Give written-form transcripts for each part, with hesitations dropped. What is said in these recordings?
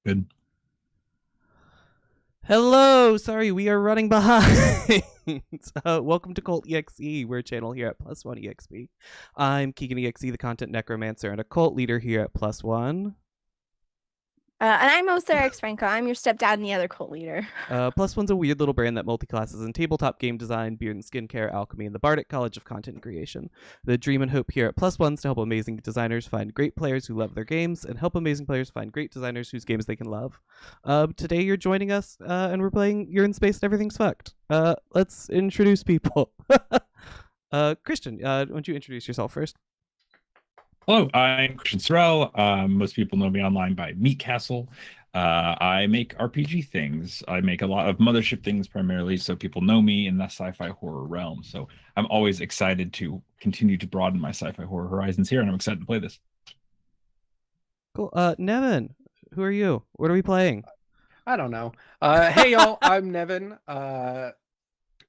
Good. Hello! Sorry, we are running behind. Welcome to Cult EXE. We're a channel here at Plus One EXP. I'm Keegan EXE, the content necromancer and a cult leader here at Plus One. And I'm Osiris Franco. I'm your stepdad and the other cult leader. Plus One's a weird little brand that multi-classes in tabletop game design, beard and skincare, alchemy, and the Bardic College of Content Creation. The dream and hope here at Plus One is to help amazing designers find great players who love their games, and help amazing players find great designers whose games they can love. Today you're joining us, and we're playing You're in Space and Everything's Fucked. Let's introduce people. Christian, why don't you introduce yourself first? Hello, I'm Christian Sorrell. Most people know me online by Meat Castle. I make RPG things. I make a lot of mothership things primarily, so people know me in the sci-fi horror realm. So I'm always excited to continue to broaden my sci-fi horror horizons here, and I'm excited to play this. Cool. Nevyn, who are you? What are we playing? I don't know. Hey, y'all, I'm Nevyn.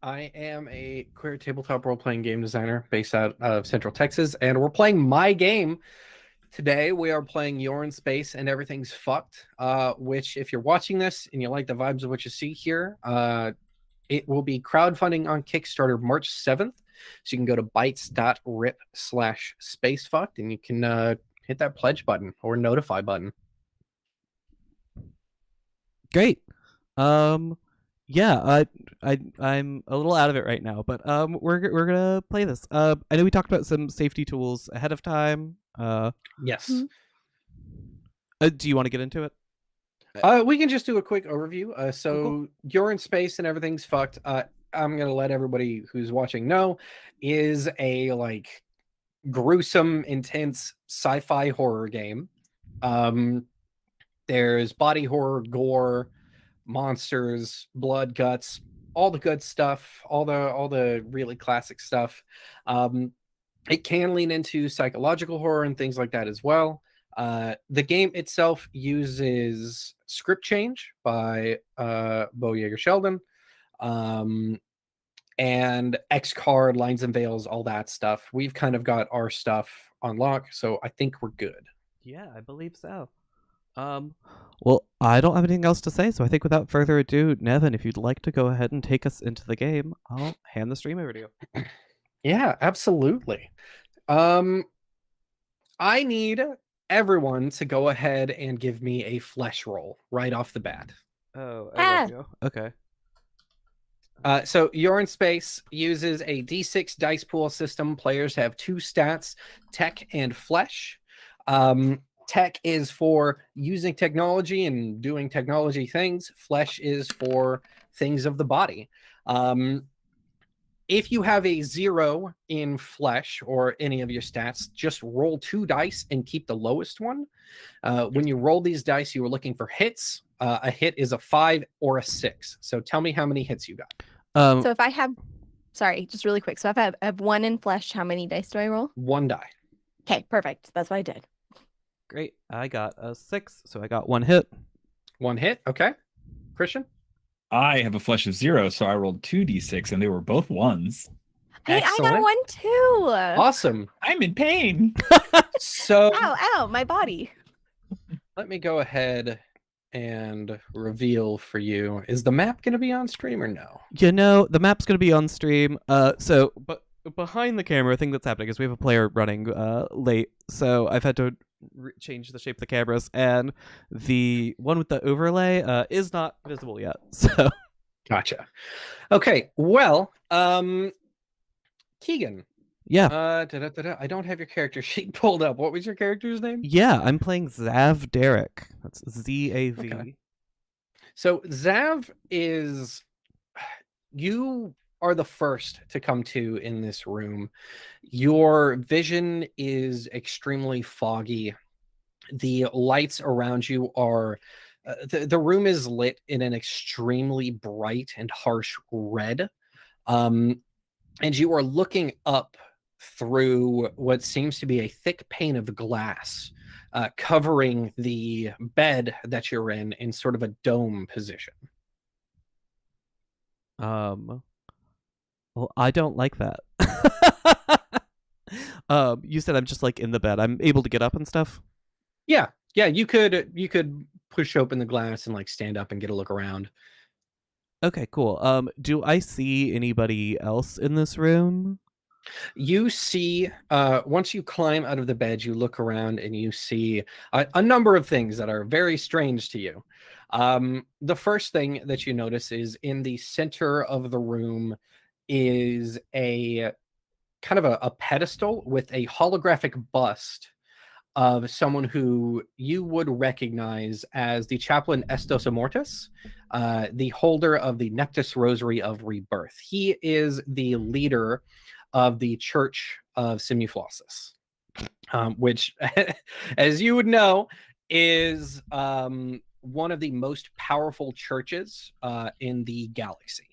I am a queer tabletop role-playing game designer based out of Central Texas, and we're playing my game today. We are playing You're in Space and Everything's Fucked, which, if you're watching this and you like the vibes of what you see here, it will be crowdfunding on Kickstarter March 7th. So you can go to bytes.rip/spacefucked, and you can hit that pledge button or notify button. Great. Yeah, I'm a little out of it right now, but we're gonna play this. I know we talked about some safety tools ahead of time. Yes. Do you want to get into it? We can just do a quick overview. Cool. You're in Space and Everything's Fucked. I'm gonna let everybody who's watching know is a gruesome, intense sci-fi horror game. There's body horror, gore, monsters, blood, guts, all the good stuff, all the really classic stuff. It can lean into psychological horror and things like that as well. The game itself uses script change by Bo Yeager Sheldon, and X card, lines and veils, all that stuff. We've kind of got our stuff on lock, so I think we're good. Yeah, I believe so. Well, I don't have anything else to say, so I think without further ado, Nevyn, if you'd like to go ahead and take us into the game, I'll hand the stream over to you. Yeah, absolutely. I need everyone to go ahead and give me a flesh roll right off the bat. Oh, I love you. Okay. So You're in Space uses a D6 dice pool system. Players have two stats, tech and flesh. Tech is for using technology and doing technology things. Flesh is for things of the body. If you have a 0 in flesh or any of your stats, just roll 2 dice and keep the lowest one. When you roll these dice, you are looking for hits. A hit is a 5 or a 6. So tell me how many hits you got. So if I have, sorry, just really quick. So if I have 1 in flesh, how many dice do I roll? 1 die. Okay, perfect. That's what I did. Great. I got a 6, so I got 1 hit. 1 hit. Okay. Christian? I have a flesh of 0, so I rolled 2d6, and they were both 1s. Hey, Excellent. I got 1 too. Awesome. I'm in pain. So Ow, my body. let me go ahead and reveal for you. Is the map going to be on stream or no? You know, the map's going to be on stream. But behind the camera, a thing that's happening is we have a player running late, so I've had to change the shape of the cameras, and the one with the overlay is not visible yet. So Gotcha. Okay, well, Keegan. Yeah. I don't have your character sheet pulled up. What was your character's name? Yeah, I'm playing Zav Derek. That's Z-A-V. Okay. So Zav is... You are the first to come to in this room. Your vision is extremely foggy. The lights around you are... the room is lit in an extremely bright and harsh red. And you are looking up through what seems to be a thick pane of glass, covering the bed that you're in sort of a dome position. Well, I don't like that. You said I'm just like in the bed. I'm able to get up and stuff. Yeah, you could push open the glass and like stand up and get a look around. Okay, cool. Do I see anybody else in this room? You see, once you climb out of the bed, you look around and you see a number of things that are very strange to you. The first thing that you notice is in the center of the room is a kind of a pedestal with a holographic bust of someone who you would recognize as the chaplain Estos Immortus, the holder of the Nectus Rosary of Rebirth. He is the leader of the Church of Simuflossus, which, as you would know, is one of the most powerful churches in the galaxy.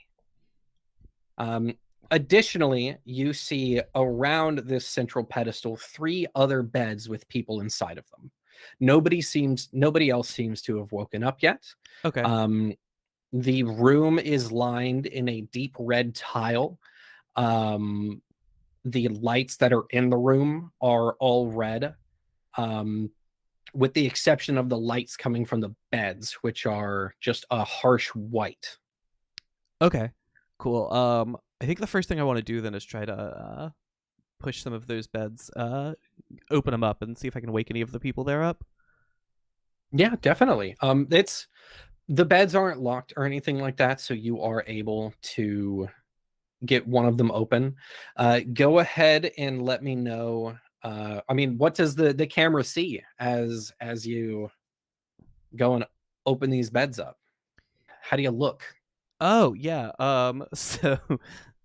Additionally, you see around this central pedestal 3 other beds with people inside of them. Nobody else seems to have woken up yet. Okay. The room is lined in a deep red tile. The lights that are in the room are all red, with the exception of the lights coming from the beds, which are just a harsh white. Okay, cool. I think the first thing I want to do then is try to push some of those beds, open them up, and see if I can wake any of the people there up. Yeah, definitely. It's the beds aren't locked or anything like that, so you are able to get one of them open. Go ahead and let me know. I mean, what does the camera see as you go and open these beds up? How do you look? Oh yeah. So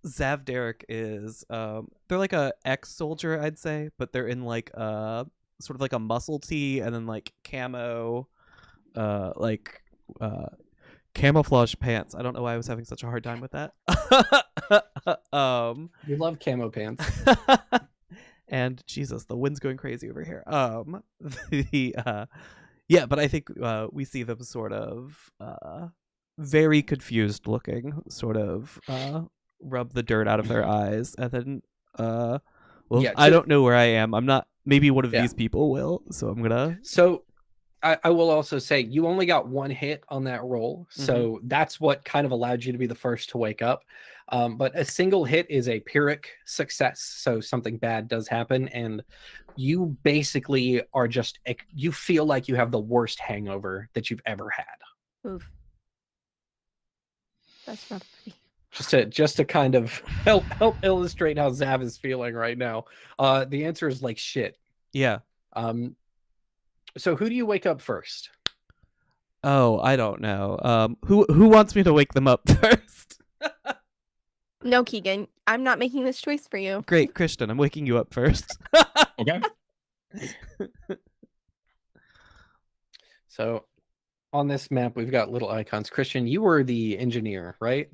Zav Derek is they're like a ex-soldier, I'd say, but they're in like sort of like a muscle tee and then like camo, like camouflage pants. I don't know why I was having such a hard time with that. You love camo pants. And Jesus, the wind's going crazy over here. Yeah, but I think we see them sort of very confused looking, sort of rub the dirt out of their eyes, and then Yeah, I don't know where I am. I'm not. Maybe one of these people will. So I'm gonna. So I will also say you only got 1 hit on that roll, so that's what kind of allowed you to be the first to wake up. But a single hit is a Pyrrhic success, so something bad does happen, and you basically are just, you feel like you have the worst hangover that you've ever had. Oof. That's rough. Just to kind of help illustrate how Zav is feeling right now. The answer is like shit. Yeah. So who do you wake up first? Oh, I don't know. Who wants me to wake them up first? No, Keegan, I'm not making this choice for you. Great, Christian, I'm waking you up first. Okay. So on this map, we've got little icons. Christian, you were the engineer, right?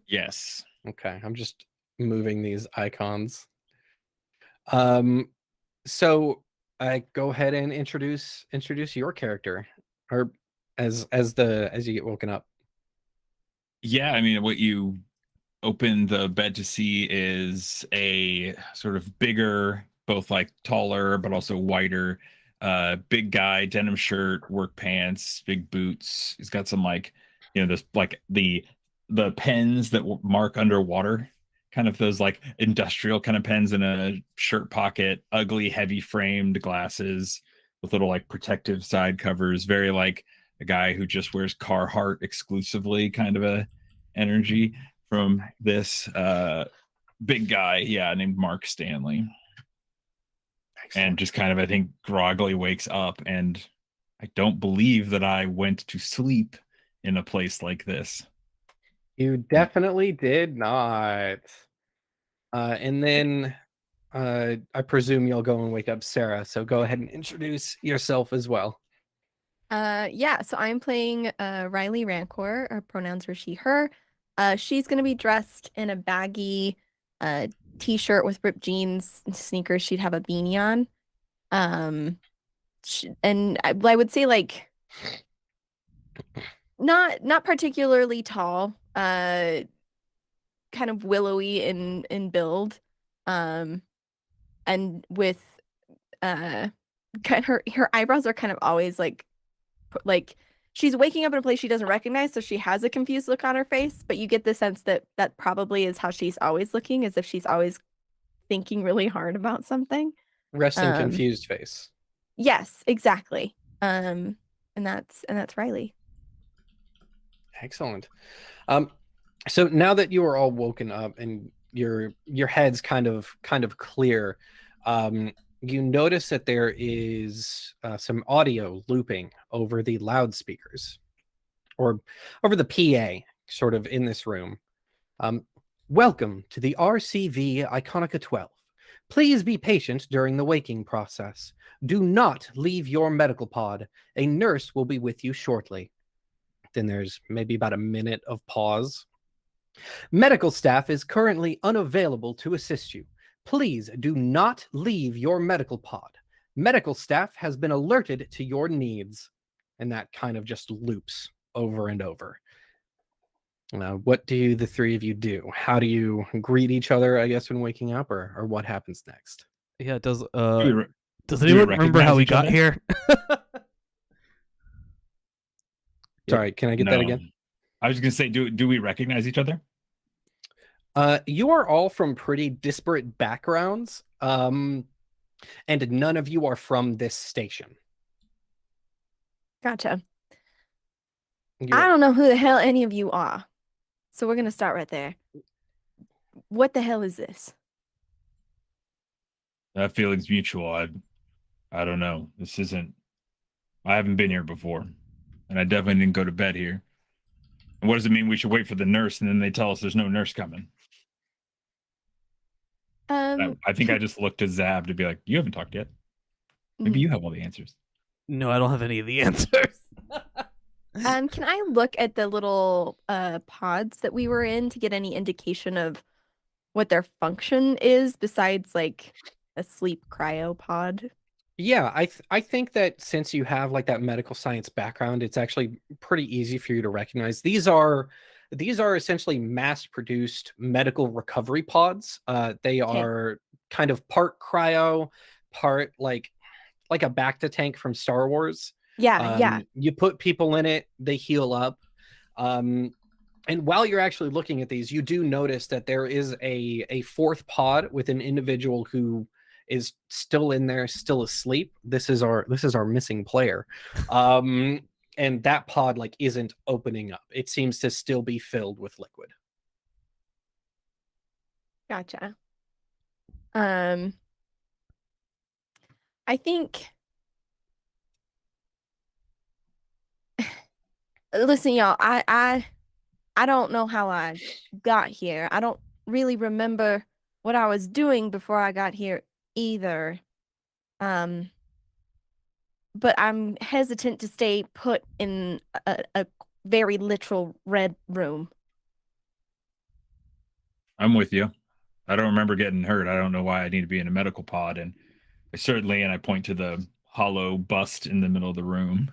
Yes. Okay, I'm just moving these icons. So I go ahead and introduce your character, or as you get woken up. Yeah, I mean, what you open the bed to see is a sort of bigger, both like taller but also wider, big guy, denim shirt, work pants, big boots. He's got some like, this like the pens that mark underwater, kind of those like industrial kind of pens in a shirt pocket, ugly, heavy framed glasses with little like protective side covers, very like a guy who just wears Carhartt exclusively kind of a energy from this big guy, named Mark Stanley. Excellent. And just kind of, I think, groggily wakes up, and I don't believe that I went to sleep in a place like this. You definitely did not. And then I presume you'll go and wake up Sarah, so go ahead and introduce yourself as well. Yeah, so I'm playing Riley Rancor. Our pronouns are she, her. She's going to be dressed in a baggy t-shirt with ripped jeans and sneakers. She'd have a beanie on. And I would say like not particularly tall, kind of willowy in build. And with kind of her eyebrows are kind of always like like she's waking up in a place she doesn't recognize, so she has a confused look on her face, but you get the sense that that probably is how she's always looking, as if she's always thinking really hard about something. Resting Um, confused face. yes, exactly. And that's Riley. Excellent. So now that you are all woken up and your head's kind of clear, you notice that there is some audio looping over the loudspeakers or over the PA sort of in this room. Welcome to the RCV Iconica 12. Please be patient during the waking process. Do not leave your medical pod. A nurse will be with you shortly. Then there's maybe about a minute of pause. Medical staff is currently unavailable to assist you. Please do not leave your medical pod. Medical staff has been alerted to your needs. And that kind of just loops over and over. What do the three of you do? How do you greet each other, I guess, when waking up, or what happens next? Yeah, does Do anyone remember how recognize we each got other? here? Sorry, can I get that again? I was going to say, do we recognize each other? You are all from pretty disparate backgrounds, and none of you are from this station. Gotcha. You're- I don't know who the hell any of you are. So we're gonna start right there. What the hell is this? That feeling's mutual. I don't know. I haven't been here before. And I definitely didn't go to bed here. And what does it mean we should wait for the nurse and then they tell us there's no nurse coming? I think I just looked at Zab to be like, you haven't talked yet. Maybe you have all the answers. No, I don't have any of the answers. Can I look at the little pods that we were in to get any indication of what their function is besides like a sleep cryo pod? Yeah, I think that since you have like that medical science background, it's actually pretty easy for you to recognize. These are essentially mass-produced medical recovery pods. They are kind of part cryo, part like a Bacta tank from Star Wars. Yeah. You put people in it, they heal up. And while you're actually looking at these, you do notice that there is a fourth pod with an individual who is still in there, still asleep. This is our missing player. And that pod like isn't opening up. It seems to still be filled with liquid. Gotcha. I think listen, y'all, I don't know how I got here. I don't really remember what I was doing before I got here either. But I'm hesitant to stay put in a very literal red room. I'm with you. I don't remember getting hurt. I don't know why I need to be in a medical pod. And I point to the hollow bust in the middle of the room.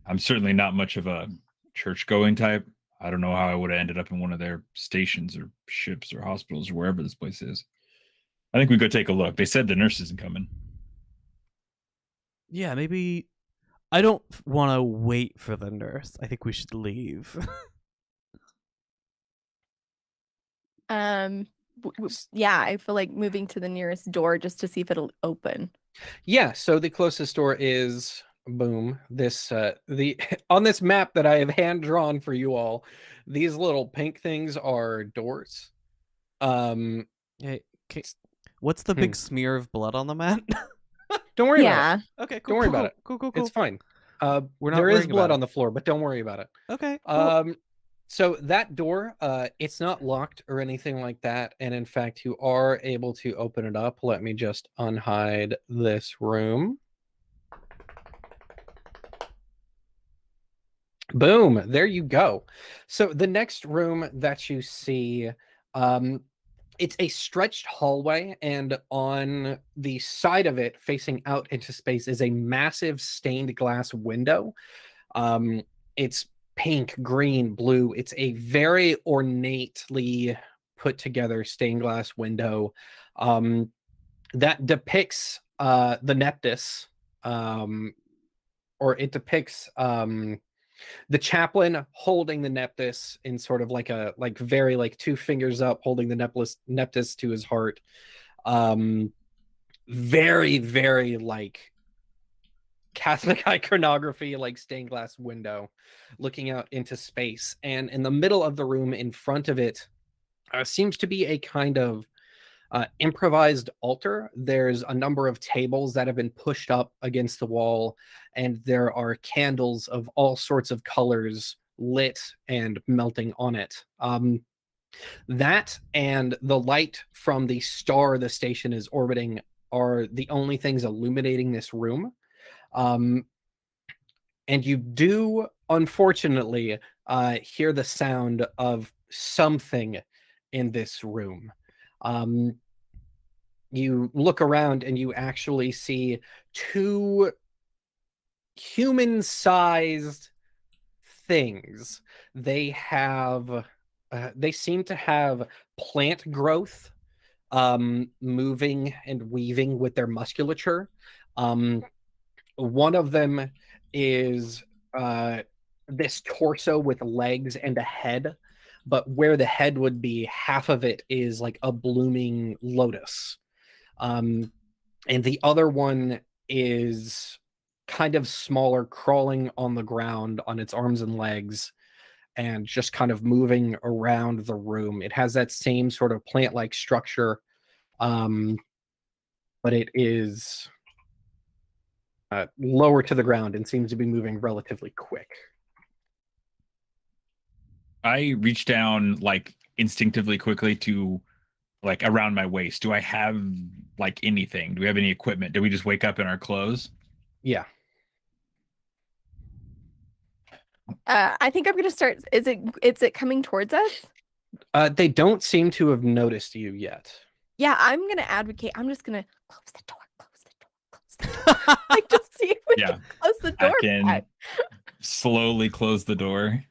I'm certainly not much of a church-going type. I don't know how I would have ended up in one of their stations or ships or hospitals or wherever this place is. I think we go take a look. They said the nurse isn't coming. Yeah, maybe. I don't want to wait for the nurse. I think we should leave. Yeah, I feel like moving to the nearest door just to see if it'll open. Yeah, so the closest door is boom. This the on this map that I have hand drawn for you all, these little pink things are doors. Hey, what's the big smear of blood on the mat? Don't worry about it. Okay, cool. Don't worry about it. Cool. It's fine. We're not there is worrying blood about on the floor, but don't worry about it. Okay. Cool. So that door, it's not locked or anything like that. And in fact, you are able to open it up. Let me just unhide this room. Boom, there you go. So the next room that you see, it's a stretched hallway, and on the side of it, facing out into space, is a massive stained glass window. It's pink, green, blue. It's a very ornately put together stained glass window that depicts the Neptus or it depicts the chaplain holding the Neptus in sort of like a very like two fingers up, holding the Neptus to his heart. Very, very like Catholic iconography, like stained glass window looking out into space. And in the middle of the room in front of it seems to be a kind of improvised altar. There's a number of tables that have been pushed up against the wall, and there are candles of all sorts of colors lit and melting on it. That and the light from the star the station is orbiting are the only things illuminating this room. And you do, unfortunately, hear the sound of something in this room. You look around and you actually see two human-sized things. They seem to have plant growth, moving and weaving with their musculature. One of them is this torso with legs and a head, but where the head would be, half of it is like a blooming lotus. And the other one is kind of smaller, crawling on the ground on its arms and legs, and just kind of moving around the room. It has that same sort of plant-like structure, but it is lower to the ground and seems to be moving relatively quick. I reach down like instinctively quickly to like around my waist. Do I have like anything? Do we have any equipment? Did we just wake up in our clothes? Yeah. I think I'm gonna start. Is it coming towards us? They don't seem to have noticed you yet. Yeah, I'm gonna advocate. I'm just gonna close the door. Close the door. Close the door. Like, just see if we can close the door. I can back. slowly close the door.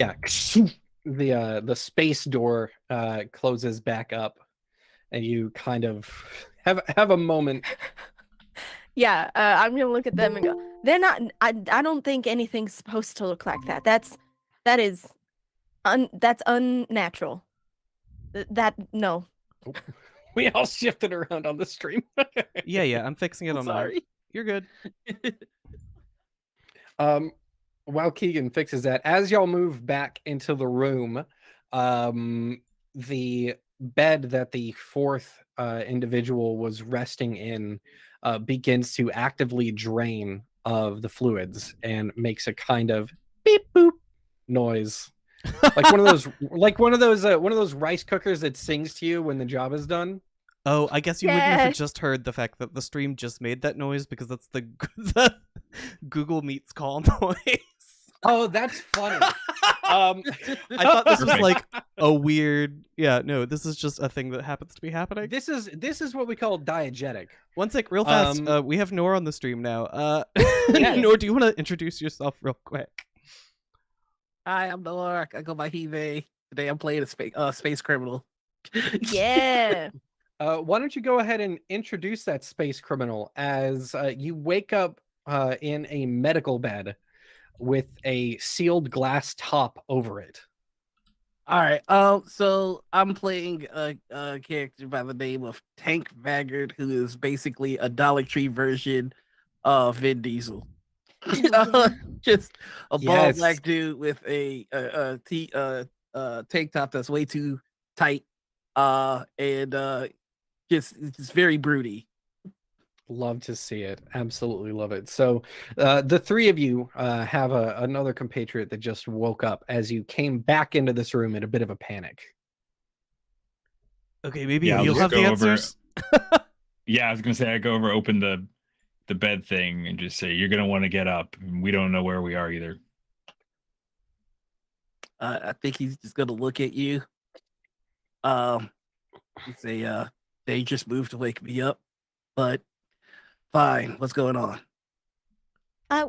Yeah. The space door closes back up, and you kind of have a moment. Yeah, I'm gonna look at them and go, they're not. I don't think anything's supposed to look like that. That's unnatural. No. We all shifted around on the stream. Yeah, I'm fixing it on mine. Sorry. You're good. While Keegan fixes that, as y'all move back into the room, the bed that the fourth individual was resting in begins to actively drain of the fluids and makes a kind of beep boop noise, like one of those rice cookers that sings to you when the job is done. Oh, I guess you wouldn't have just heard the fact that the stream just made that noise because that's the Google Meets call noise. Oh, that's funny. I thought this was like a weird. Yeah, no, this is just a thing that happens to be happening. This is what we call diegetic. One sec, real fast. We have Nor on the stream now. Yes. Nor, do you want to introduce yourself real quick? Hi, I'm Nor. I go by Hive. Today I'm playing a space criminal. Yeah. Why don't you go ahead and introduce that space criminal as you wake up in a medical bed with a sealed glass top over it. All right. So I'm playing a character by the name of Tank Vanguard, who is basically a Dollar Tree version of Vin Diesel. Just a bald black dude with a tank top that's way too tight, and just very broody. Love to see it. Absolutely love it. So the three of you have another compatriot that just woke up as you came back into this room in a bit of a panic. Okay, maybe Yeah, you'll let's have the go answers. Yeah, I was gonna say I go over, open the bed thing, and just say you're gonna want to get up. We don't know where we are either. I think he's just gonna look at you. Say, they just moved to wake me up, but fine. What's going on?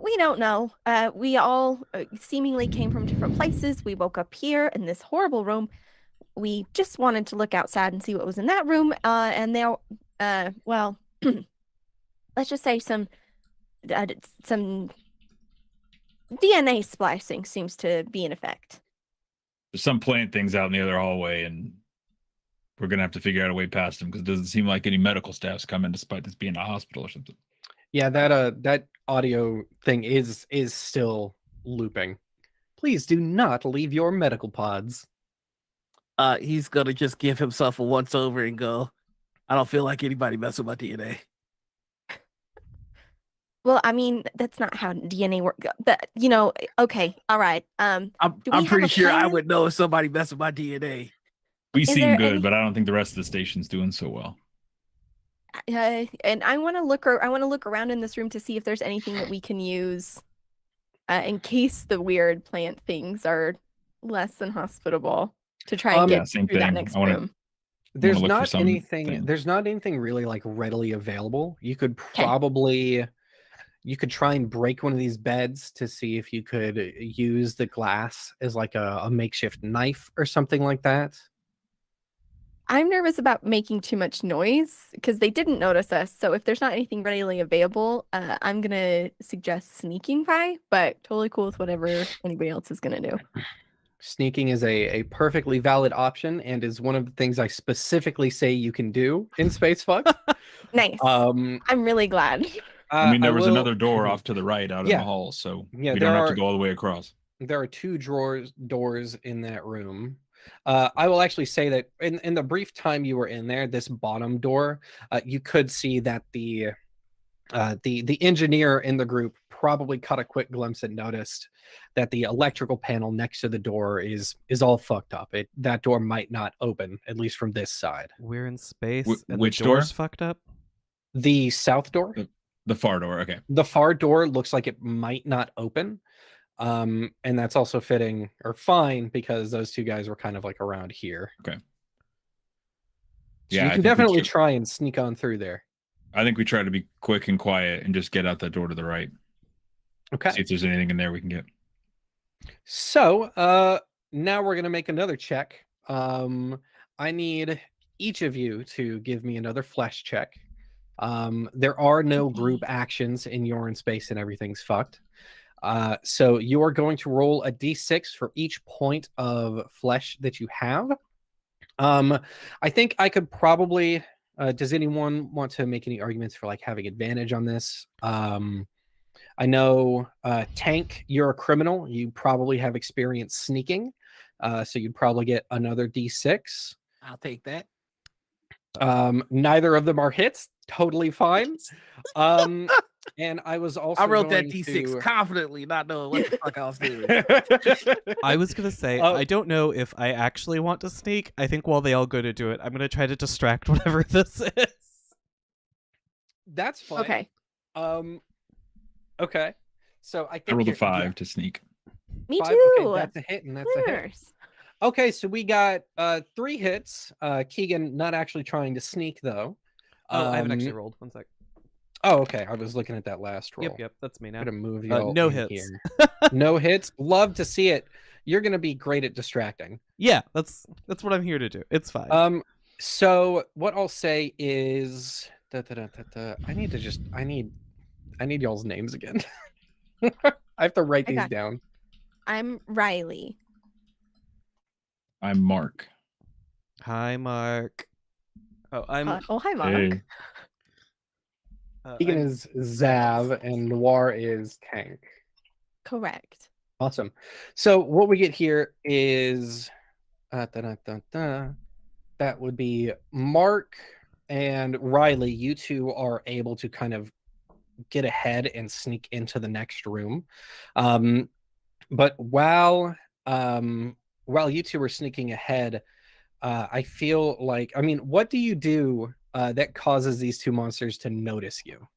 We don't know. We all seemingly came from different places. We woke up here in this horrible room. We just wanted to look outside and see what was in that room. And there, well, let's just say some some DNA splicing seems to be in effect. There's some plant things out in the other hallway, and we're gonna have to figure out a way past them because it doesn't seem like any medical staff's coming, despite this being a hospital or something. Yeah, that audio thing is still looping. Please do not leave your medical pods. He's gonna just give himself a once over and go, I don't feel like anybody mess with my DNA. Well, I mean, that's not how DNA works. But okay, all right. I'm Do we have pretty a sure I plan? would know if somebody messed with my DNA. We Is seem there good, any- but I don't think the rest of the station's doing so well. And I want to look around in this room to see if there's anything that we can use, in case the weird plant things are less than hospitable, to try and Yeah, get same through that thing. next I wanna- room. There's look for not something. anything. There's not anything really like readily available. You could probably, you could try and break one of these beds to see if you could use the glass as like a makeshift knife or something like that. I'm nervous about making too much noise because they didn't notice us. So if there's not anything readily available, I'm gonna suggest sneaking by, but totally cool with whatever anybody else is gonna do. Sneaking is a perfectly valid option and is one of the things I specifically say you can do in Spacefucked. Nice. I'm really glad. I mean, there was will- another door off to the right out in Yeah. the hall, so Yeah, we there don't have are- to go all the way across. There are two doors in that room. I will actually say that in the brief time you were in there, this bottom door, you could see that the engineer in the group probably caught a quick glimpse and noticed that the electrical panel next to the door is all fucked up. That door might not open, at least from this side. We're in space. And which the door? door's fucked up. The south door, The far door, okay. the far door looks like it might not open. And that's also fitting or fine because those two guys were kind of like around here. Okay. So Yeah, you I can think we definitely should- try and sneak on through there. I think we try to be quick and quiet and just get out that door to the right. Okay. See if there's anything in there we can get. So now we're gonna make another check. I need each of you to give me another flesh check. There are no group actions in You're in Space and Everything's Fucked. So you are going to roll a d6 for each point of flesh that you have. I think I could probably. Does anyone want to make any arguments for like having advantage on this? I know Tank, you're a criminal. You probably have experience sneaking, so you'd probably get another d6. I'll take that. Neither of them are hits. Totally fine. And I was also I wrote that going D6 to- confidently, not knowing what the fuck I was doing. I was gonna say Oh. I don't know if I actually want to sneak. I think while they all go to do it, I'm gonna try to distract whatever this is. That's fine. Okay. Okay. So I think I rolled a you're- 5 yeah, to sneak. Me 5? too. Okay, that's a hit, and that's a hit. Winners. Okay, so we got 3 hits. Keegan not actually trying to sneak though. Oh, I haven't actually Um, rolled. One sec. Oh, okay. I was looking at that last roll. Yep, that's me now. I'm gonna move you no hits. here. No hits. Love to see it. You're gonna be great at distracting. Yeah, that's what I'm here to do. It's fine. So what I'll say is I need y'all's names again. I have to write I these got you. down. I'm Riley. I'm Mark. Hi, Mark. Oh, I'm. Hi, Mark. Hey. Keegan I'm- is Zav and Noir is Tank. Correct. Awesome. So what we get here is that would be Mark and Riley. You two are able to kind of get ahead and sneak into the next room. But while you two are sneaking ahead, I feel like, I mean, what do you do that causes these two monsters to notice you?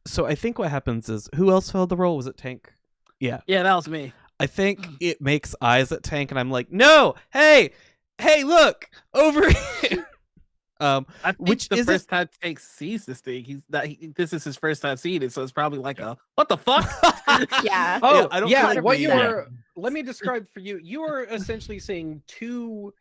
So I think what happens is, who else failed the roll? Was it Tank? Yeah. Yeah, that was me. I think it makes eyes at Tank, and I'm like, no, hey, look over here. I think Which the isn't- first time Tank sees this thing, this is his first time seeing it, so it's probably like a what the fuck? Yeah. Oh, I don't yeah. feel What you like- were? Let me describe for you. You are essentially seeing two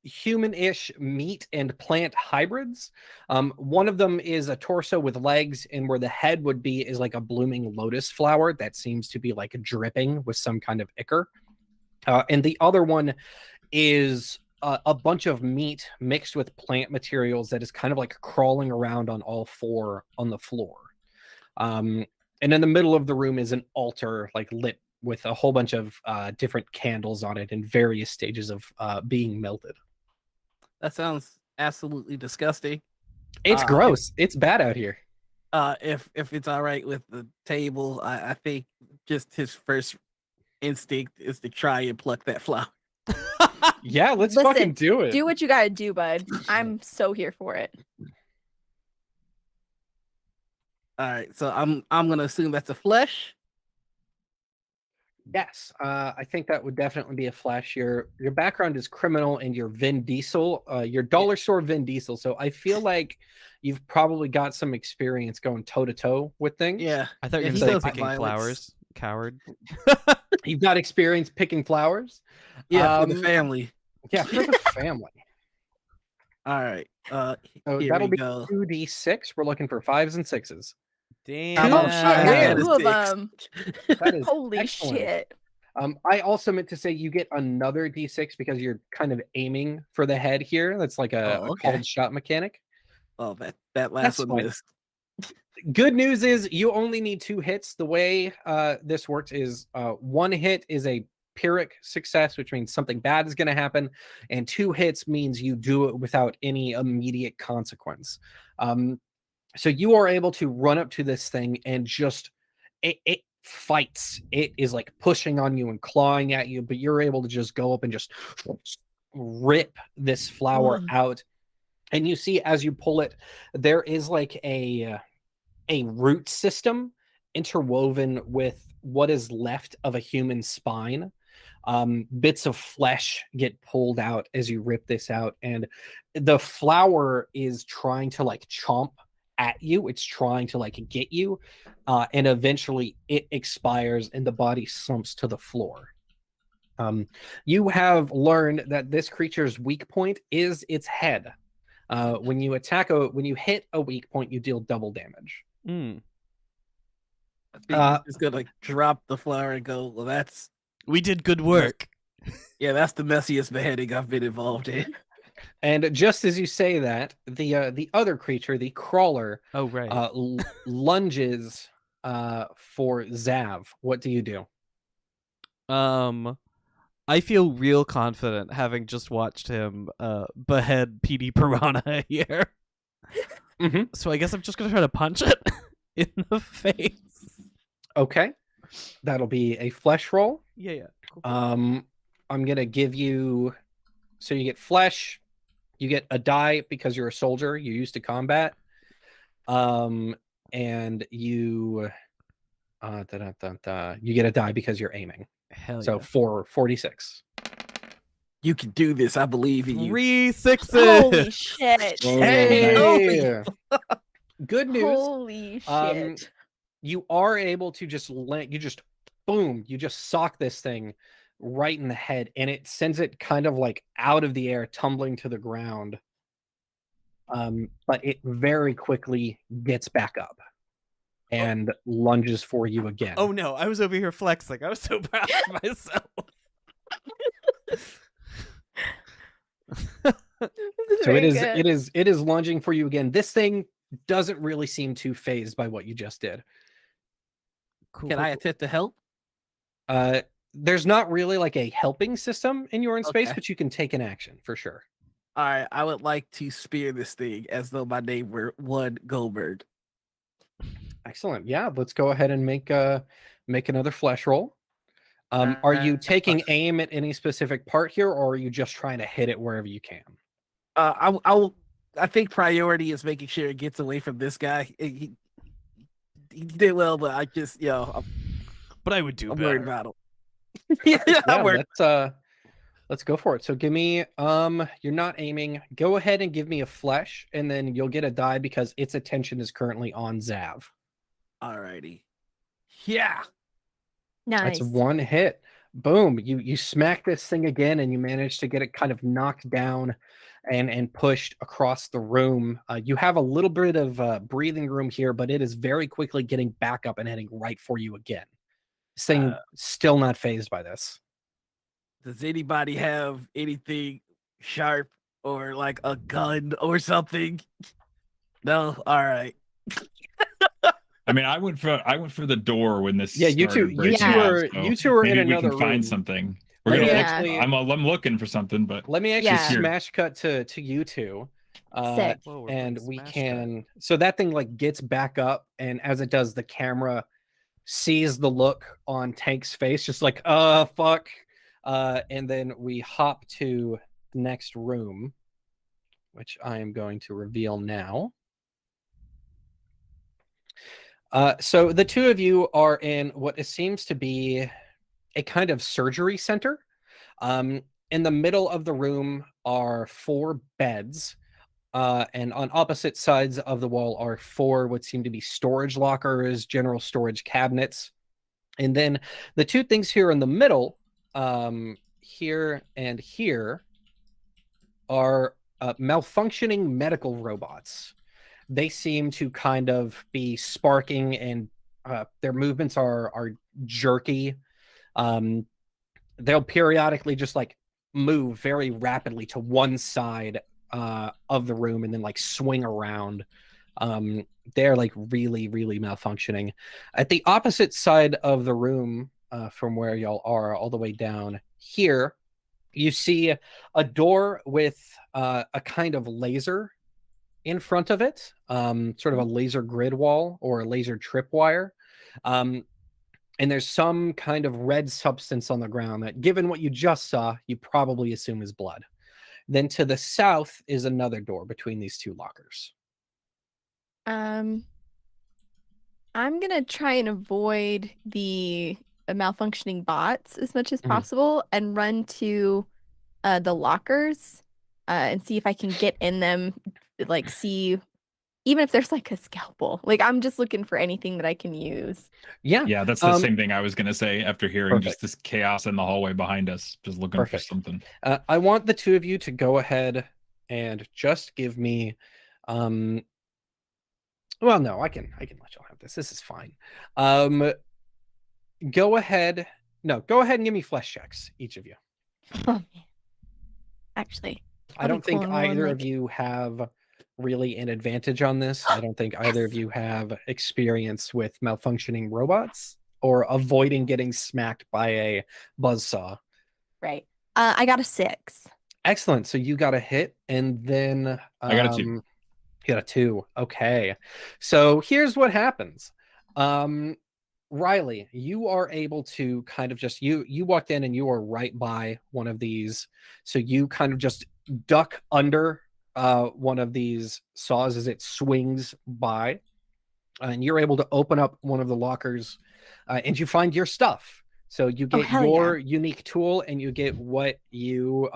human-ish meat and plant hybrids. One of them is a torso with legs, and where the head would be is like a blooming lotus flower that seems to be like dripping with some kind of ichor. And the other one is a bunch of meat mixed with plant materials that is kind of like crawling around on all four on the floor. And in the middle of the room is an altar, like lit with a whole bunch of different candles on it in various stages of being melted. That sounds absolutely disgusting. It's gross. It's bad out here. If it's all right with the table, I think just his first instinct is to try and pluck that flower. Yeah, let's Listen, fucking do it. Do what you gotta do, bud. I'm so here for it. All right, so I'm gonna assume that's a flesh. Yes, I think that would definitely be a flesh. Your background is criminal and you're Vin Diesel, your dollar store Vin Diesel. So I feel like you've probably got some experience going toe to toe with things. Yeah, I thought you were he going to does say picking violence. flowers. Coward. You've got experience picking flowers. Yeah, for the family. Yeah, for the family. All right. So Here that'll we be go. 2d6. We're looking for 5s and 6s. Damn. Oh shit, I I got got a 2 of 6. them. That is Holy excellent. shit. I also meant to say you get another d6 because you're kind of aiming for the head here. That's like a okay. called shot mechanic. Oh, that last That's one fine. missed. Good news is you only need 2 hits. The way this works is 1 hit is a Pyrrhic success, which means something bad is going to happen, and 2 hits means you do it without any immediate consequence. So you are able to run up to this thing and just it fights. It is like pushing on you and clawing at you, but you're able to just go up and just rip this flower out. And you see as you pull it, there is like a root system interwoven with what is left of a human spine. Bits of flesh get pulled out as you rip this out, and the flower is trying to like chomp at you. It's trying to like get you, and eventually it expires and the body slumps to the floor. You have learned that this creature's weak point is its head. When you hit a weak point, you deal double damage. Mm. I think he's just gonna drop the flower and go, well, that's We did good work. that's the messiest beheading I've been involved in. And just as you say that, the other creature, the crawler, Oh, right. lunges for Zav. What do you do? I feel real confident having just watched him behead PD Piranha here. Mm-hmm. So I guess I'm just gonna try to punch it in the face. Okay, that'll be a flesh roll. Yeah. Cool. I'm gonna give you, so you get flesh, you get a die because you're a soldier, you're used to combat, and you you get a die because you're aiming. Hell So yeah. 46. You can do this. I believe in you. 3 6s. Holy shit. Hey! Good news. Holy shit. You are able to just boom, you just sock this thing right in the head, and it sends it kind of like out of the air, tumbling to the ground. But it very quickly gets back up and lunges for you again. Oh no, I was over here flexing. I was so proud of myself. So it is lunging for you again. This thing doesn't really seem too phased by what you just did. Cool. Can I attempt to help? There's not really like a helping system in your space, Okay. but you can take an action for sure. All right, I would like to spear this thing as though my name were One Goldberg. Excellent. Yeah, let's go ahead and make another flesh roll. Are you taking aim at any specific part here, or are you just trying to hit it wherever you can? I think priority is making sure it gets away from this guy. He did well, but I just But I would do I'm worried better. about him. Yeah, let's go for it. So give me you're not aiming. Go ahead and give me a flesh, and then you'll get a die because its attention is currently on Zav. Alrighty. Yeah. Nice. That's 1 hit. boom, you smack this thing again, and you manage to get it kind of knocked down and pushed across the room. You have a little bit of breathing room here, but it is very quickly getting back up and heading right for you again. This thing still not phased by this. Does anybody have anything sharp or like a gun or something? No? All right. I mean, I went for the door when this. Yeah, you two breaking Yeah. out, are so you two are in maybe we another can find room. something. Let We're me gonna actually- I'm looking for something, but Let me actually Yeah. smash cut to you two. Sick. Whoa, we're And playing we Smash can so that thing like gets back up, and as it does, the camera sees the look on Tank's face, just like fuck. And then we hop to the next room, which I am going to reveal now. So the two of you are in what seems to be a kind of surgery center. In the middle of the room are 4 beds. And on opposite sides of the wall are 4 what seem to be storage lockers, general storage cabinets. And then the 2 things here in the middle, here and here, are malfunctioning medical robots. They seem to kind of be sparking, and their movements are jerky. They'll periodically just like move very rapidly to one side of the room and then like swing around. They're like really, really malfunctioning. At the opposite side of the room from where y'all are, all the way down here, you see a door with a kind of laser in front of it, sort of a laser grid wall or a laser tripwire. And there's some kind of red substance on the ground that, given what you just saw, you probably assume is blood. Then to the south is another door between these 2 lockers. I'm gonna try and avoid the malfunctioning bots as much as Mhm. possible and run to the lockers and see if I can get in them, like see even if there's like a scalpel. Like I'm just looking for anything that I can use. yeah, that's the same thing I was gonna say after hearing Perfect. just this chaos in the hallway behind us, just looking Perfect. for something. I want the 2 of you to go ahead and just give me well, no, I can let y'all have this. This is fine. Go ahead and give me flesh checks, each of you. Oh man. Actually, I don't think cool and rolling, either of like- you have really an advantage on this. I don't think either of you have experience with malfunctioning robots or avoiding getting smacked by a buzzsaw. right. I got a 6. Excellent. So you got a hit, and then I got a 2. You got a 2. Okay. So here's what happens. Riley, you are able to kind of just you walked in and you are right by one of these. So you kind of just duck under one of these saws as it swings by, and you're able to open up one of the lockers, and you find your stuff. So you get hell your unique tool, and you get what you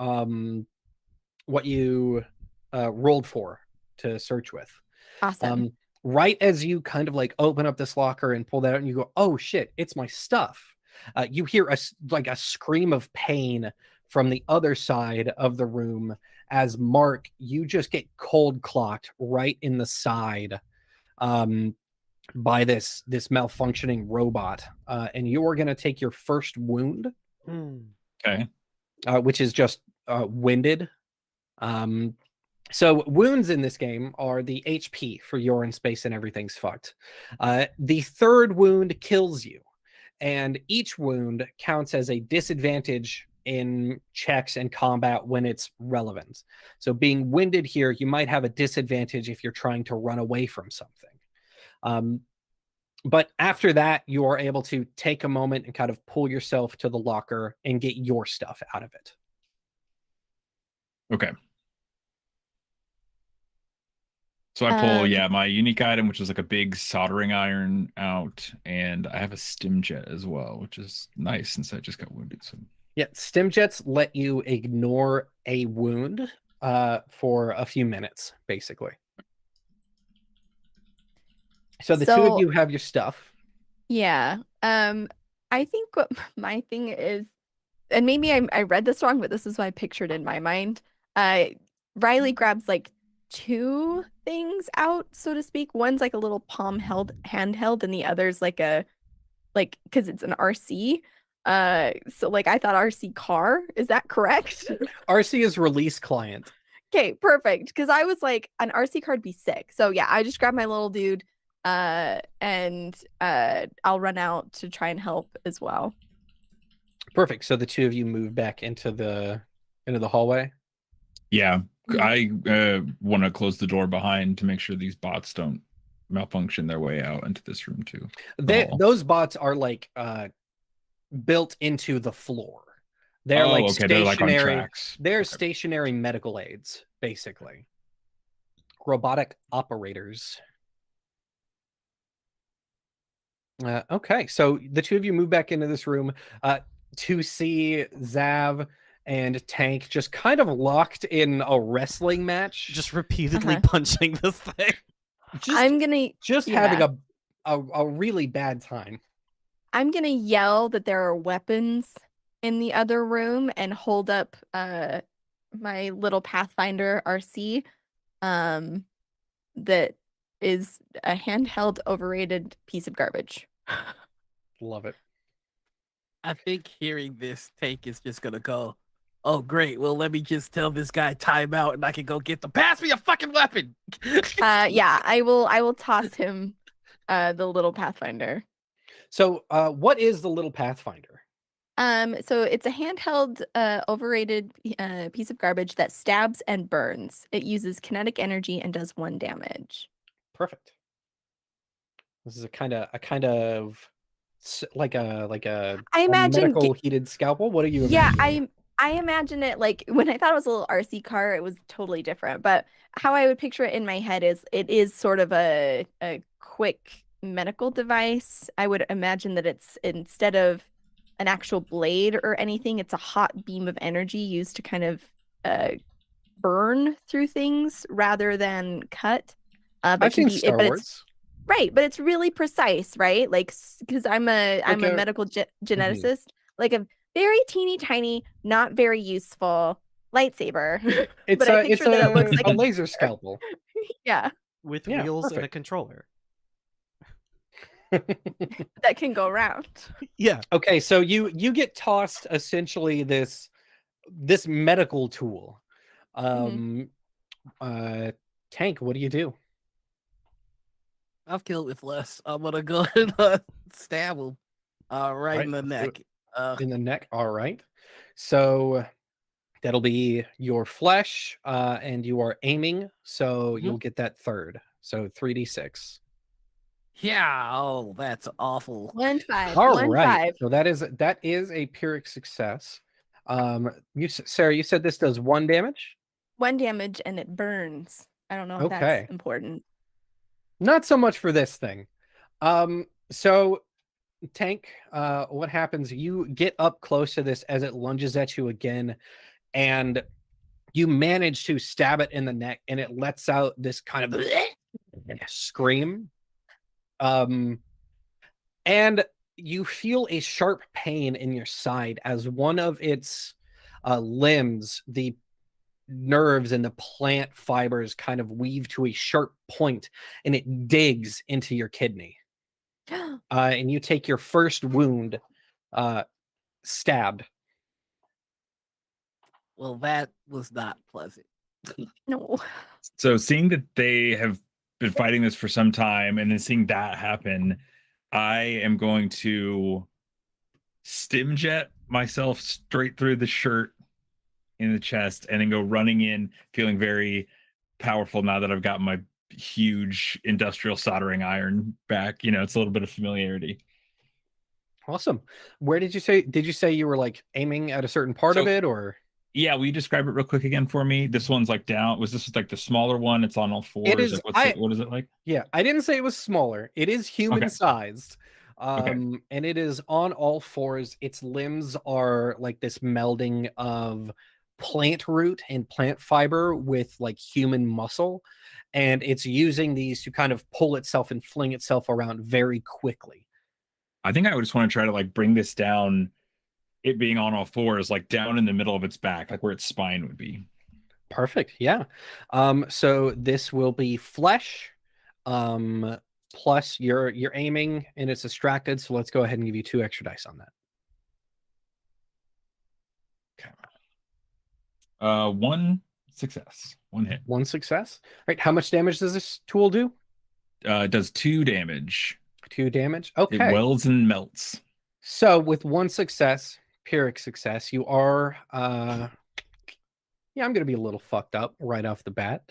rolled for to search with. Awesome. Right as you kind of like open up this locker and pull that out, and you go, "Oh shit, it's my stuff!" You hear a scream of pain from the other side of the room as Mark, you just get cold clocked right in the side by this malfunctioning robot, and you're gonna take your first wound, Okay. which is just winded. So wounds in this game are the HP for you're in space and everything's fucked. The third wound kills you, and each wound counts as a disadvantage in checks and combat when it's relevant. So being winded here, you might have a disadvantage if you're trying to run away from something. But after that, you are able to take a moment and kind of pull yourself to the locker and get your stuff out of it. Okay. So I pull, my unique item, which is like a big soldering iron out, and I have a stim jet as well, which is nice since I just got wounded. So yeah, stim jets let you ignore a wound for a few minutes, basically. So the 2 of you have your stuff. Yeah. I think what my thing is and maybe I read this wrong, but this is what I pictured in my mind. Riley grabs like two things out, so to speak. One's like a little handheld, and the other's like because it's an RC. So like I thought RC car. Is that correct? RC is release client. Okay, perfect. Because I was like, an RC card be sick. So yeah, I just grabbed my little dude, and I'll run out to try and help as well. Perfect. So the two of you move back into the hallway. Yeah, Mhm. I want to close the door behind to make sure these bots don't malfunction their way out into this room too. hall. Those bots are like built into the floor. They're like okay. They're like on stationary. tracks. They're Okay. stationary medical aids, basically. Robotic operators. Okay, so the two of you move back into this room to see Zav and Tank just kind of locked in a wrestling match. Just repeatedly punching this thing. I'm gonna having a really bad time. I'm gonna yell that there are weapons in the other room and hold up my little Pathfinder RC that is a handheld overrated piece of garbage. Love it. I think hearing this, Tank is just gonna go, oh great, well let me just tell this guy time out and I can go get the pass me a fucking weapon. Yeah, I will toss him the little Pathfinder. So what is the little Pathfinder? So it's a handheld overrated piece of garbage that stabs and burns. It uses kinetic energy and does 1 damage. Perfect. This is a kind of like a I imagine medical heated scalpel. What are you Yeah, imagining? I imagine it like when I thought it was a little RC car, it was totally different. But how I would picture it in my head is it is sort of a quick medical device. I would imagine that it's instead of an actual blade or anything, it's a hot beam of energy used to kind of burn through things rather than cut. But I've can seen be Star but Wars. it's right, but it's really precise, right? Like because I'm a Like a- medical geneticist, like a very teeny tiny, not very useful lightsaber. It's But I picture that it looks like a laser scalpel. yeah, With Yeah, wheels and a perfect. controller. that can go around. Yeah. Okay, so you get tossed essentially this medical tool. Tank, what do you do? I've killed with less. I'm gonna go and stab him right in the neck. In the neck. All right. So that'll be your flesh, and you are aiming, so you'll get that third. So 3d6. Yeah, oh, that's awful. 1-5. All 1-5. right. So that is a Pyrrhic success. Sarah, you said this does 1 damage? 1 damage and it burns. I don't know if Okay. that's important. Not so much for this thing. So Tank, what happens? You get up close to this as it lunges at you again, and you manage to stab it in the neck, and it lets out this kind of scream. And you feel a sharp pain in your side as one of its limbs, the nerves and the plant fibers kind of weave to a sharp point, and it digs into your kidney. And you take your first wound, stabbed. Well, that was not pleasant. No. So seeing that they have been fighting this for some time and then seeing that happen, I am going to stimjet myself straight through the shirt in the chest and then go running in feeling very powerful now that I've got my huge industrial soldering iron back. It's a little bit of familiarity. Awesome. Where did you say you were like aiming at a certain part of it, or? Yeah, will you describe it real quick again for me? This one's like down. Was this like the smaller one? It's on all fours. It is. What is it like? Yeah, I didn't say it was smaller. It is human sized. And it is on all fours. Its limbs are like this melding of plant root and plant fiber with like human muscle, and it's using these to kind of pull itself and fling itself around very quickly. I think I would just want to try to like bring this down it being on all fours, like down in the middle of its back, like where its spine would be. Perfect. Yeah. So this will be flesh. Plus you're aiming and it's distracted. So let's go ahead and give you 2 extra dice on that. Okay. 1 success, 1 hit. 1 success. All right. How much damage does this tool do? It does 2 damage. 2 damage. Okay. It welds and melts. So with 1 success, Pyrrhic success, you are yeah, I'm gonna be a little fucked up right off the bat.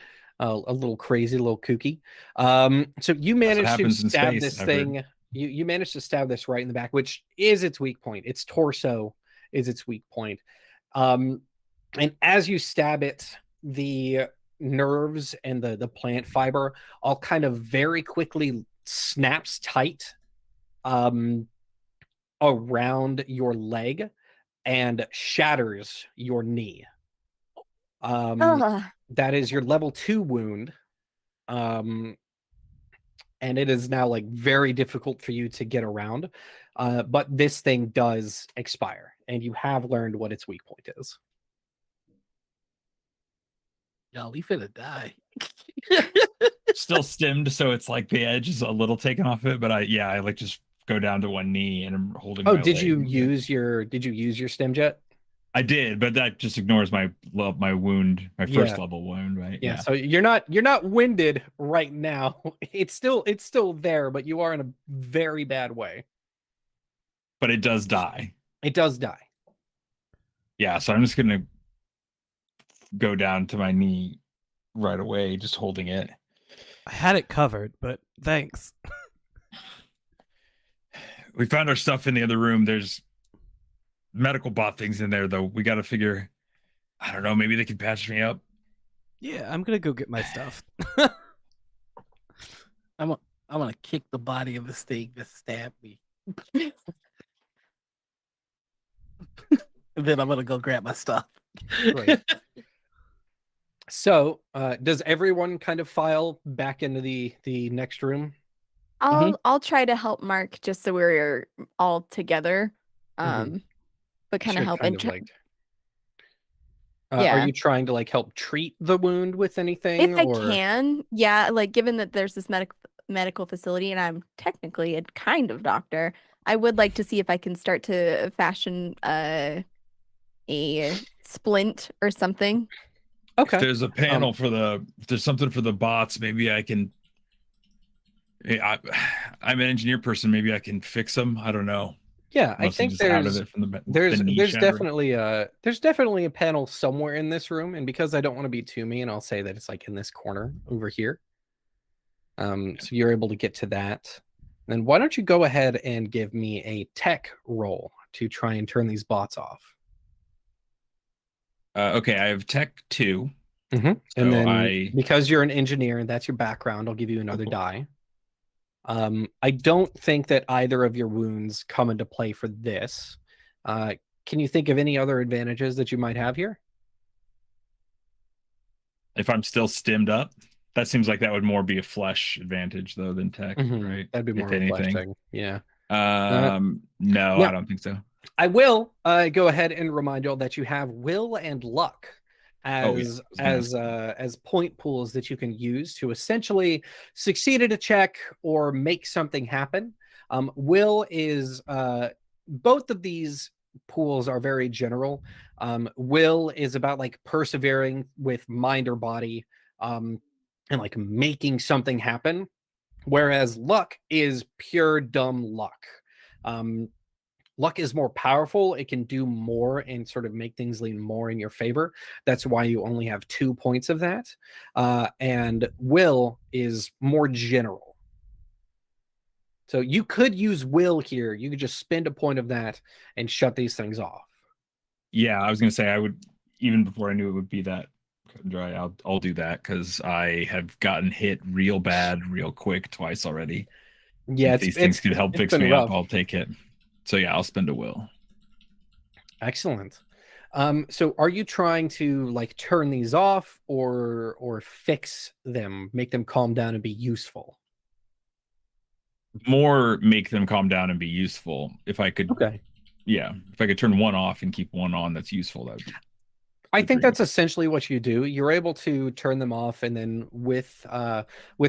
A little crazy, a little kooky. So you managed to stab this thing. You managed to stab this right in the back, which is its weak point. Its torso is its weak point. And as you stab it, the nerves and the plant fiber all kind of very quickly snaps tight around your leg and shatters your knee. That is your level 2 wound. And it is now like very difficult for you to get around. But this thing does expire, and you have learned what its weak point is. Yo, we finna die. Still stemmed, so it's like the edge is a little taken off it, but I like just go down to one knee and I'm holding my did leg. you use your stem jet? I did, but that just ignores my wound, my first level wound, right? Yeah. So you're not winded right now. It's still there, but you are in a very bad way. But it does die. It does die. Yeah, so I'm just gonna go down to my knee right away, just holding it. I had it covered, but thanks. We found our stuff in the other room. There's medical bot things in there, though. We got to figure. I don't know. Maybe they can patch me up. Yeah, I'm gonna go get my stuff. I'm gonna kick the body of this thing that stabbed me. And then I'm gonna go grab my stuff. Right. So, does everyone kind of file back into the next room? I'll try to help Mark just so we're all together. But kind of help and are you trying to like help treat the wound with anything? If I can, yeah. Like given that there's this medical facility and I'm technically a kind of doctor, I would like to see if I can start to fashion a splint or something. Okay. If there's a panel if there's something for the bots, maybe I can. I'm an engineer person. Maybe I can fix them. I don't know. Yeah, I think there's definitely a panel somewhere in this room, and because I don't want to be too mean, I'll say that it's like in this corner over here. So you're able to get to that. Then why don't you go ahead and give me a tech roll to try and turn these bots off? Okay, I have tech 2. So and then because you're an engineer, that's your background, I'll give you another die. I don't think that either of your wounds come into play for this. Can you think of any other advantages that you might have here? If I'm still stemmed up, that seems like that would more be a flesh advantage though than tech, right? That'd be more of a flesh thing. Yeah. No, I don't think so. I will go ahead and remind you all that you have will and luck as point pools that you can use to essentially succeed at a check or make something happen. Will is both of these pools are very general. Will is about like persevering with mind or body and like making something happen, whereas luck is pure dumb luck. Luck is more powerful. It can do more and sort of make things lean more in your favor. That's why you only have 2 points of that. And will is more general. So you could use will here. You could just spend a point of that and shut these things off. Yeah, I was going to say I would, even before I knew it would be that dry, I'll do that because I have gotten hit real bad, real quick twice already. Yeah, if these things could help fix me up, I'll take it. So yeah, I'll spend a will. Excellent. So are you trying to like turn these off or fix them, make them calm down and be useful? More make them calm down and be useful. If I could, Yeah, if I could turn one off and keep one on, that's useful. That would be I think great. that's essentially what you do. You're able to turn them off, and then with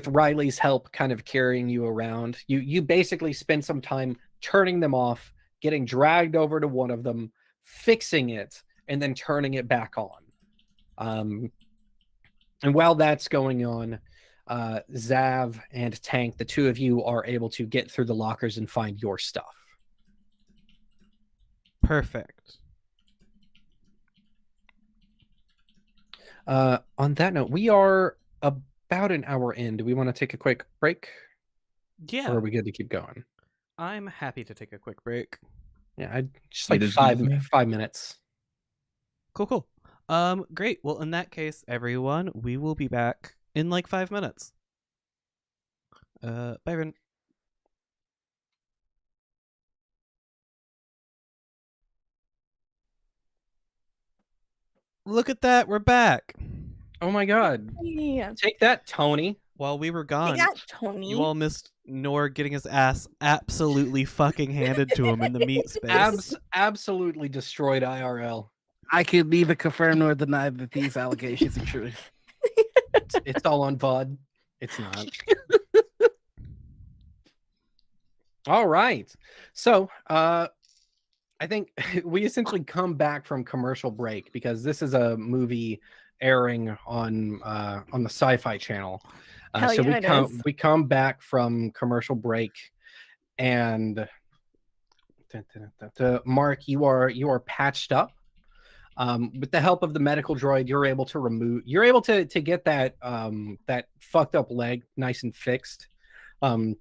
Riley's help, kind of carrying you around, you basically spend some time turning them off, getting dragged over to one of them, fixing it, and then turning it back on. And while that's going on, Zav and Tank, the two of you are able to get through the lockers and find your stuff. Perfect. On that note, we are about an hour in. Do we want to take a quick break? Yeah. Or are we good to keep going? I'm happy to take a quick break. Yeah, I just like It is 5 minutes. Cool. Great. Well, in that case, everyone, we will be back in like 5 minutes. Byron. Look at that, we're back. Oh my god. Yeah. Take that, Tony. While we were They gone, got Tony. you all missed Nor getting his ass absolutely fucking handed to him in the meat space. Absolutely destroyed IRL. I can neither confirm nor deny that these allegations are true. It's all on VOD. It's not. All right. So, I think we essentially come back from commercial break because this is a movie airing on the Sci-Fi channel. Hell So yeah, we come back from commercial break, and Mark, you are patched up. With the help of the medical droid, you're able to get that that fucked up leg nice and fixed. You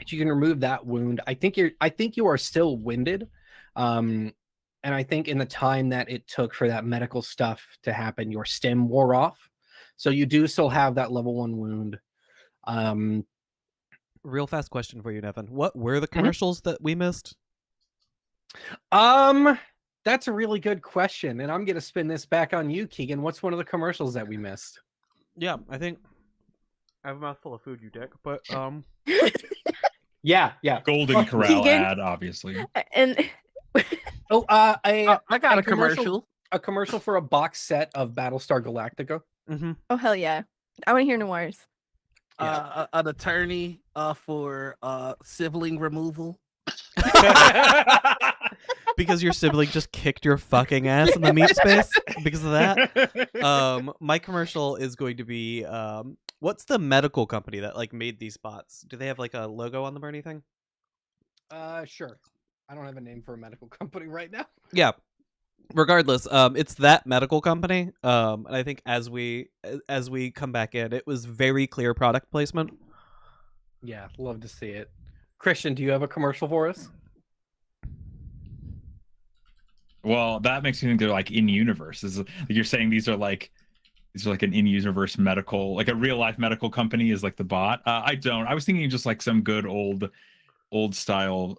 can remove that wound. I think you are still winded. And I think in the time that it took for that medical stuff to happen, your stem wore off. So you do still have that level 1 wound. Real fast question for you, Nevyn. What were the commercials that we missed? That's a really good question, and I'm gonna spin this back on you, Keegan. What's one of the commercials that we missed? Yeah, I think I have a mouthful of food, you dick. But Yeah. Golden Corral Keegan? ad, obviously. And Oh, I got a commercial. A commercial for a box set of Battlestar Galactica. oh hell yeah, I want to hear Noirs. An attorney for sibling removal. because your sibling just kicked your fucking ass in the meat space because of that. My commercial is going to be what's the medical company that like made these bots? Do they have like a logo on them or anything? Sure. I don't have a name for a medical company right now. Yeah. Regardless, it's that medical company. And I think as we come back in, it was very clear product placement. Yeah, love to see it. Christian, do you have a commercial for us? Well, that makes me think they're like in universe. You're saying these are like an in universe medical, like a real life medical company is like the bot. I was thinking just like some good old style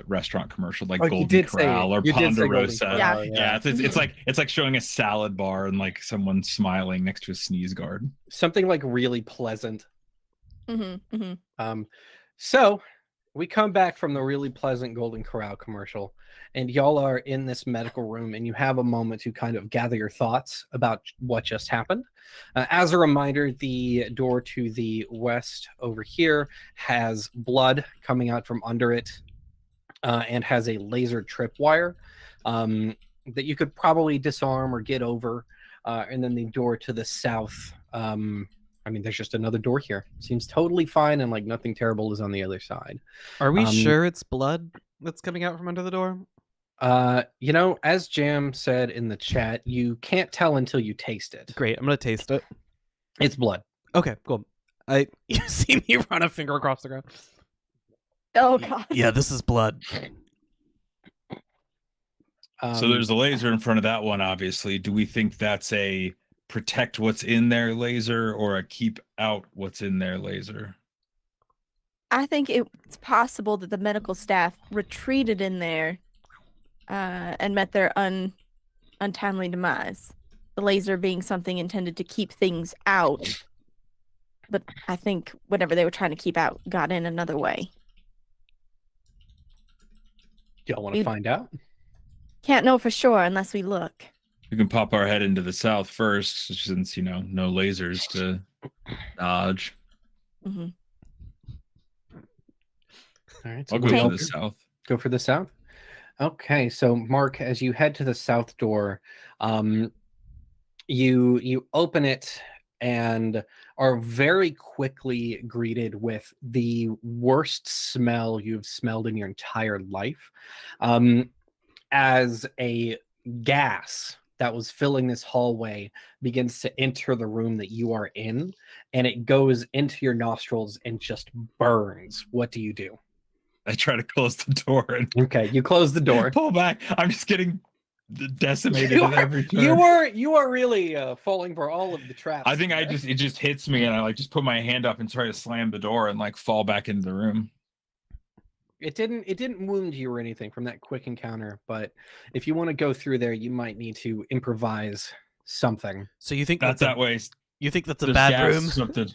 restaurant commercial like Golden Corral or Ponderosa. Yeah. It's like showing a salad bar and like someone smiling next to a sneeze guard. Something like really pleasant. Mm-hmm. So we come back from the really pleasant Golden Corral commercial, and y'all are in this medical room, and you have a moment to kind of gather your thoughts about what just happened. As a reminder, the door to the west over here has blood coming out from under it, and has a laser tripwire that you could probably disarm or get over. And then the door to the south, there's just another door here. Seems totally fine, and like nothing terrible is on the other side. Are we sure it's blood that's coming out from under the door? As Jam said in the chat, you can't tell until you taste it. Great, I'm gonna taste it. It's blood. Okay, cool. You see me run a finger across the ground. Oh god. Yeah, this is blood. So there's a laser in front of that one, obviously. Do we think that's a protect what's in there laser or a keep out what's in there laser? I think it's possible that the medical staff retreated in there and met their untimely demise. The laser being something intended to keep things out. But I think whatever they were trying to keep out got in another way. Y'all want to find out? Can't know for sure unless we look. We can pop our head into the south first, since no lasers to dodge. Hmm. All right, I'll so go Okay. to the south. go for the south. Okay, so Mark, as you head to the south door, you open it and are very quickly greeted with the worst smell you've smelled in your entire life, as a gas that was filling this hallway begins to enter the room that you are in, and it goes into your nostrils and just burns. What do you do? I try to close the door and Okay, you close the door. pull back. I'm just getting decimated at every turn. You are really falling for all of the traps. I think there. it just hits me, and I just put my hand up and try to slam the door and fall back into the room. It didn't wound you or anything from that quick encounter, but if you want to go through there, you might need to improvise something. So you think Not that way. You think that's a There's bad gas, room? Something.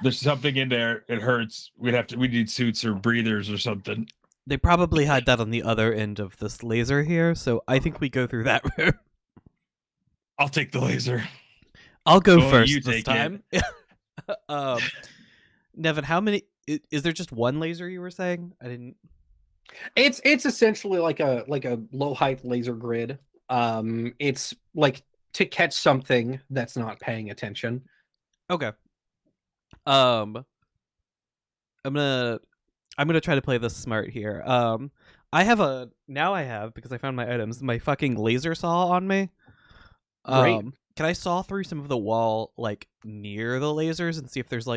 There's something in there. It hurts. We need suits or breathers or something. They probably had that on the other end of this laser here, so I think we go through that room. I'll take the laser. I'll go Oh, first you this take time. Nevyn, how many? Is there just one laser you were saying? I didn't. It's essentially like a low height laser grid. It's like to catch something that's not paying attention. Okay. I'm gonna try to play this smart here. I have because I found my items, my fucking laser saw on me. Great. Can I saw through some of the wall near the lasers and see if there's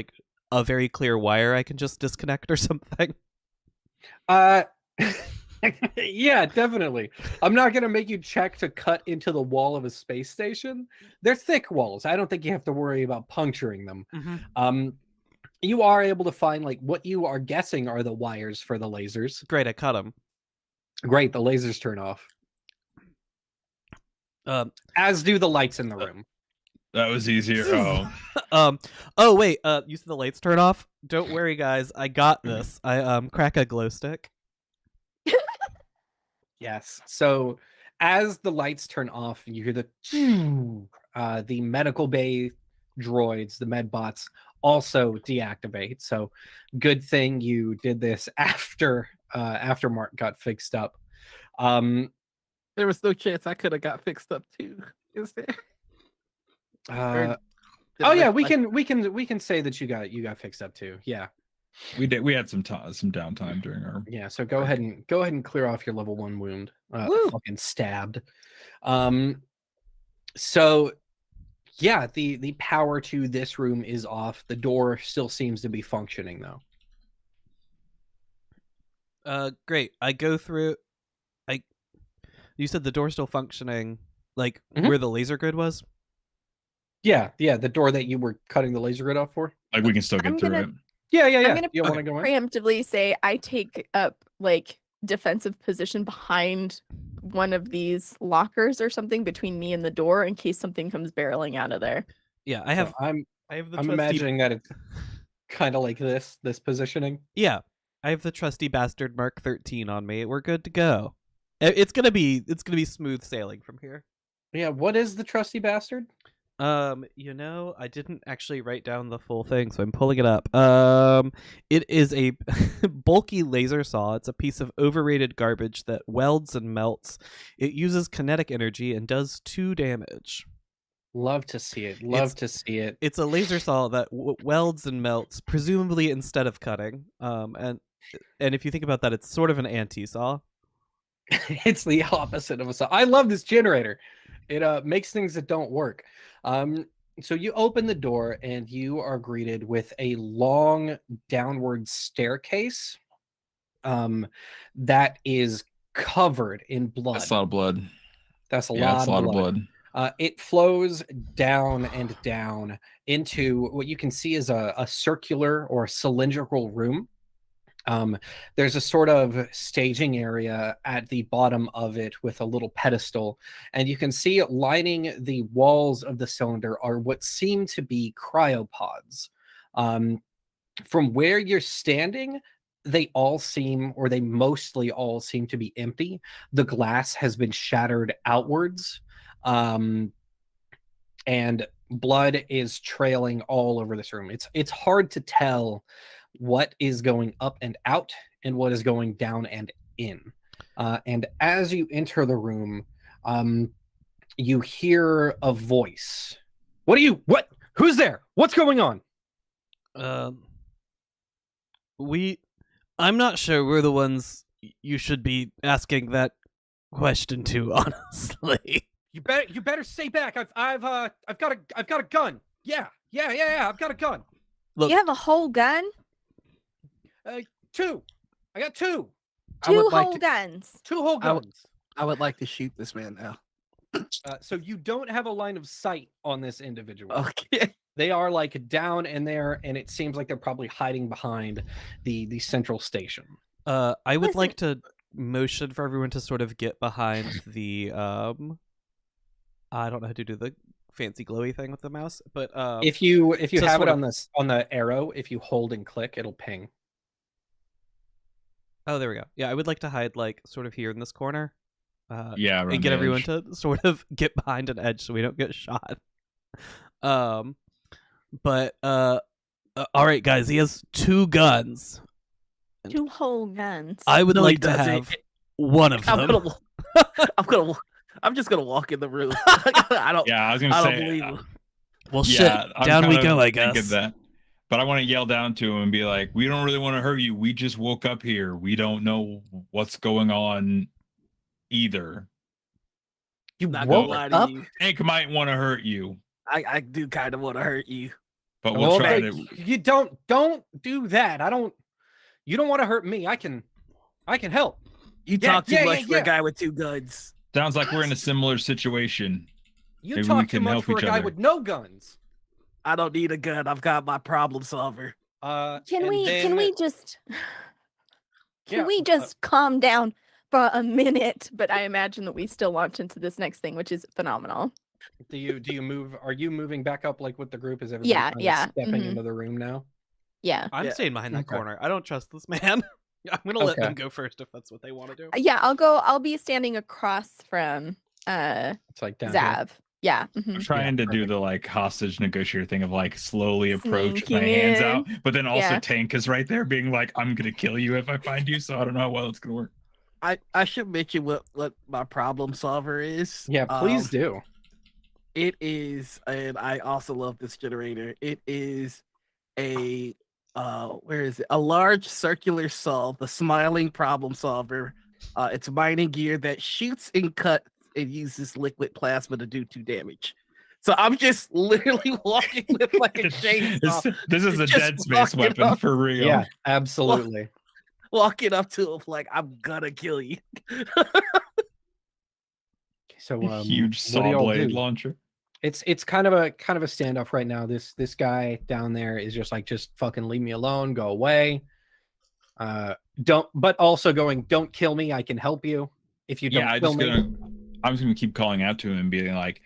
a very clear wire I can just disconnect or something? Yeah, definitely. I'm not gonna make you check to cut into the wall of a space station. They're thick walls. I don't think you have to worry about puncturing them. Mm-hmm. You are able to find what you are guessing are the wires for the lasers. Great, I cut them. Great, the lasers turn off. As do the lights in the room. That was easier. Oh, Oh wait. You said the lights turn off. Don't worry, guys. I got this. I crack a glow stick. Yes. So as the lights turn off, you hear the medical bay droids, the med bots, also deactivate. So good thing you did this after Mark got fixed up. There was no chance I could have got fixed up too. Is there? Oh yeah, we can say that you got fixed up too. Yeah. we did. We had some downtime during our. Yeah, so go ahead and clear off your level 1 wound. Fucking stabbed. So yeah, the power to this room is off. The door still seems to be functioning though. Great. I go through. You said the door's still functioning, Mhm. where the laser grid was. Yeah, the door that you were cutting the laser grid off for. We can still get I'm through gonna- it. Yeah. I'm gonna You want to go in? preemptively say I take up defensive position behind one of these lockers or something between me and the door in case something comes barreling out of there. Yeah, I have. So I'm the I'm trusty. imagining that it's kind of like this positioning. Yeah, I have the trusty bastard Mark 13 on me. We're good to go. It's gonna be smooth sailing from here. Yeah, what is the trusty bastard? I didn't actually write down the full thing, so I'm pulling it up. It is a bulky laser saw. It's a piece of overrated garbage that welds and melts. It uses kinetic energy and does 2 damage. Love to see it. It's a laser saw that welds and melts, presumably instead of cutting. And if you think about that, it's sort of an anti-saw. It's the opposite of a saw. I love this generator. It makes things that don't work. So you open the door and you are greeted with a long downward staircase that is covered in blood. That's a lot of blood. That's a Yeah, lot it's a lot of blood. It flows down and down into what you can see is a circular or cylindrical room. There's a sort of staging area at the bottom of it with a little pedestal, and you can see lining the walls of the cylinder are what seem to be cryopods. From where you're standing, they mostly all seem to be empty. The glass has been shattered outwards, and blood is trailing all over this room. It's hard to tell what is going up and out and what is going down and in. And as you enter the room, you hear a voice. Who's there? What's going on? I'm not sure we're the ones you should be asking that question to, honestly. You better stay back. I've got a gun. Yeah. I've got a gun. Look, You have a whole gun? Two. I got two. Two whole guns. Two whole guns. I would like to shoot this man now. So you don't have a line of sight on this individual. Okay. They are like down in there, and it seems like they're probably hiding behind the central station. I would Listen. like to motion for everyone to sort of get behind the I don't know how to do the fancy glowy thing with the mouse, but If you to have sort it of- on the arrow, if you hold and click, it'll ping. oh, there we go. Yeah, I would like to hide like sort of here in this corner. Yeah, around And get the everyone edge. to sort of get behind an edge so we don't get shot. But all right, guys, he has two guns. Two whole guns. I would No, he like to doesn't. have one of I'm them. gonna. I'm just gonna walk in the room. I don't. Yeah, I was gonna I don't say. believe him. Well, yeah, shit, I'm down we kinda go, I thinking guess. that. But I want to yell down to him and be like, "We don't really want to hurt you. We just woke up here. We don't know what's going on either. You Not woke gonna lie up? to you. Hank might want to hurt you, I do kind of want to hurt you. but we'll Well, try but to." You don't do that. You don't want to hurt me. I can help. You Yeah, talk too yeah, much yeah, for yeah. a guy with two guns. Sounds like we're in a similar situation. You Maybe we talk too can much help for a each guy other. with no guns. I don't need a gun. I've got my problem solver. Can and we then- just Yeah, calm down for a minute? But I imagine that we still launch into this next thing, which is phenomenal. do you move? Are you moving back up like with the group? Is everybody Yeah, kind of yeah, stepping mhm. into the room now? Yeah. I'm Yeah. staying behind that Okay. corner. I don't trust this man. I'm gonna let Okay. them go first if that's what they want to do. Yeah, I'll be standing across from It's like down here. Zav. Yeah. I'm mhm. trying to do perfect. the like hostage negotiator thing of like slowly approach with my Sneaking hands in. out, but then also Yeah. Tank is right there being like, "I'm gonna kill you if I find you." So I don't know how well it's gonna work. I should mention what my problem solver is. Yeah, please do. It is, and I also love this generator. It is a where is it? A large circular saw, the smiling problem solver. It's mining gear that shoots and cuts and uses liquid plasma to do 2 damage. So I'm just literally walking with like a chainsaw, This is a Just Dead Space walking weapon up. for real. Yeah, absolutely. walking up to him like I'm gonna kill you. So Huge what do saw y'all blade do? launcher. It's kind of a standoff right now. This guy down there is just like, just fucking leave me alone, go away. But also going, don't kill me. I can help you if you don't Yeah, kill me. I'm just gonna keep calling out to him and be like,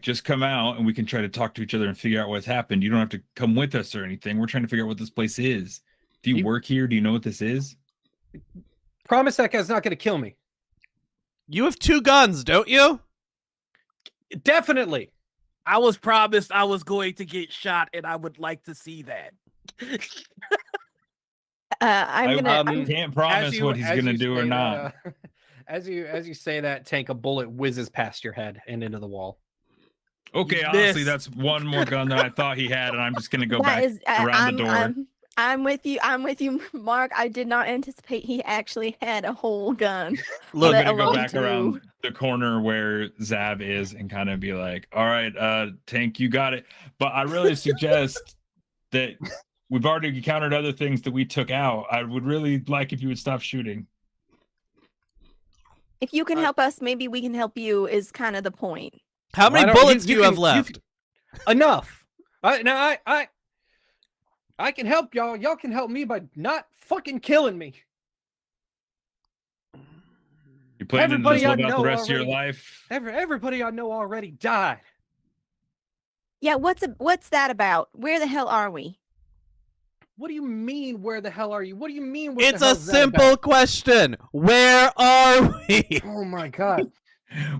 just come out and we can try to talk to each other and figure out what's happened. You don't have to come with us or anything. We're trying to figure out what this place is. Do you You- work here? Do you know what this is? Promise that guy's not going to kill me. You have 2 guns, don't you? Definitely. I was promised I was going to get shot, and I would like to see that. I'm gonna. I can't promise what he's gonna do or not. As you say that, Tank, a bullet whizzes past your head and into the wall. Okay, You honestly, missed. that's one more gun than I thought he had, and I'm just gonna go That back is, around the door. I'm with you. I'm with you, Mark. I did not anticipate he actually had a whole gun. I'm Look, Let gonna go alone back two. around the corner where Zav is and kind of be like, "All right, Tank, you got it." But I really suggest that we've already encountered other things that we took out. I would really like if you would stop shooting. If you can help us, maybe we can help you. Is kind of the point. how Why many don't- bullets you do you have can- left? Enough. I can help y'all. Y'all can help me by not fucking killing me. You planning to Everybody just I live out the know rest of your already- life? Everybody I know already died. Yeah. What's that about? Where the hell are we? What do you mean, where the hell are you? What do you mean, what It's the a hell's that simple about? question. Where are we? Oh my god.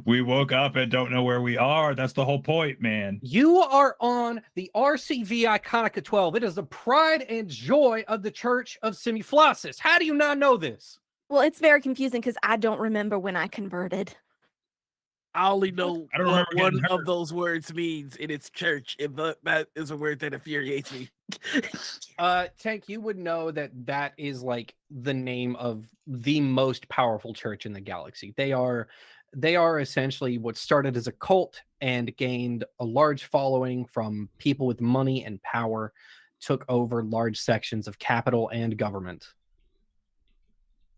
We woke up and don't know where we are. That's the whole point, man. You are on the RCV Iconica 12. It is the pride and joy of the Church of Semiflossus. How do you not know this? Well, it's very confusing because I don't remember when I converted. I only know I don't what remember getting one of hurt. those words means, and it's church. And that is a word that infuriates me. Tank, you would know that that is like the name of the most powerful church in the galaxy. They are essentially what started as a cult and gained a large following from people with money and power, took over large sections of capital and government.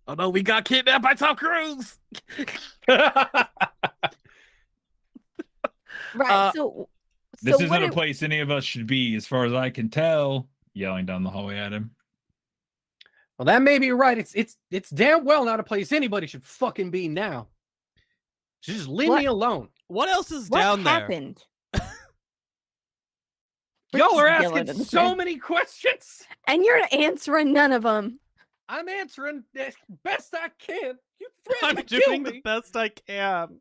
Oh no, we got kidnapped by Tom Cruise. Right. So This what isn't a place any of us should be, as far as I can tell. Yelling down the hallway at him. Well, that may be right. It's damn well not a place anybody should fucking be now. Just leave me alone. What else is what down there? happened? Y'all are Just yelling asking at the so man. many questions. And you're answering none of them. I'm answering as best I can. You I'm threatened to kill doing the me. best I can.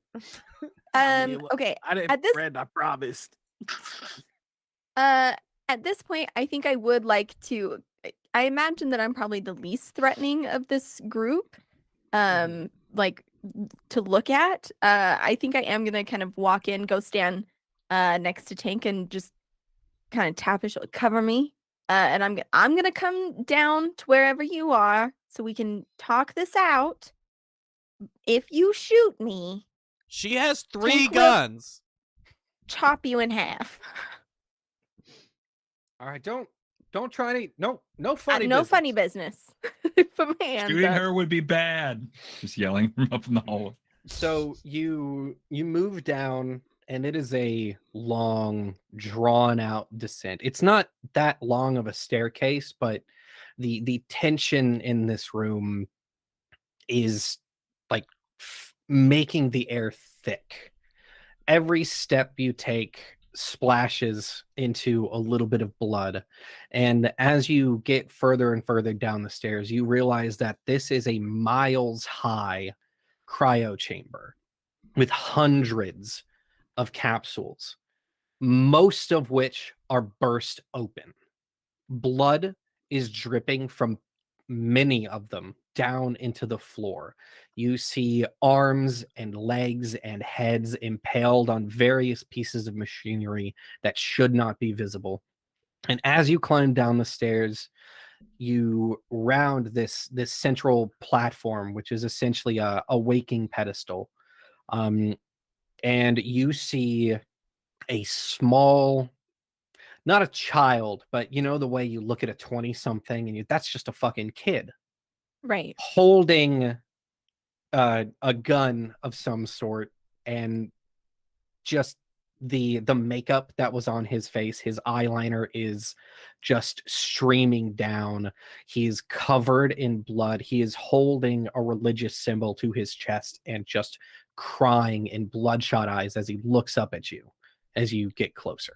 I mean, Okay. I didn't At this- friend, I promised. At this point, I think I would like to. I imagine that I'm probably the least threatening of this group. Like to look at. I think I am gonna kind of walk in, go stand next to Tank, and just kind of tap his shoulder, cover me. And I'm gonna come down to wherever you are so we can talk this out. If you shoot me, She has 3 Tank will- guns. chop you in half. All right, don't try any no funny No business. funny business. Put my hands Shooting up. her would be bad. Just yelling from up in the hallway. So you move down, and it is a long, drawn out descent. It's not that long of a staircase, but the tension in this room is like making the air thick. Every step you take splashes into a little bit of blood, and as you get further and further down the stairs, you realize that this is a miles high cryo chamber with hundreds of capsules, most of which are burst open. Blood is dripping from many of them down into the floor. You see arms and legs and heads impaled on various pieces of machinery that should not be visible. And as you climb down the stairs, you round this central platform, which is essentially a waking pedestal. And you see a small, not a child, but you know the way you look at a 20-something and that's just a fucking kid Right. holding a gun of some sort, and just the makeup that was on his face, his eyeliner is just streaming down. He is covered in blood. He is holding a religious symbol to his chest and just crying in bloodshot eyes as he looks up at you as you get closer.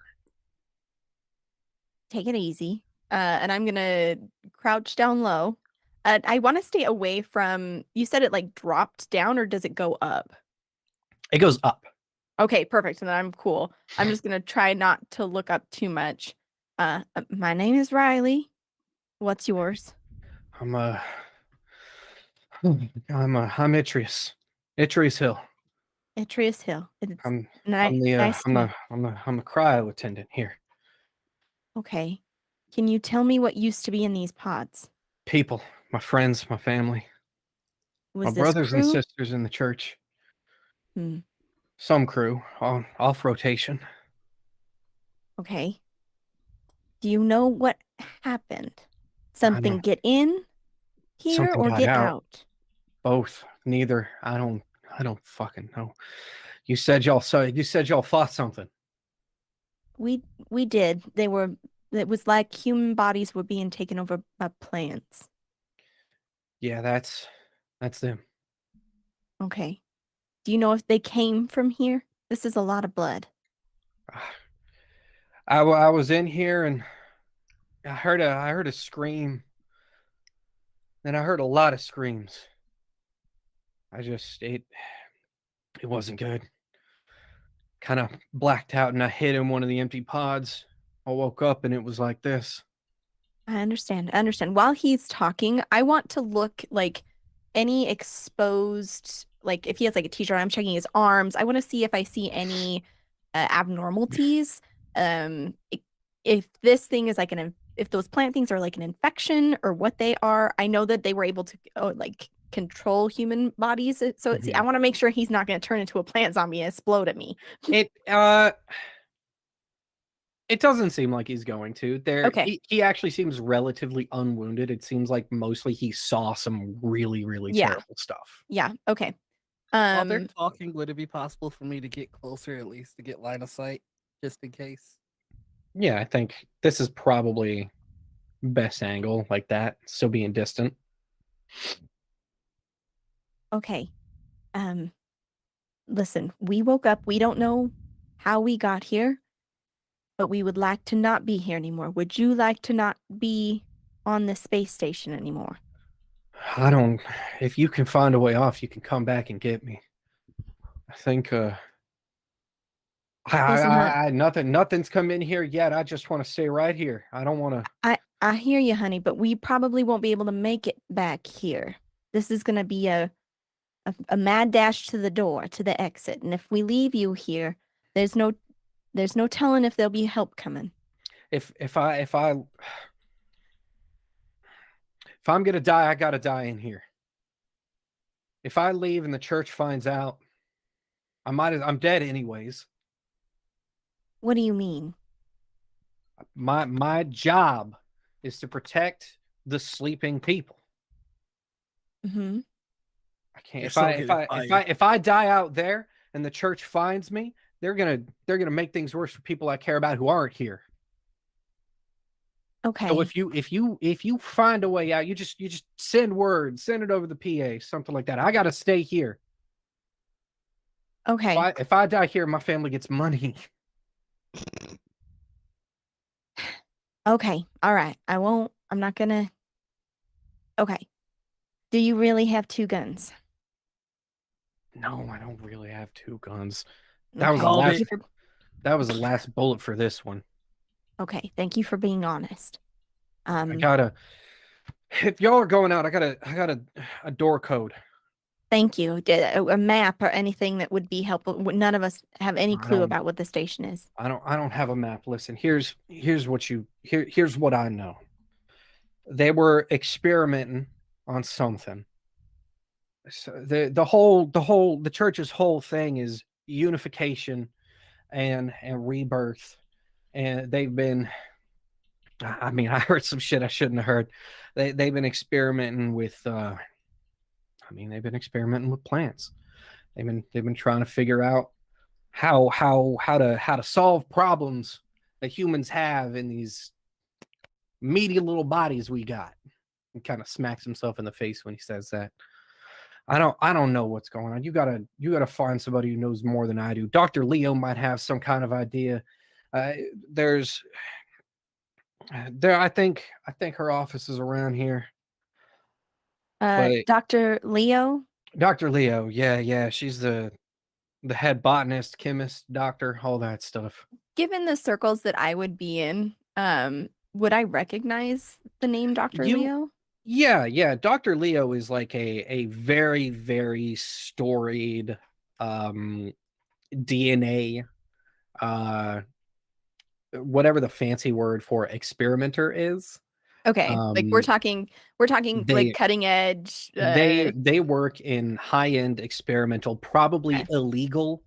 Take it easy. And I'm gonna crouch down low. I want to stay away from. You said it like dropped down, or does it go up? It goes up. Okay, perfect. And then I'm cool. I'm just gonna try not to look up too much. My name is Riley. What's yours? I'm Itreus. Itreus Hill. Atreus Hill. It's I'm nice to meet- I'm the cryo attendant here. Okay. Can you tell me what used to be in these pods? People, my friends, my family, Was my this brothers and crew? sisters in the church. Hmm. Some crew on off rotation. Okay. Do you know what happened? Something know. get in here Something or got get out. out? Both. Neither. I don't fucking know. You said y'all fought something. We did. It was like human bodies were being taken over by plants. Yeah, that's them. Okay. Do you know if they came from here? This is a lot of blood. I was in here and I heard a scream. Then I heard a lot of screams. It wasn't good. Kind of blacked out and I hid in one of the empty pods. I woke up and it was like this. I understand. I understand. While he's talking, I want to look like any exposed, like if he has like a t-shirt, I'm checking his arms. I want to see if I see any abnormalities. If this thing is like if those plant things are like an infection or what they are. I know that they were able to like control human bodies. So it's, I want to make sure he's not going to turn into a plant zombie and explode at me. It doesn't seem like he's going to. Okay. He actually seems relatively unwounded. It seems like mostly he saw some really, really terrible stuff. Yeah. Okay. While they're talking, would it be possible for me to get closer at least to get line of sight, just in case? Yeah, I think this is probably best angle like that, still being distant. Okay. Listen, we woke up. We don't know how we got here, but we would like to not be here anymore. Would you like to not be on the space station anymore? If you can find a way off, you can come back and get me. I think, nothing's come in here yet. I just want to stay right here. I don't want to. I hear you, honey, but we probably won't be able to make it back here. This is going to be a mad dash to the door, to the exit. And if we leave you here, there's no telling if there'll be help coming. If I'm gonna die, I gotta die in here. If I leave and the church finds out, I'm dead anyways. What do you mean? My job is to protect the sleeping people. Mm-hmm. I can't. If I die out there and the church finds me, they're gonna make things worse for people I care about who aren't here. Okay. So if you find a way out, you just send word, send it over the PA, something like that. I gotta stay here. Okay. If I die here, my family gets money. Okay. All right. I'm not gonna. Okay. Do you really have 2 guns? No, I don't really have 2 guns. That was the last bullet for this one. Okay, thank you for being honest. If y'all are going out, I got a door code. Thank you. A map or anything that would be helpful. None of us have any clue about what the station is. I don't have a map. Listen, here's what I know. They were experimenting on something. So the church's whole thing is unification and rebirth, and they've been. I mean, I heard some shit I shouldn't have heard. They've been experimenting with. They've been experimenting with plants. They've been trying to figure out how to solve problems that humans have in these meaty little bodies we got. He kind of smacks himself in the face when he says that. I don't know what's going on. You gotta find somebody who knows more than I do. Dr. Leo might have some kind of idea. I think her office is around here. Dr. Leo? Dr. Leo, yeah. She's the head botanist, chemist, doctor, all that stuff. Given the circles that I would be in, would I recognize the name Dr. Leo? Yeah. Dr. Leo is like a very, very storied DNA, whatever the fancy word for experimenter is. Okay, like we're talking like cutting edge. They work in high-end experimental, probably illegal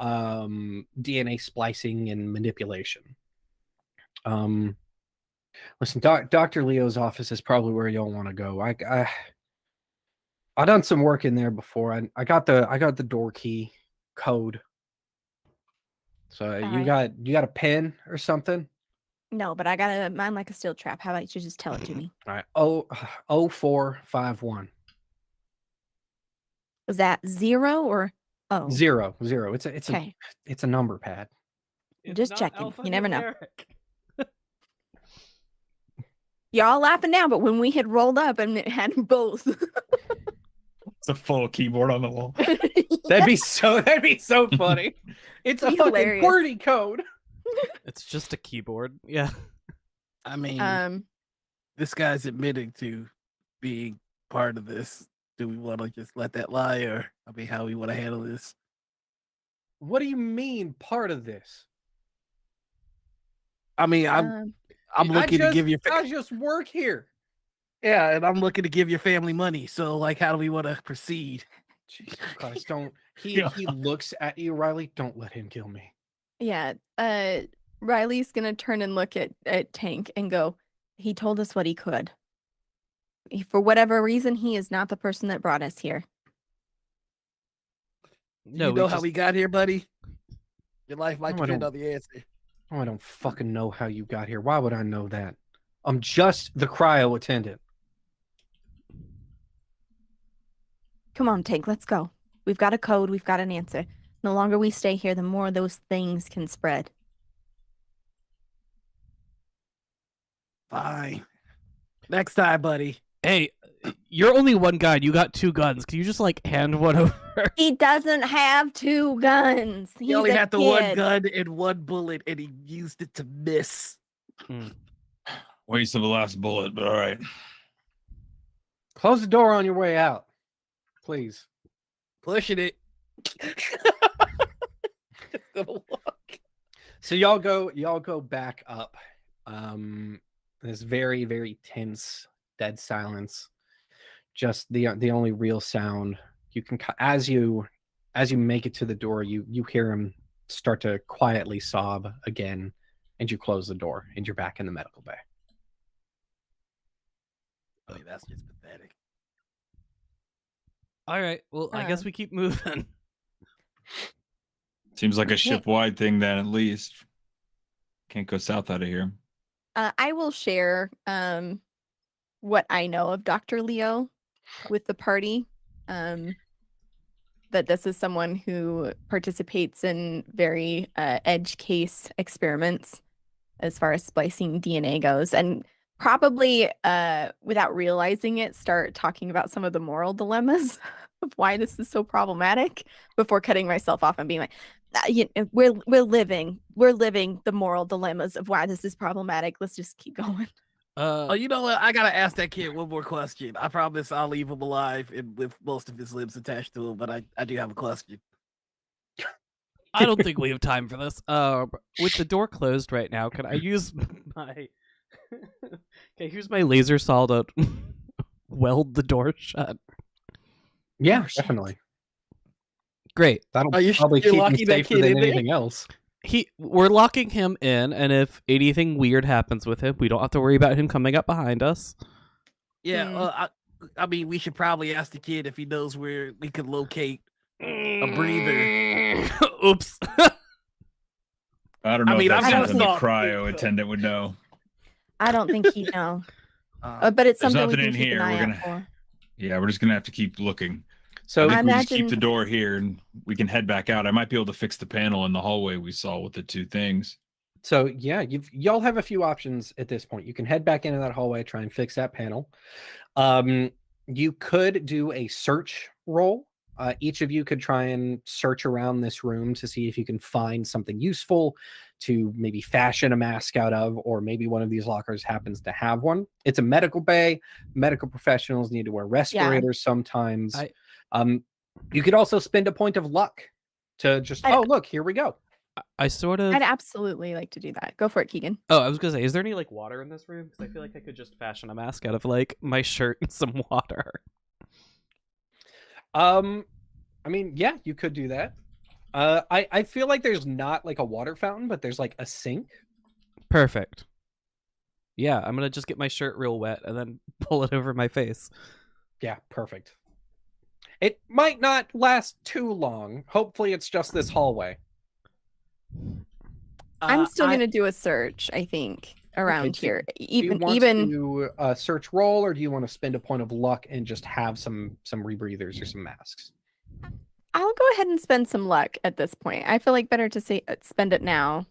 DNA splicing and manipulation. Listen, Dr. Leo's office is probably where y'all want to go. I done some work in there before. I got the door key code. So you got a pen or something? No, but I got mine like a steel trap. How about you just tell it to me? All right. 0451. Was that 0 or 0? It's a number pad. I'm just checking. You never know. Y'all laughing now, but when we had rolled up and it had both. It's a full keyboard on the wall. That'd be so funny. It's a Be fucking hilarious. QWERTY code. It's just a keyboard. Yeah. I mean, this guy's admitting to being part of this. Do we want to just let that lie, or I mean, how we want to handle this? What do you mean part of this? I mean, I'm looking to give your I just work here. yeah, and I'm looking to give your family money. So, like, how do we want to proceed? Jesus Christ, don't Yeah. he looks at you, Riley. Don't let him kill me. Yeah. Riley's gonna turn and look at Tank and go, he told us what he could. For whatever reason, he is not the person that brought us here. No, you know how we got here, buddy? Your life might No, I depend don't. on the answer. Oh, I don't fucking know how you got here. Why would I know that? I'm just the cryo attendant. Come on, Tank, let's go. We've got a code, we've got an answer. The longer we stay here, the more those things can spread. Fine. Next time, buddy. Hey, you're only one guy and you got 2 guns. Can you just like hand one over? He doesn't have 2 guns. He He's only a had the one kid. gun and 1 bullet, and he used it to miss. Waste of the last bullet, but all right. Close the door on your way out, please. Pushing it. Just gonna walk. So y'all go back up. This very, very tense, dead silence. Just the only real sound you can as you make it to the door, you hear him start to quietly sob again, and you close the door, and you're back in the medical bay. Oh, that's just pathetic. All right. Well, I guess we keep moving. Seems like a ship-wide thing then, at least. Can't go south out of here. I will share what I know of Dr. Leo with the party. That this is someone who participates in very edge case experiments as far as splicing DNA goes, and probably without realizing it, start talking about some of the moral dilemmas of why this is so problematic before cutting myself off and being like, we're living the moral dilemmas of why this is problematic. Let's just keep going. Oh, you know what? I gotta ask that kid one more question. I promise I'll leave him alive and with most of his limbs attached to him, but I do have a question. I don't think we have time for this. With the door closed right now, can I use my use my laser saw to weld the door shut? Yeah, definitely. Great. That'll Are you probably you're keep him locking that safer kid than in there? anything else. We're locking him in, and if anything weird happens with him, we don't have to worry about him coming up behind us. Yeah, I mean, we should probably ask the kid if he knows where we could locate a breather. Oops. I don't know I mean, if I've that's got something the thought. cryo attendant would know. I don't think he'd know. But it's There's something we nothing can in keep an here. eye We're out gonna- for. Yeah, we're just gonna have to keep looking. So I think we just keep imagine- the door here and we can head back out. I might be able to fix the panel in the hallway we saw with the 2 things. So yeah, y'all have a few options at this point. You can head back into that hallway, try and fix that panel. You could do a search roll. Each of you could try and search around this room to see if you can find something useful to maybe fashion a mask out of, or maybe one of these lockers happens to have one. It's a medical bay. Medical professionals need to wear respirators sometimes. You could also spend a point of luck to just, oh, look, here we go. I sort of. I'd absolutely like to do that. Go for it, Keegan. Oh, I was gonna say, is there any like water in this room? Because I feel like I could just fashion a mask out of like my shirt and some water. I mean, yeah, you could do that. I feel like there's not like a water fountain, but there's like a sink. Perfect. Yeah, I'm gonna just get my shirt real wet and then pull it over my face. Yeah, perfect. It might not last too long. Hopefully, it's just this hallway. I'm still gonna do a search, I think, around so here. Do you want Even to do a search roll, or do you want to spend a point of luck and just have some rebreathers or some masks? I'll go ahead and spend some luck at this point. I feel like better to say spend it now.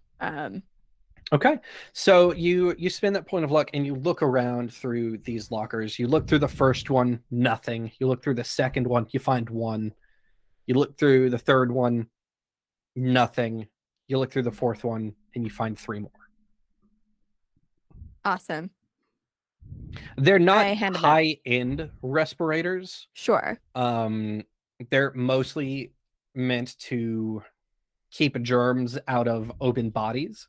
Okay, so you spend that point of luck and you look around through these lockers. You look through the first one, nothing. You look through the second one, you find one. You look through the third one, nothing. You look through the fourth one and you find 3 more. Awesome. They're not I hand 'em out. high-end respirators. Sure. They're mostly meant to keep germs out of open bodies.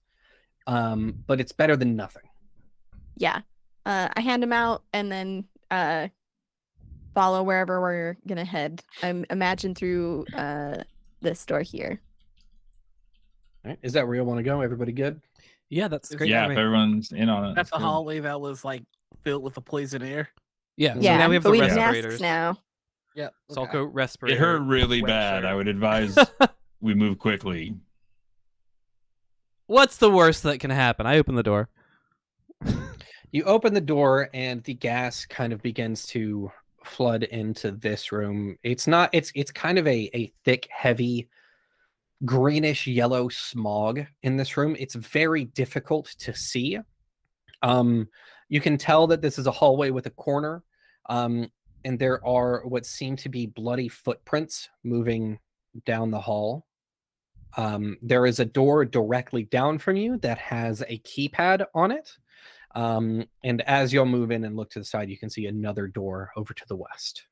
But it's better than nothing. Yeah. I hand them out and then follow wherever we're gonna head. Imagine through this door here. All right. Is that where you want to go? Everybody good? Yeah, that's great. Yeah, for if me. everyone's in on it. That's that's the good. hallway that was like filled with the poison air. Yeah, so Yeah, now we have but the we need masks respirators. now. Yep. So I'll go It respirator. hurt really bad. Sweatshirt. I would advise we move quickly. What's the worst that can happen? I open the door. You open the door and the gas kind of begins to flood into this room. It's kind of a thick, heavy, greenish yellow smog in this room. It's very difficult to see. You can tell that this is a hallway with a corner. And there are what seem to be bloody footprints moving down the hall. There is a door directly down from you that has a keypad on it. And as you'll move in and look to the side, you can see another door over to the west.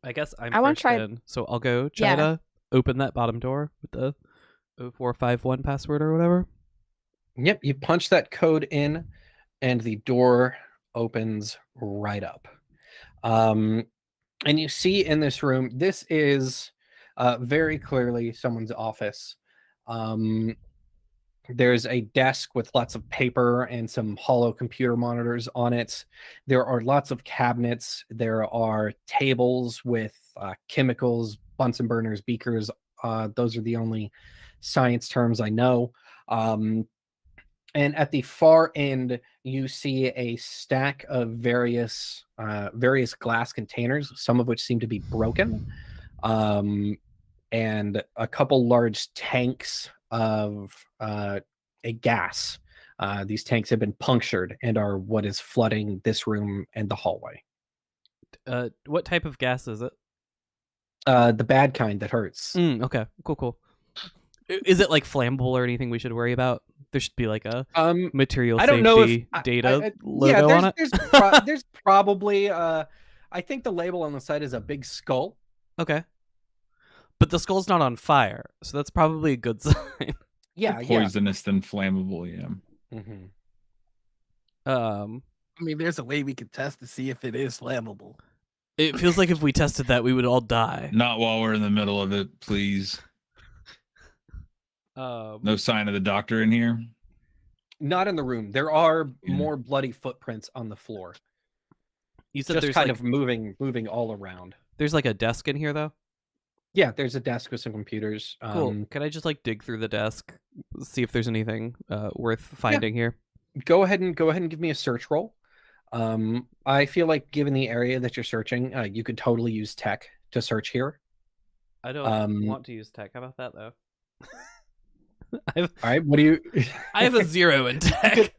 I guess I'm I wanna first try- in, so I'll go try Yeah. to open that bottom door with the 0451 password or whatever. Yep, you punch that code in, and the door opens right up. And you see in this room, this is very clearly someone's office. There's a desk with lots of paper and some hollow computer monitors on it. There are lots of cabinets. There are tables with chemicals, Bunsen burners, beakers. Those are the only science terms I know. And at the far end, you see a stack of various glass containers, some of which seem to be broken, and a couple large tanks of a gas. These tanks have been punctured and are what is flooding this room and the hallway. What type of gas is it? The bad kind that hurts. Okay, cool. Is it like flammable or anything we should worry about? There should be like a material I don't safety know if data logo yeah, on it. There's probably I think the label on the side is a big skull. Okay. But the skull's not on fire, so that's probably a good sign. Yeah, Poisonous than flammable, yeah. Mm-hmm. I mean, there's a way we could test to see if it is flammable. It feels like if we tested that, we would all die. Not while we're in the middle of it, please. No sign of the doctor in here. Not in the room. There are Yeah. more bloody footprints on the floor. You said Just there's kind like, of moving all around. there's like a desk in here though. Yeah, there's a desk with some computers. Cool. Can I just like dig through the desk, see if there's anything worth finding here? Go ahead and give me a search roll. I feel like given the area that you're searching, you could totally use tech to search here. I don't want to use tech. How about that though? All right, what do you? I have a 0 in tech.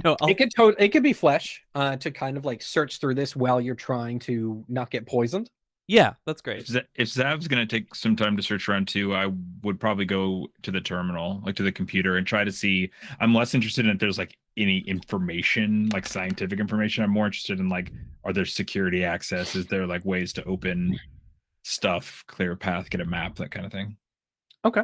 No, It could be flesh to kind of like search through this while you're trying to not get poisoned. yeah, that's great. If Zav's going to take some time to search around too, I would probably go to the terminal, like to the computer, and try to see. I'm less interested in if there's like any information, like scientific information. I'm more interested in like, are there security access? Is there like ways to open stuff, clear a path, get a map, that kind of thing. Okay.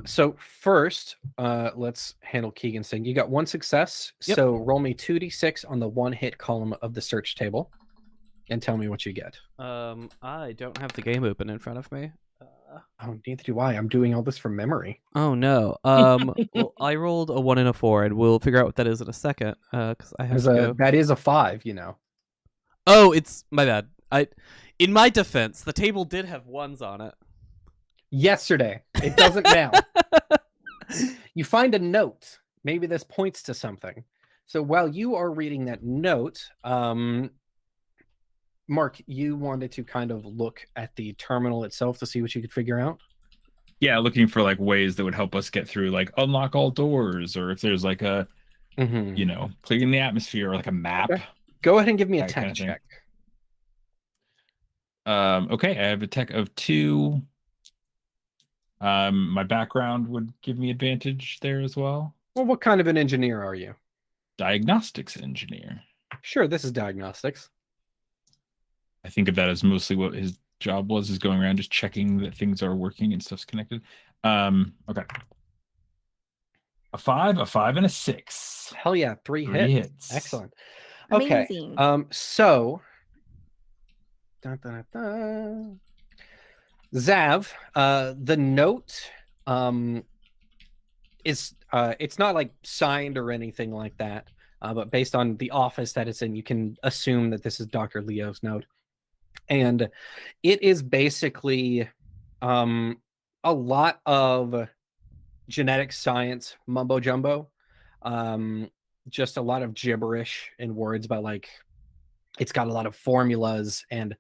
So first, let's handle Keegan's thing. You got 1 success, Yep. so roll me 2d6 on the 1-hit column of the search table, and tell me what you get. I don't have the game open in front of me. Oh, neither do I. I'm doing all this from memory. Oh no. Well, I rolled a 1 and a 4, and we'll figure out what that is in a second. Because I have to go. That is a 5, you know. Oh, it's my bad. In my defense, the table did have 1s on it. Yesterday. It doesn't now. You find a note. Maybe this points to something. So while you are reading that note, Mark, you wanted to kind of look at the terminal itself to see what you could figure out? Yeah, looking for like ways that would help us get through, like unlock all doors, or if there's like a, clearing the atmosphere, or like a map. Okay. Go ahead and give me a That kind tech of thing. check. Okay, I have a tech of 2. My background would give me advantage there as well. Well, what kind of an engineer are you? Diagnostics engineer. Sure, this is diagnostics. I think of that as mostly what his job was, is going around just checking that things are working and stuff's connected. Okay. A 5, and a 6. Hell yeah, 3 3 hits. hits. Excellent. Okay. Amazing. So dun, dun, dun. Zav, the note is it's not like signed or anything like that, but based on the office that it's in, you can assume that this is Dr. Leo's note. And it is basically a lot of genetic science mumbo jumbo, just a lot of gibberish and words about, like, it's got a lot of formulas and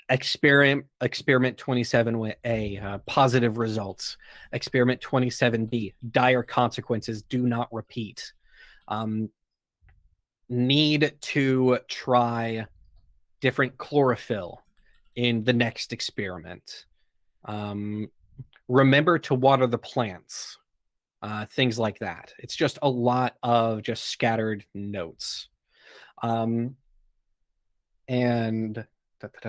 experiment 27A, positive results, experiment 27B, dire consequences, do not repeat, need to try different chlorophyll in the next experiment, remember to water the plants, things like that. It's just a lot of just scattered notes. And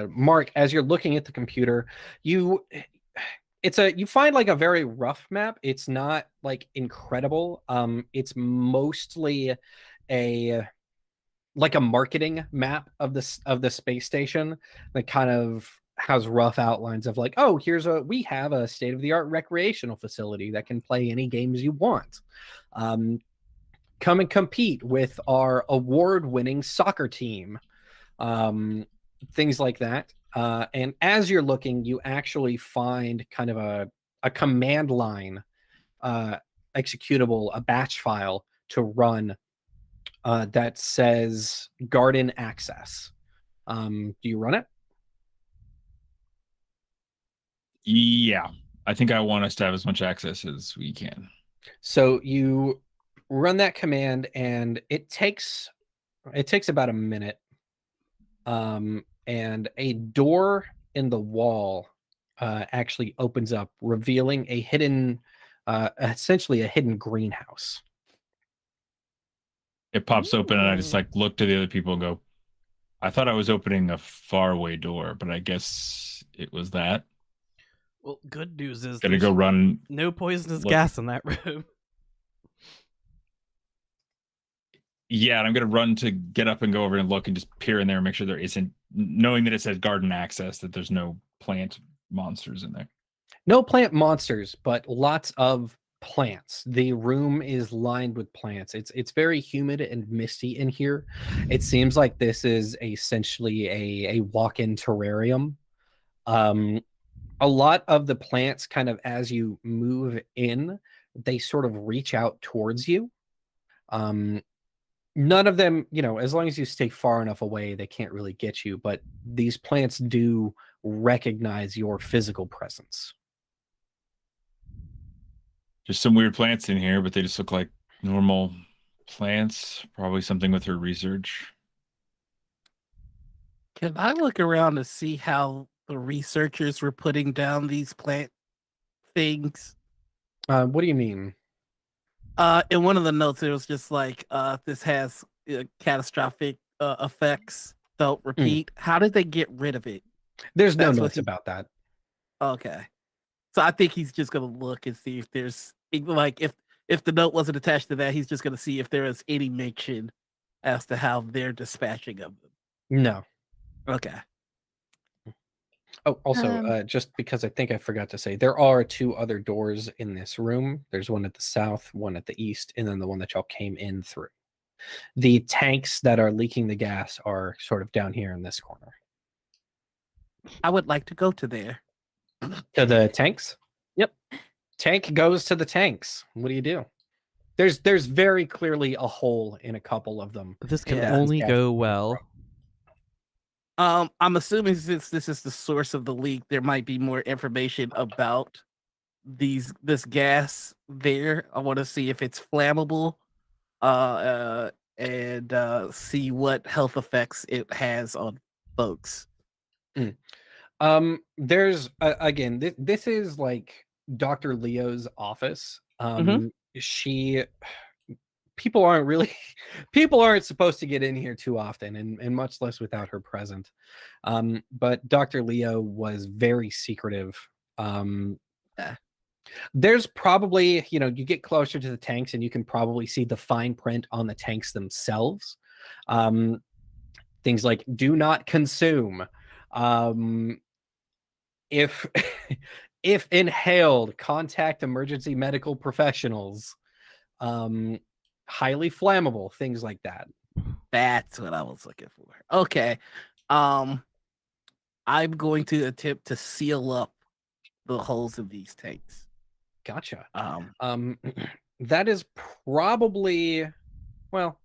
Mark, as you're looking at the computer, you find like a very rough map. It's not like incredible. It's mostly a marketing map of the space station that kind of has rough outlines of like, oh, we have a state-of-the-art recreational facility that can play any games you want. Come and compete with our award-winning soccer team. Things like that. And as you're looking, you actually find kind of a command line executable, a batch file to run that says garden access. Do you run it? Yeah, I think I want us to have as much access as we can. So you run that command, and it takes about a minute. And a door in the wall actually opens up, revealing a hidden, essentially a hidden greenhouse. It pops open, and I just like look to the other people and go, I thought I was opening a faraway door, but I guess it was that. Well, good news is Gonna go run. No poisonous gas in that room. Yeah, and I'm gonna run to get up and go over and look and just peer in there and make sure there isn't, knowing that it says garden access, that there's no plant monsters in there. No plant monsters, but lots of plants. The room is lined with plants. It's very humid and misty in here. It seems like this is essentially a walk-in terrarium. A lot of the plants, kind of as you move in, they sort of reach out towards you. None of them, as long as you stay far enough away, they can't really get you, but these plants do recognize your physical presence. Just some weird plants in here, but they just look like normal plants. Probably something with her research. Can I look around to see how the researchers were putting down these plant things? What do you mean? In one of the notes, it was just like, this has catastrophic effects. Don't repeat. How did they get rid of it? There's no notes about that. Okay. So I think he's just gonna look and see if there's like if the note wasn't attached to that, he's just gonna see if there is any mention as to how they're dispatching of them. No. Okay. Oh, also, just because I think I forgot to say, there are 2 other doors in this room. There's one at the south, one at the east, and then the one that y'all came in through. The tanks that are leaking the gas are sort of down here in this corner. I would like to go to there. To the tanks? Yep. Tank goes to the tanks. What do you do? There's very clearly a hole in a couple of them. This can only go well. I'm assuming since this is the source of the leak, there might be more information about this gas there. I want to see if it's flammable, and see what health effects it has on folks. There's again, this is like Dr. Leo's office. She people aren't really people aren't supposed to get in here too often, and much less without her present. But Dr. Leo was very secretive. There's probably, you get closer to the tanks and you can probably see the fine print on the tanks themselves. Things like do not consume. If if inhaled, contact emergency medical professionals. Highly flammable, things like that. That's what I was looking for. Okay. I'm going to attempt to seal up the holes of these tanks. Gotcha. That is probably, well,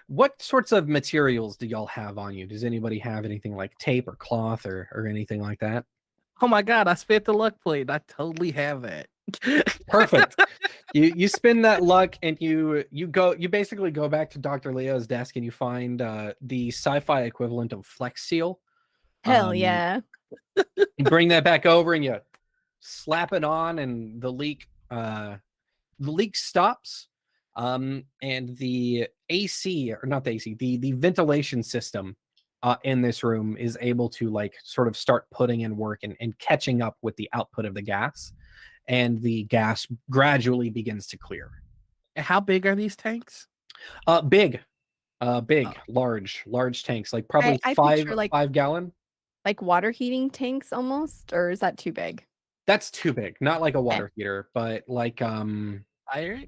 what sorts of materials do y'all have on you? Does anybody have anything like tape or cloth or anything like that? Oh my god, I spent the luck plate. I totally have that. Perfect. You spin that luck and you basically go back to Dr. Leo's desk and you find the sci-fi equivalent of Flex Seal. Hell yeah. You bring that back over and you slap it on and the leak stops. And the AC, or not the AC, the ventilation system in this room is able to like sort of start putting in work and catching up with the output of the gas. And the gas gradually begins to clear. How big are these tanks? Big, large tanks, like probably I 5 gallon. Like water heating tanks almost, or is that too big? That's too big. Not like a water heater, but like fire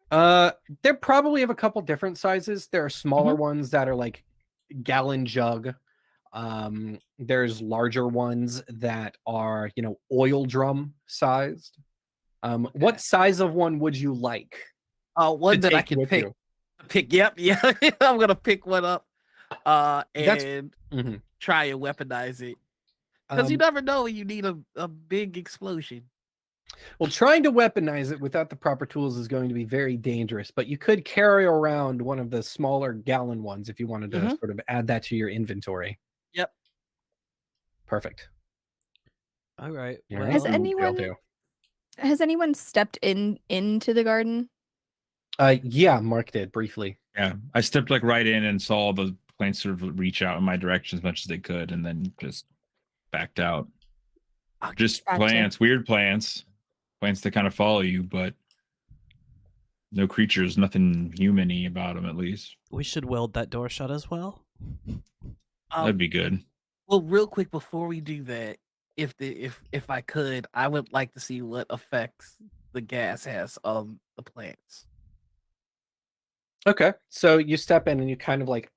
they probably have a couple different sizes. There are smaller ones that are like gallon jug. There's larger ones that are, oil drum sized. What size of one would you like? One that I can pick. Yep, yeah. I'm gonna pick one up and try and weaponize it. Because you never know when you need a big explosion. Well, trying to weaponize it without the proper tools is going to be very dangerous, but you could carry around one of the smaller gallon ones if you wanted to sort of add that to your inventory. Yep. Perfect. All right. Yeah, Well, Has anyone stepped into the garden? Yeah, Mark did briefly. Yeah, I stepped like right in and saw the plants sort of reach out in my direction as much as they could, and then just backed out. Just plants, weird plants that kind of follow you, but no creatures, nothing human-y about them, at least. We should weld that door shut as well. That'd be good. Well, real quick before we do that, if I could, I would like to see what effects the gas has on the plants. Okay, so you step in and you kind of like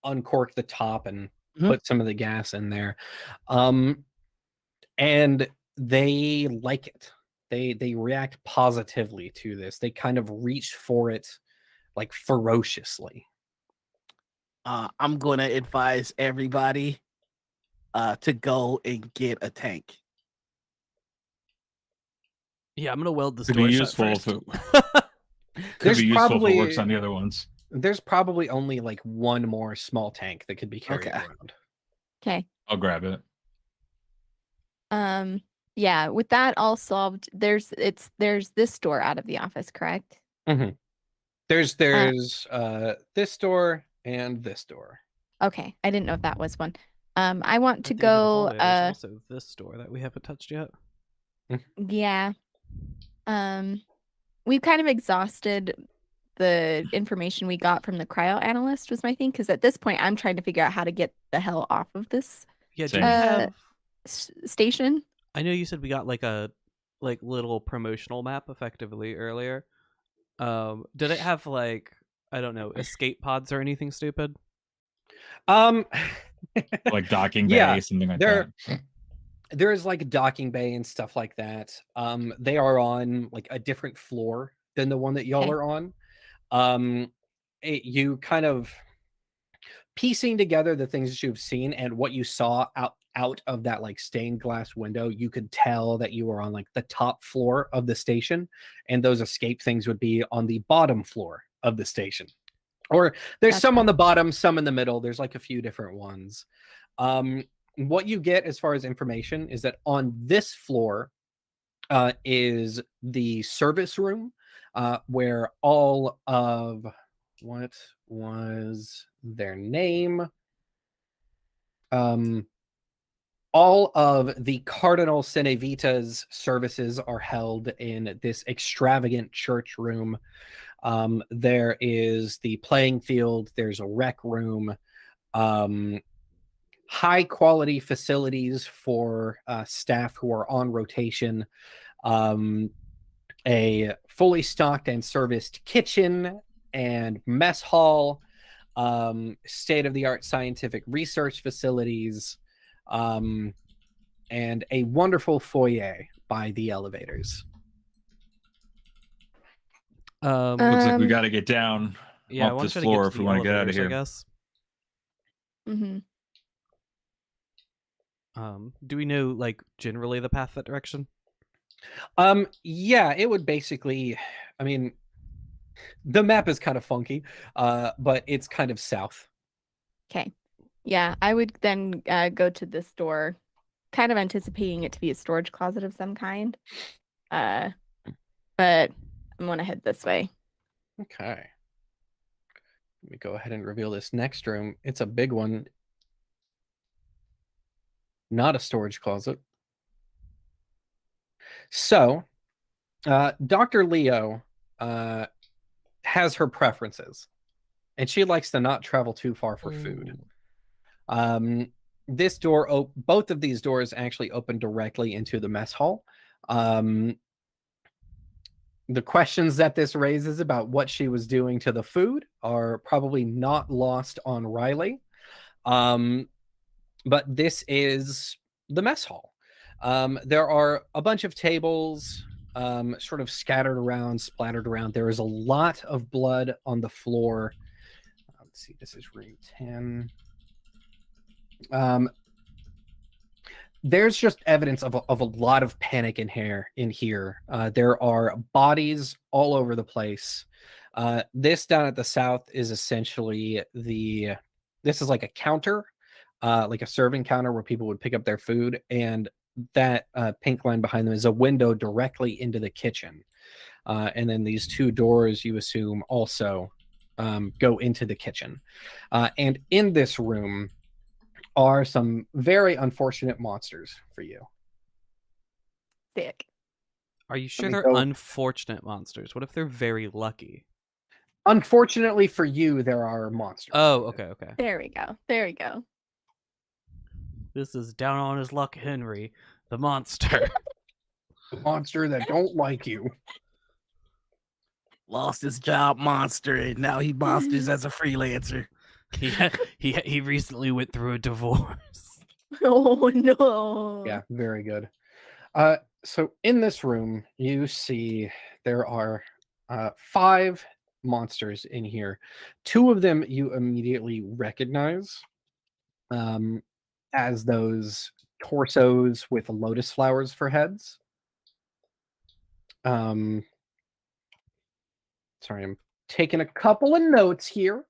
uncork the top and put some of the gas in there, and they like it. They react positively to this. They kind of reach for it like ferociously. I'm going to advise everybody to go and get a tank. Yeah, I'm going to weld this Could door be shut useful first. Could be useful if it works on the other ones. There's probably only like one more small tank that could be carried around. Okay. I'll grab it. Yeah, with that all solved, there's this door out of the office, correct? There's this door and this door. Okay, I didn't know if that was one. I want to At the end of the go hallway, there's also this door that we haven't touched yet. yeah. We've kind of exhausted the information we got from the cryo analyst was my thing, because at this point I'm trying to figure out how to get the hell off of this Yeah, do you have station. I know you said we got like a little promotional map effectively earlier. Did it have like, I don't know, escape pods or anything stupid? Like docking bay, something like that. There is like a docking bay and stuff like that. They are on like a different floor than the one that y'all are on. You kind of piecing together the things that you've seen and what you saw out of that like stained glass window, you could tell that you were on like the top floor of the station, and those escape things would be on the bottom floor of the station. Or there's some Gotcha. on the bottom, some in the middle. There's like a few different ones. What you get as far as information is that on this floor is the service room, where all of what was their name? All of the Cardinal Cinevita's services are held in this extravagant church room. There is the playing field. There's a rec room. High quality facilities for staff who are on rotation. A fully stocked and serviced kitchen and mess hall. State-of-the-art scientific research facilities. And a wonderful foyer by the elevators. Looks like we Um, got to get down Yeah, I off want this to floor get if to we the want to get out of elevators, I here. guess. mhm. Do we know, like, generally the path that direction? Yeah, it would basically, I mean, the map is kind of funky, but it's kind of south. Okay. Yeah, I would then go to this door, kind of anticipating it to be a storage closet of some kind. But I'm gonna head this way. Okay. Let me go ahead and reveal this next room. It's a big one. Not a storage closet. So, Dr. Leo has her preferences, and she likes to not travel too far for food. This door, both of these doors actually open directly into the mess hall. The questions that this raises about what she was doing to the food are probably not lost on Riley. But this is the mess hall. There are a bunch of tables sort of scattered around, splattered around. There is a lot of blood on the floor. Let's see, this is room 10. There's just evidence of a lot of panic in here. There are bodies all over the place. This down at the south is essentially this is like a counter, like a serving counter where people would pick up their food, and that pink line behind them is a window directly into the kitchen. And then these two doors, you assume, also go into the kitchen. And in this room are some very unfortunate monsters for you. Sick. Are you sure me they're go- unfortunate monsters? What if they're very lucky? Unfortunately for you, there are monsters. Oh, okay. There we go. There we go. This is down on his luck, Henry, the monster. A monster that don't like you. Lost his job, monster, and now he monsters as a freelancer. he recently went through a divorce. Oh no. Yeah, very good. So in this room, you see there are 5 monsters in here. 2 of them you immediately recognize as those torsos with lotus flowers for heads. Sorry, I'm taking a couple of notes here.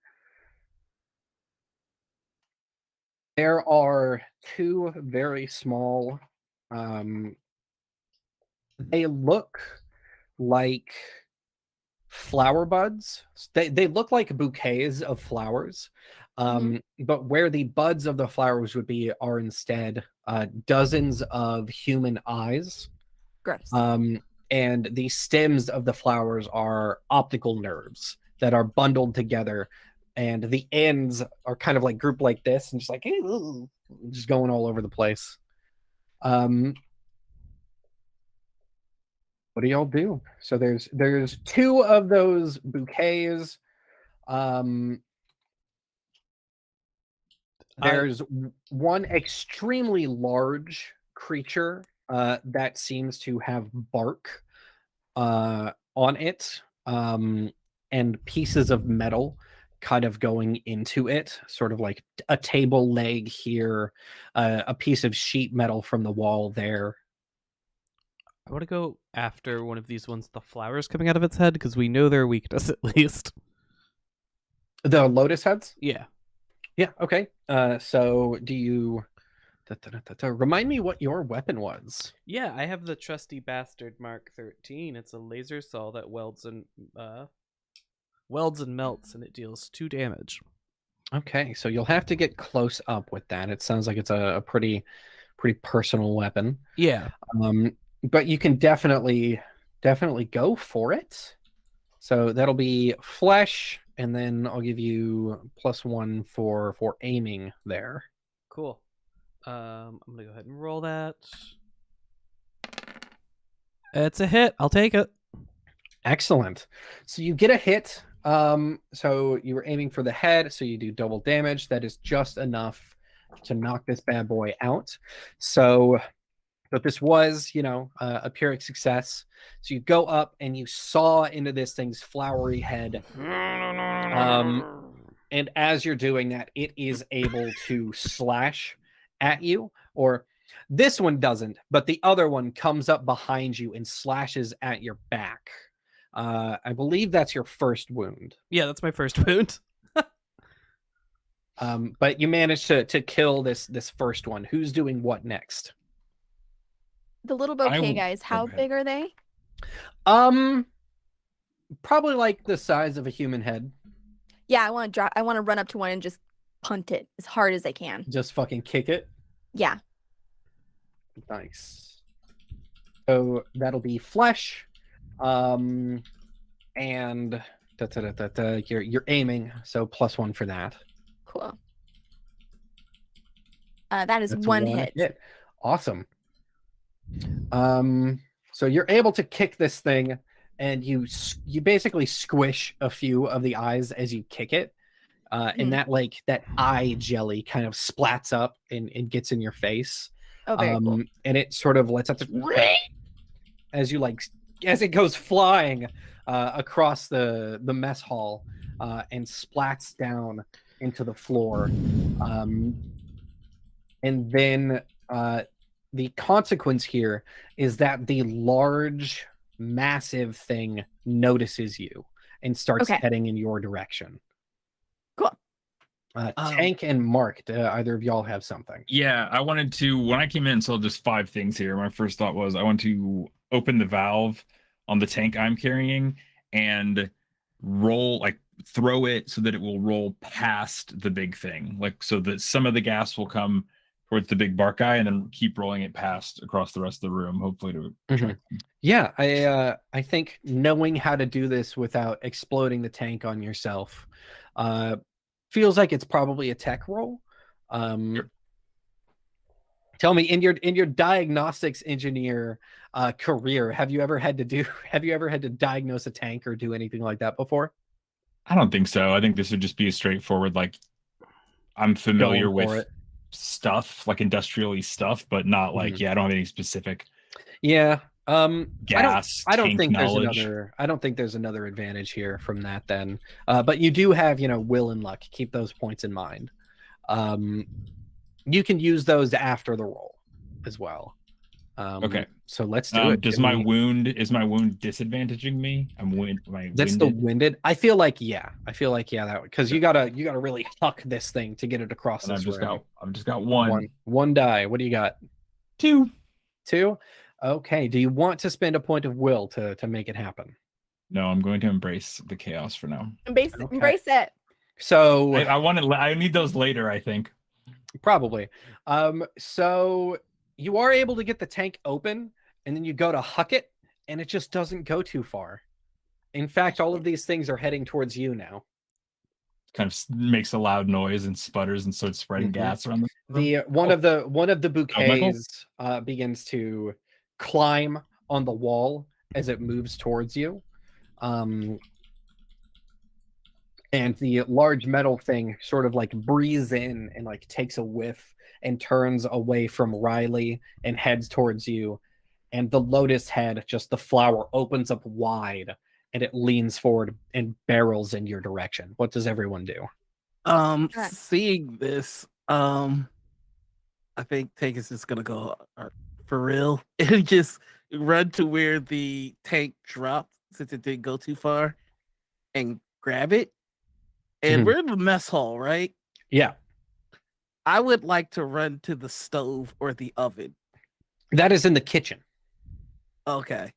There are 2 very small, they look like flower buds. They look like bouquets of flowers. But where the buds of the flowers would be are instead dozens of human eyes. Gross. And the stems of the flowers are optical nerves that are bundled together, and the ends are kind of like grouped like this and just like just going all over the place. What do y'all do? So there's 2 of those bouquets. There's one extremely large creature that seems to have bark on it, and pieces of metal kind of going into it, sort of like a table leg here, a piece of sheet metal from the wall there. I want to go after one of these ones with the flowers coming out of its head because we know their weakness at least. The lotus heads? Yeah. Yeah, okay. So do you remind me what your weapon was? Yeah, I have the trusty bastard Mark 13. It's a laser saw that welds and melts, and it deals 2 damage. Okay, so you'll have to get close up with that. It sounds like it's a pretty personal weapon. Yeah. But you can definitely go for it. So that'll be flesh, and then I'll give you +1 for aiming there. Cool. I'm gonna go ahead and roll that. It's a hit. I'll take it. Excellent. So you get a hit. So you were aiming for the head, so you do double damage. That is just enough to knock this bad boy out. So, but this was, a Pyrrhic success. So you go up and you saw into this thing's flowery head. And as you're doing that, it is able to slash at you, or this one doesn't, but the other one comes up behind you and slashes at your back. I believe that's your first wound. Yeah, that's my first wound. But you managed to kill this first one. Who's doing what next? The little bouquet guys, how big are they? Probably like the size of a human head. Yeah, I want to run up to one and just punt it as hard as I can. Just fucking kick it. Yeah. Nice. So that'll be flesh. And you're aiming, so +1 for that. Cool. That is That's one hit. Awesome. So you're able to kick this thing, and you basically squish a few of the eyes as you kick it. And that eye jelly kind of splats up and gets in your face. Oh, very cool. And it sort of lets out as it goes flying across the mess hall and splats down into the floor. And then the consequence here is that the large, massive thing notices you and starts heading in your direction. Cool. Tank and Mark, do either of y'all have something? Yeah, I wanted to, when I came in, so just 5 things here. My first thought was I want to open the valve on the tank I'm carrying and throw it so that it will roll past the big thing. So that some of the gas will come towards the big bark guy and then keep rolling it past across the rest of the room, hopefully to Yeah, I think knowing how to do this without exploding the tank on yourself feels like it's probably a tech roll. Sure. Tell me, in your diagnostics engineer career, have you ever had to diagnose a tank or do anything like that before? I don't think so. I think this would just be a straightforward, I'm familiar with stuff, industrial-y stuff, but not I don't have any specific gas. I don't think there's another advantage here from that then. But you do have, will and luck. Keep those points in mind. You can use those after the roll as well. Okay. So let's do it. Is my wound disadvantaging me? That's the winded. I feel like that because you gotta really huck this thing to get it across this room. I've just got one die. What do you got? 2. Okay. Do you want to spend a point of will to make it happen? No, I'm going to embrace the chaos for now. Embrace it. So I need those later, I think. Probably. So you are able to get the tank open, and then you go to huck it, and it just doesn't go too far. In fact, all of these things are heading towards you now. Kind of makes a loud noise and sputters and starts spreading gas around the one of the bouquets begins to climb on the wall as it moves towards you. And the large metal thing sort of breathes in and takes a whiff and turns away from Riley and heads towards you. And the lotus head, just the flower, opens up wide and it leans forward and barrels in your direction. What does everyone do? Seeing this, I think Tank is just gonna go for real and just run to where the tank dropped since it didn't go too far and grab it. And Mhm. we're in the mess hall, right? Yeah, I would like to run to the stove or the oven. that is in the kitchen. Okay.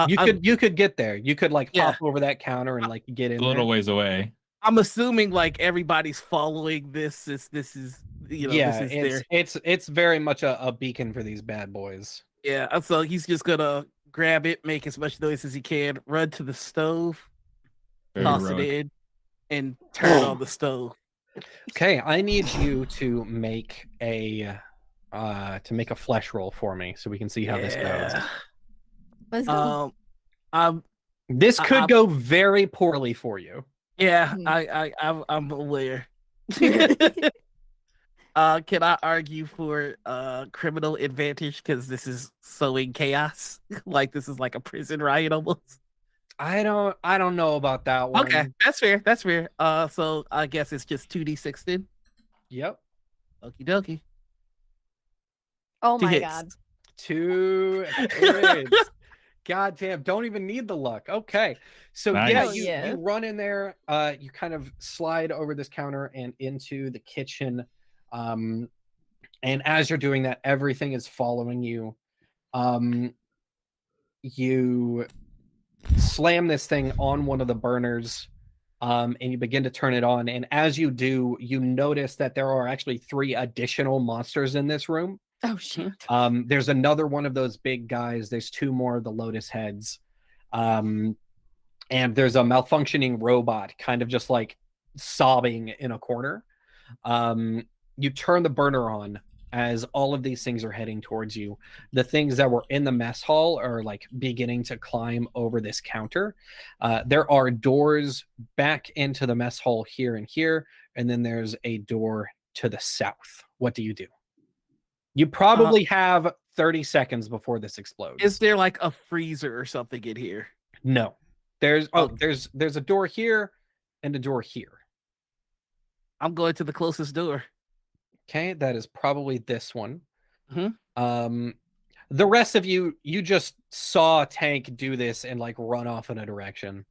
You could get there. You could like Yeah. hop over that counter and like get in A little there. ways away. I'm assuming like everybody's following this. This is Yeah, this is their it's very much a beacon for these bad boys. yeah. So he's just gonna grab it, make as much noise as he can, run to the stove, Very toss heroic. it in, and turn on the stove. Okay, I need you to make a flesh roll for me so we can see how this goes. Let's go. This could go very poorly for you. Yeah, Mhm. I'm aware. Can I argue for criminal advantage because this is sowing chaos? Like this is like a prison riot almost. I don't know about that one. Okay, that's fair. That's fair. So I guess it's just 2d6 then. Yep. Okie dokie. Oh Two my hits. god. 2 hits. God damn, don't even need the luck. Okay. So Nice. yeah, Oh, yeah. you run in there, you kind of slide over this counter and into the kitchen. And as you're doing that, everything is following you. You slam this thing on one of the burners, and you begin to turn it on. And as you do, you notice that there are actually 3 additional monsters in this room. Oh shit. There's another one of those big guys. There's 2 more of the Lotus heads. And there's a malfunctioning robot kind of just like sobbing in a corner. You turn the burner on as all of these things are heading towards you. The things that were in the mess hall are like beginning to climb over this counter. There are doors back into the mess hall here and here, and then there's a door to the south. What do? You probably have 30 seconds before this explodes. Is there like a freezer or something in here? No. There's a door here and a door here. I'm going to the closest door. Okay, that is probably this one. Mhm. The rest of you just saw Tank do this and like run off in a direction.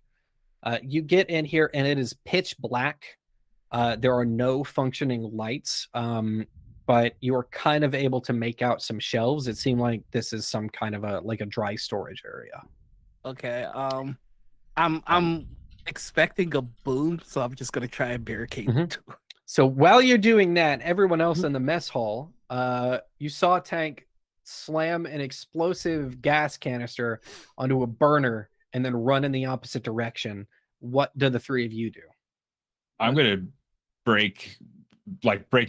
You get in here and it is pitch black. There are no functioning lights, but you're kind of able to make out some shelves. It seemed like this is some kind of a dry storage area. Okay. I'm expecting a boom, so I'm just gonna try and barricade Mhm. the door. So while you're doing that, everyone else in the mess hall, you saw Tank slam an explosive gas canister onto a burner and then run in the opposite direction. What do the 3 of you do? I'm gonna break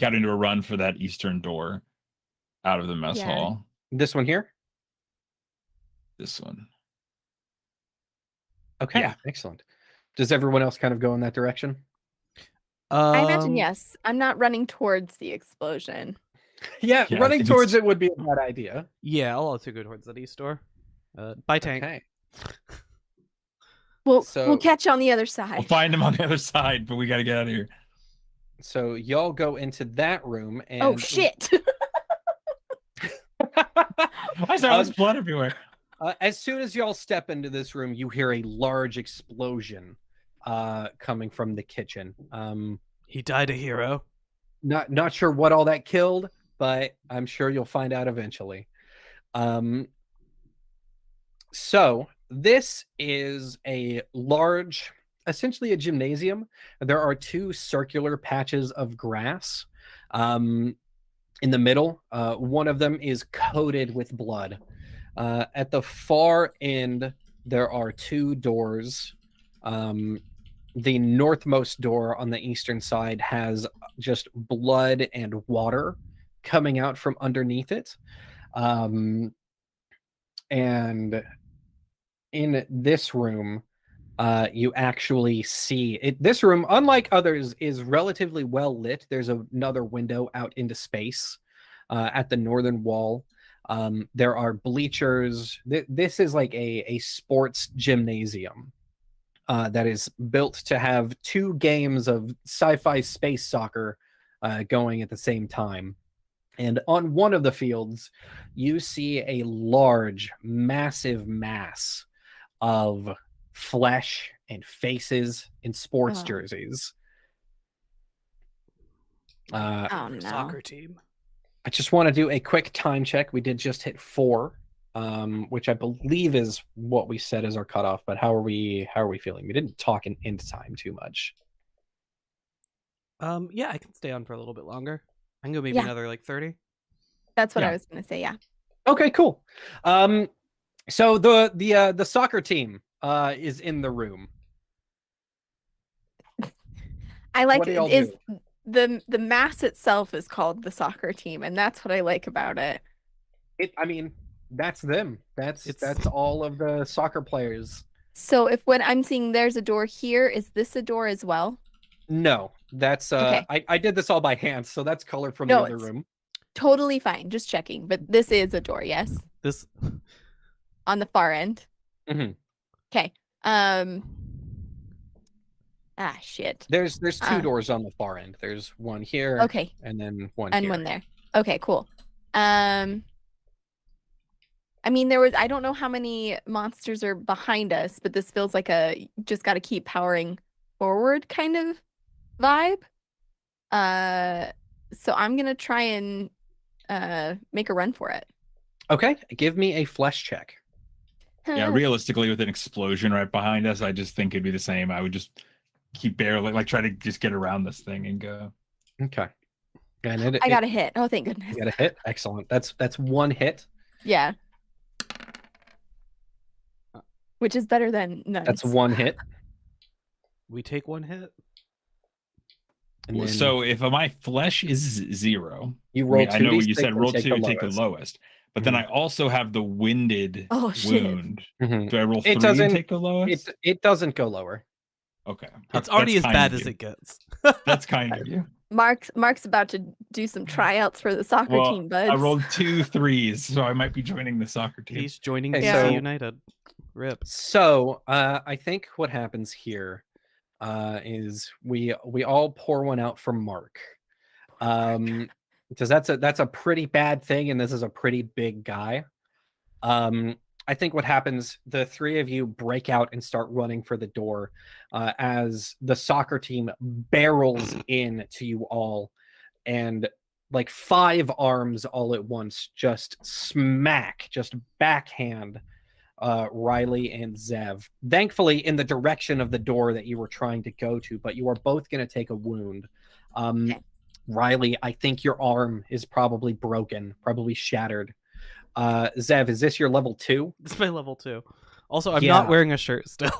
out into a run for that eastern door out of the mess Yeah. hall. This one here? This one. Okay, Yeah. excellent. Does everyone else kind of go in that direction? I imagine yes. I'm not running towards the explosion. Yeah, Yeah, I running think towards it's- it would be a bad idea. Yeah, I'll also go towards that east door. Bye, Tank. Okay. We'll So- catch you on the other We'll side. find him on the other side, but we gotta get out of here. So y'all go into that room and Oh shit. Why is there all this blood everywhere? As soon as y'all step into this room, you hear a large explosion coming from the kitchen. He died a hero. Not sure what all that killed, but I'm sure you'll find out eventually. So this is a large, essentially a gymnasium. There are 2 circular patches of grass in the middle. One of them is coated with blood. At the far end, there are 2 doors. The northmost door on the eastern side has just blood and water coming out from underneath it. And in this room, you actually see it. This room, unlike others, is relatively well lit. There's another window out into space at the northern wall. There are bleachers. This is like a sports gymnasium. that is built to have 2 games of sci-fi space soccer going at the same time. And on one of the fields, you see a large, massive mass of flesh and faces in sports jerseys. Oh no. Soccer team. I just want to do a quick time check. We did just hit 4, which I believe is what we said as our cutoff. But how are we feeling? We didn't talk in end time too much. Yeah, I can stay on for a little bit longer. I can go maybe Yeah. another like 30. That's what Yeah. I was gonna say. Yeah. Okay, cool. So the soccer team is in the room. I like What do y'all is do? the mass itself is called the soccer team, and that's what I like about it. I mean, that's them. That's all of the soccer players. So if when I'm seeing there's a door here, is this a door as well? No, that's Okay. I did this all by hand, so that's colored from No, the other it's- room. Totally fine. Just checking. But this is a door, yes? This On the far end. Mhm. Okay. Shit. There's 2 doors on the far end. There's one here, Okay. and then one And here. one there. Okay, cool. I mean, I don't know how many monsters are behind us, but this feels like a just got to keep powering forward kind of vibe. So I'm gonna try and make a run for it. Okay, give me a flesh check. Yeah, realistically, with an explosion right behind us, I just think it'd be the same. I would just keep barely, like, try to just get around this thing and go. Okay. And I got a hit. Oh, thank goodness. You got a hit. Excellent. That's 1 hit. Yeah. Which is better than none. That's 1 hit. we take 1 hit. And then So if my flesh is 0, you roll 2. I know you said roll 2, take the lowest. But then I Mhm. also have the winded Oh, shit. wound. Mhm. Do I roll 3 It and doesn't- take the lowest? It doesn't go lower. Okay. It's already as That's bad kind of as you. it gets. That's kind of you. Mark's about to do some tryouts for the soccer Well, team, buds. I rolled 2 3s, so I might be joining the soccer team. He's joining Okay, DC so- United. Rip. So I think what happens here is we all pour one out for Mark. Because that's a pretty bad thing, and this is a pretty big guy. I think what happens, the 3 of you break out and start running for the door as the soccer team barrels in to you all, and like 5 arms all at once just backhand Riley and Zev. Thankfully, in the direction of the door that you were trying to go to, but you are both going to take a wound. Okay. Riley, I think your arm is probably broken, probably shattered. Zev, is this your level 2? This is my level 2. Also, I'm Yeah. not wearing a shirt still.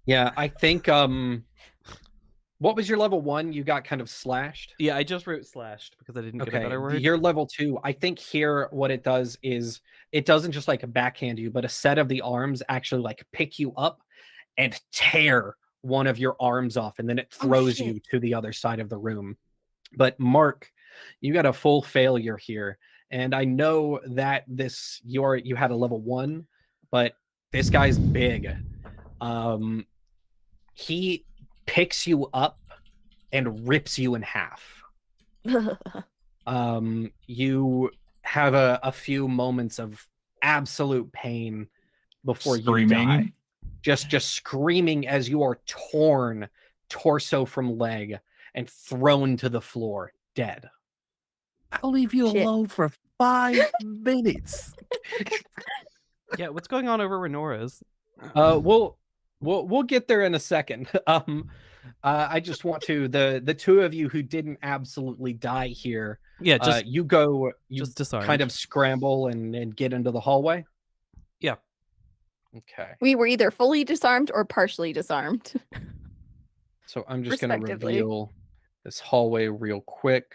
Yeah, I think what was your level 1? You got kind of slashed. Yeah, I just wrote slashed because I didn't get a Okay, better word. you're level 2. I think here what it does is it doesn't just like backhand you, but a set of the arms actually like pick you up and tear one of your arms off, and then it Oh, throws shit. you to the other side of the room. But Mark, you got a full failure here, and I know that you had a level 1, but this guy's big. He picks you up and rips you in half. You have a few moments of absolute pain before you die. Screaming. Just screaming as you are torn torso from leg and thrown to the floor dead. I'll leave you Shit. alone for 5 minutes. Yeah, what's going on over where Nora is? We'll get there in a second. I just want to the 2 of you who didn't absolutely die here. Yeah, just you just disarmed. kind of scramble and get into the hallway. Yeah. Okay. We were either fully disarmed or partially disarmed. So I'm just going to Respectively. reveal this hallway real quick.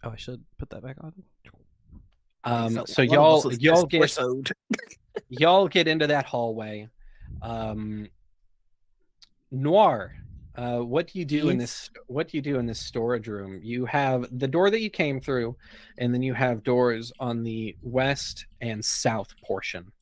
Oh, I should put that back on. So One of us is y'all espressoed. y'all get into that hallway. Noir, what do you do in this? What do you do in this storage room? You have the door that you came through, and then you have doors on the west and south portion.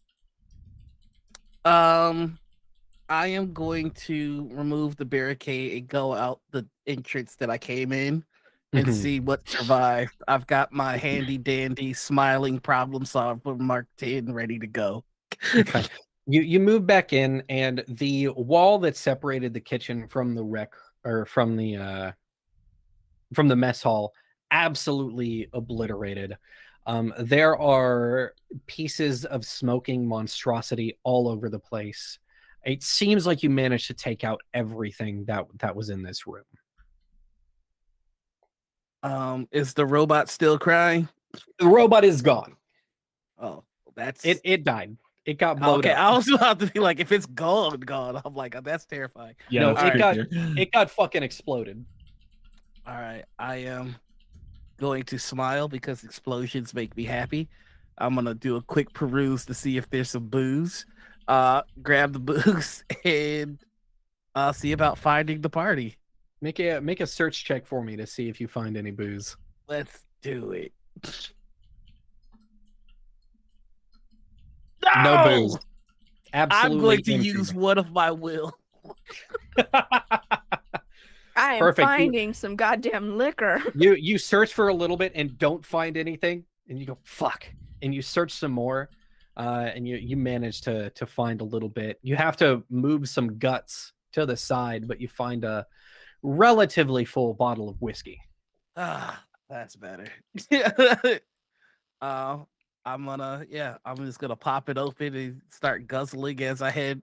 I am going to remove the barricade and go out the entrance that I came in and Mhm. see what survived. I've got my handy dandy smiling problem solver Mark 10 ready to go. Okay. You move back in, and the wall that separated the kitchen from the from the mess hall absolutely obliterated. There are pieces of smoking monstrosity all over the place. It seems like you managed to take out everything that was in this room. Is the robot still crying? The robot is gone. Oh, that's It died. It got blown okay. up. I was about to be like, if it's gone, I'm like, oh, that's terrifying. Yeah, No, that's it got fucking exploded. All right, I am going to smile because explosions make me happy. I'm gonna do a quick peruse to see if there's some booze. Grab the booze and see about finding the party. Make a search check for me to see if you find any booze. Let's do it. No booze. Absolutely. I'm going to empty. use one of my will. I am Perfect. finding some goddamn liquor. You search for a little bit and don't find anything, and you go fuck, and you search some more, and you manage to find a little bit. You have to move some guts to the side, but you find a relatively full bottle of whiskey. That's better. I'm just gonna pop it open and start guzzling as I head.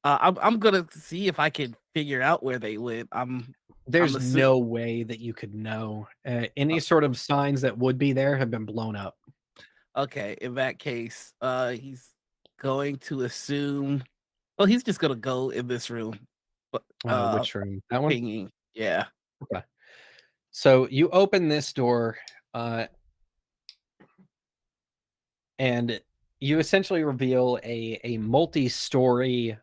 I'm gonna see if I can figure out where they went. There's no way that you could know. Any sort of signs that would be there have been blown up. Okay, in that case, he's going to assume. Well, he's just gonna go in this room. Which room? That one? Pinging. Yeah. Okay. So you open this door, and you essentially reveal a multi-story.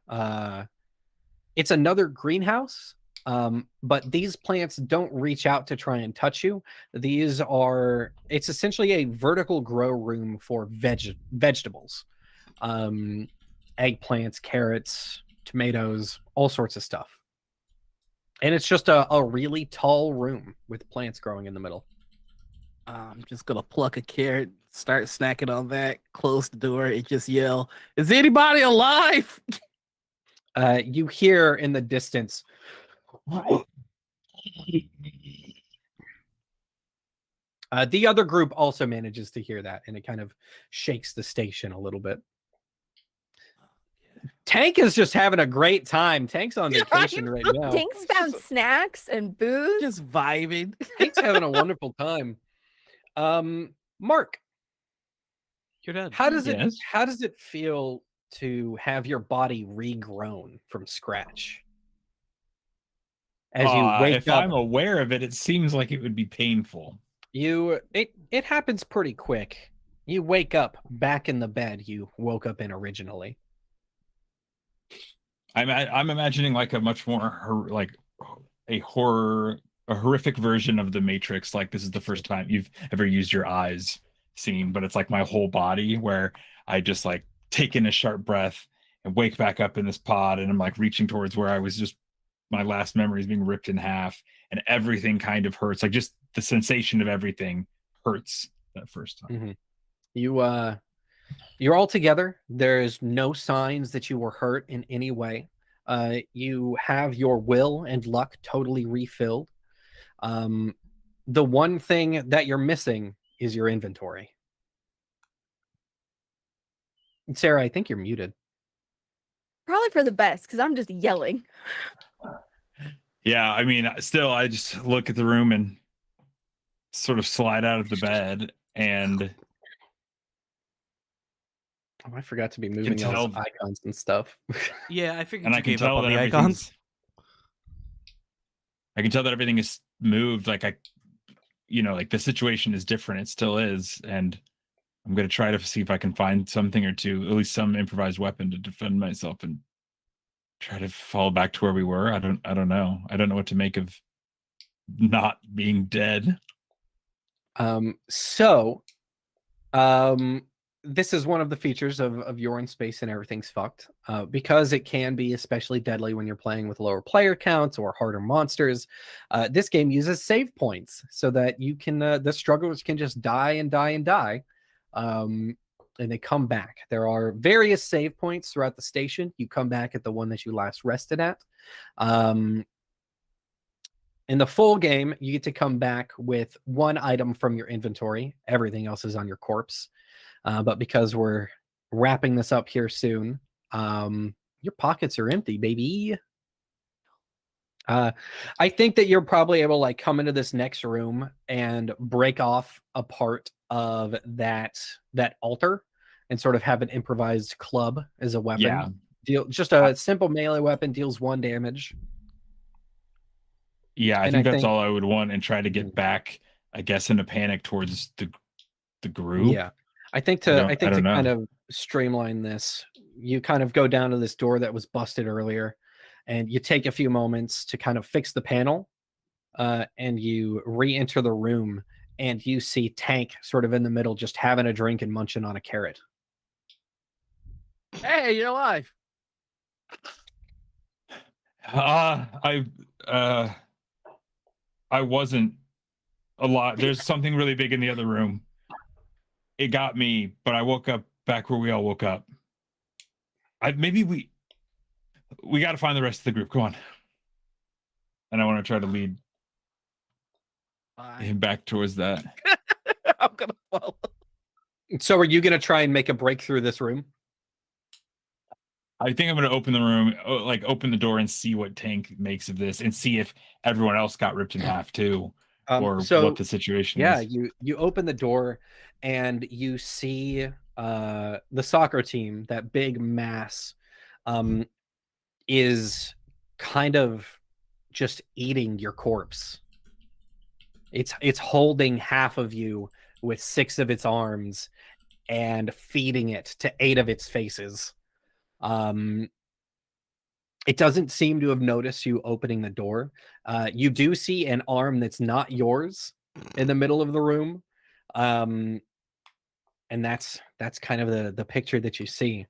It's another greenhouse, but these plants don't reach out to try and touch you. It's essentially a vertical grow room for vegetables, eggplants, carrots, tomatoes, all sorts of stuff. And it's just a really tall room with plants growing in the middle. I'm just gonna pluck a carrot, start snacking on that, close the door, and just yell, "Is anybody alive?" You hear in the distance. The other group also manages to hear that, and it kind of shakes the station a little bit. Tank is just having a great time. Tank's on vacation right now. Tank's found snacks and booze. Just vibing. Tank's having a wonderful time. Mark, You're dead. how does Yes? it feel to have your body regrown from scratch? As you wake if up, I'm aware of it, it seems like it would be painful. it happens pretty quick. You wake up back in the bed you woke up in originally. I'm imagining like a much more a horrific version of the Matrix. Like this is the first time you've ever used your eyes scene, but it's like my whole body where I just like take in a sharp breath and wake back up in this pod, and I'm like reaching towards where I was just my last memory is being ripped in half, and everything kind of hurts. Like just the sensation of everything hurts that first time. Mm-hmm. You're all together. There's no signs that you were hurt in any way. You have your will and luck totally refilled. The one thing that you're missing is your inventory. Sarah, I think you're muted. Probably for the best, because I'm just yelling. Yeah, I mean, still, I just look at the room and sort of slide out of the bed, and I forgot to be moving those icons and stuff. Yeah, I figured and you I can gave up tell on that the icons. I can tell that everything is moved. Like like the situation is different. It still is, and I'm gonna try to see if I can find something or two, at least some improvised weapon to defend myself and try to fall back to where we were. I don't know. I don't know what to make of not being dead. this is one of the features of You're in Space and Everything's Fucked, because it can be especially deadly when you're playing with lower player counts or harder monsters. This game uses save points so that you can the strugglers can just die and die and die, and they come back. There are various save points throughout the station. You come back at the one that you last rested at. In the full game, you get to come back with one item from your inventory. Everything else is on your corpse. But because we're wrapping this up here soon, your pockets are empty, baby. I think that you're probably able to like come into this next room and break off a part of that altar and sort of have an improvised club as a weapon. Yeah. Deal just a simple melee weapon, deals 1 damage. Yeah, I And think I that's think- all I would want, and try to get back, I guess, in a panic towards the group. Yeah. I think I to don't know. kind of streamline this, you kind of go down to this door that was busted earlier, and you take a few moments to kind of fix the panel, and you re-enter the room, and you see Tank sort of in the middle, just having a drink and munching on a carrot. Hey, you're alive. I wasn't a lot. There's something really big in the other room. It got me, but I woke up back where we all woke up. Maybe we got to find the rest of the group. Come on. And I want to try to lead Fine. him back towards that. I'm gonna follow. So are you going to try and make a break through this room? I think I'm going to open the room, like open the door and see what Tank makes of this, and see if everyone else got ripped in half too, or So what the situation yeah, is. you open the door and you see the soccer team, that big mass, is kind of just eating your corpse. It's holding half of you with 6 of its arms and feeding it to 8 of its faces. It doesn't seem to have noticed you opening the door. You do see an arm that's not yours in the middle of the room. And that's kind of the picture that you see.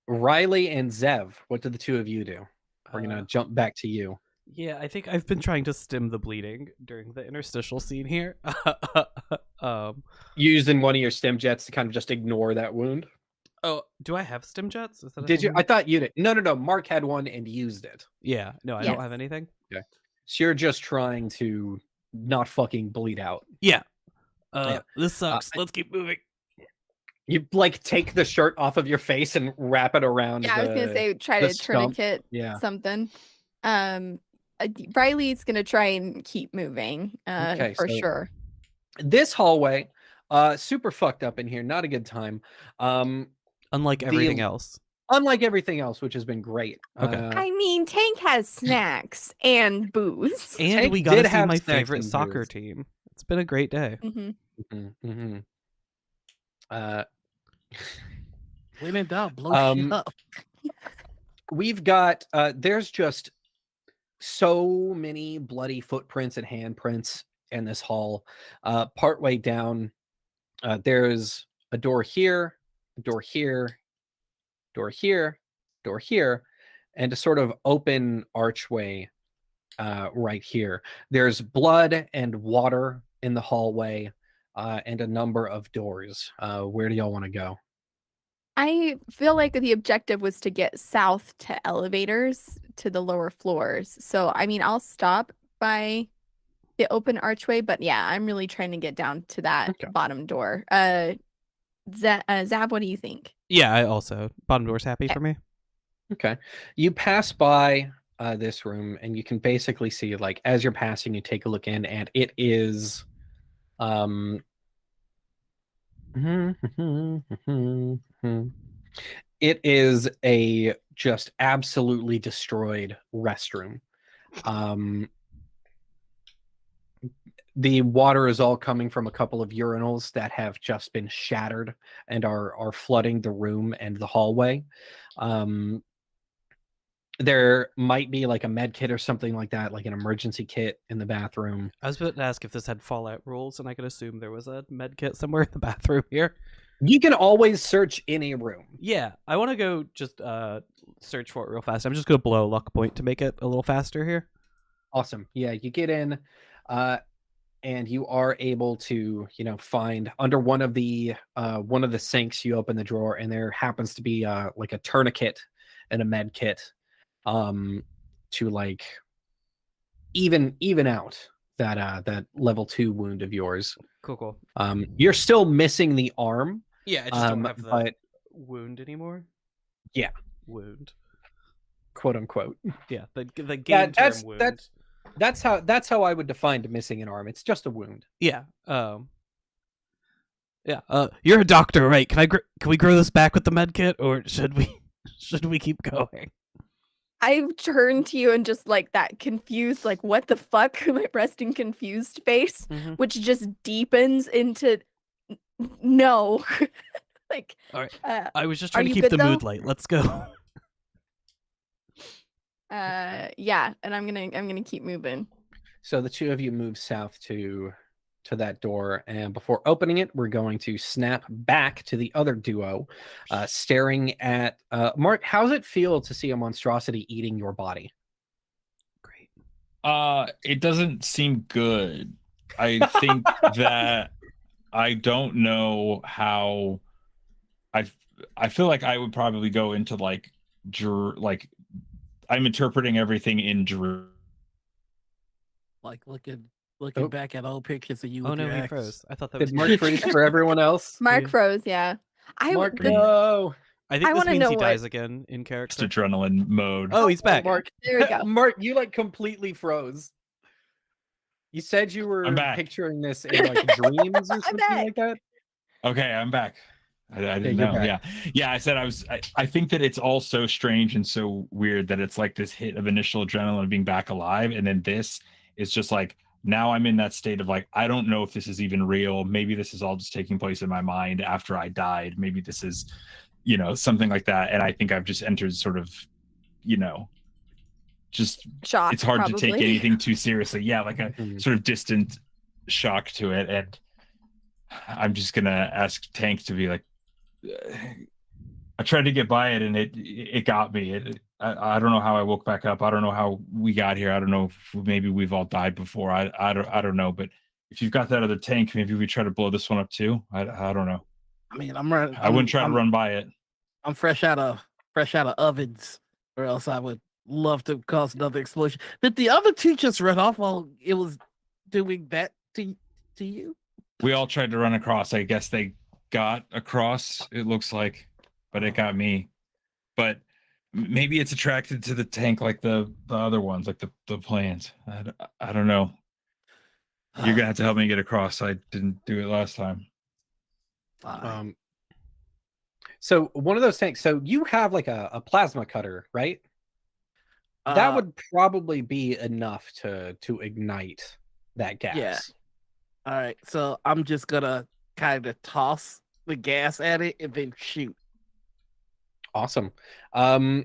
Riley and Zev, what did the two of you do? We're gonna jump back to you. Yeah, I think I've been trying to stem the bleeding during the interstitial scene here. Using one of your stem jets to kind of just ignore that wound. Oh, do I have stem jets? Is that a Did you? thing? I thought you did. No. Mark had one and used it. Yeah, no, I Yes. don't have anything. So you're just trying to not fucking bleed out. Yeah. Yeah. This sucks. Let's keep moving. You like take the shirt off of your face and wrap it around. Yeah, I was gonna say try the to stump. tourniquet Yeah. something. Riley's gonna try and keep moving. Okay, For so- sure. This hallway, super fucked up in here. Not a good time. Unlike everything else. Unlike everything else, which has been great. Okay. I mean, Tank has snacks and booze. And Tank we got to did see have my snacks favorite and soccer booze. team. It's been a great day. Mhm. When in doubt, blow shit Um, up. We've got there's just so many bloody footprints and handprints in this hall. Partway down, there's a door here, a door here, door here, door here, and a sort of open archway right here. There's blood and water in the hallway, and a number of doors. Where do y'all want to go? I feel like the objective was to get south to elevators to the lower floors. So, I mean, I'll stop by the open archway, but yeah, I'm really trying to get down to that Okay. bottom door. Zab, what do you think? Yeah, I also. Bottom door's happy for me. Okay. You pass by this room and you can basically see, like, as you're passing, you take a look in, and it is it is a just absolutely destroyed restroom. The water is all coming from a couple of urinals that have just been shattered and are flooding the room and the hallway. there might be like a med kit or something like that, like an emergency kit in the bathroom. I was about to ask if this had Fallout rules, and I could assume there was a med kit somewhere in the bathroom here. You can always search in a room. Yeah, I want to go just search for it real fast. I'm just gonna blow a luck point to make it a little faster here. Awesome. Yeah, you get in, and you are able to, find under one of the sinks. You open the drawer, and there happens to be like a tourniquet and a med kit, to like even out that level 2 wound of yours. Cool. You're still missing the arm. Yeah, I just don't have the but wound anymore. Yeah. Wound. Quote unquote. Yeah, the game term wound. That's how I would define missing an arm. It's just a wound. Yeah. Yeah. You're a doctor, right? Can we grow this back with the med kit, or should we keep going? I turn to you and just like that confused, like what the fuck, my resting confused face, which just deepens into no. Like, all right. I was just trying are to you keep good, the though? mood light. Let's go. Yeah, and I'm gonna keep moving. So the two of you move south to that door, and before opening it, we're going to snap back to the other duo, staring at Mark. How does it feel to see a monstrosity eating your body? Great. It doesn't seem good. I think that I don't know how. I feel like I would probably go into like I'm interpreting everything in Drew. Like looking back at old pictures of you. Oh with no, your he ex. froze. I thought that Did was Mark freeze for everyone else? Mark Yeah. froze, yeah. Mark, no. I think I this wanna means know he what- dies again in Just character. adrenaline mode. Oh, he's back. Mark, There we go. Mark, you like completely froze. You said you were I'm back. picturing this in like dreams or I'm something back. like that. Okay, I'm back. I didn't you're know. back. Yeah. I said I think that it's all so strange and so weird that it's like this hit of initial adrenaline of being back alive, and then this is just like now I'm in that state of like I don't know if this is even real. Maybe this is all just taking place in my mind after I died. Maybe this is, something like that. And I think I've just entered sort of, just Shock. it's hard to take probably. anything too seriously. Yeah, like a Mhm. sort of distant shock to it, and I'm just gonna ask Tank to be like, I tried to get by it and it got me. I don't know how I woke back up. I don't know how we got here. I don't know if maybe we've all died before. I don't know. But if you've got that other tank, maybe we try to blow this one up too. I don't know. I mean, I'm running. I wouldn't try to run by it. I'm fresh out of ovens, or else I would love to cause another explosion. Did the other two just run off while it was doing that to you? We all tried to run across. I guess they got across, it looks like, but it got me. But maybe it's attracted to the tank like the other ones, like the planes. I don't know. You're gonna have to help me get across. I didn't do it last time. Fine. So one of those tanks. So you have like a plasma cutter, right? That would probably be enough to ignite that gas. Yeah. All right, so I'm just gonna kind of toss the gas at it and then shoot. Awesome. Yeah,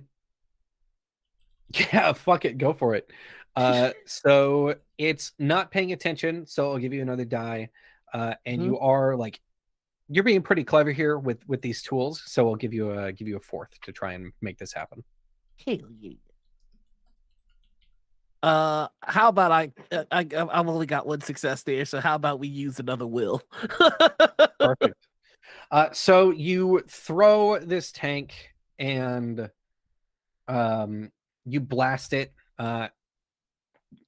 fuck it, go for it. So it's not paying attention, so I'll give you another die. And you are like, you're being pretty clever here with these tools, so I'll give you a fourth to try and make this happen. Hell yeah. How about I've only got one success there, so how about we use another will? Perfect. So you throw this tank and you blast it.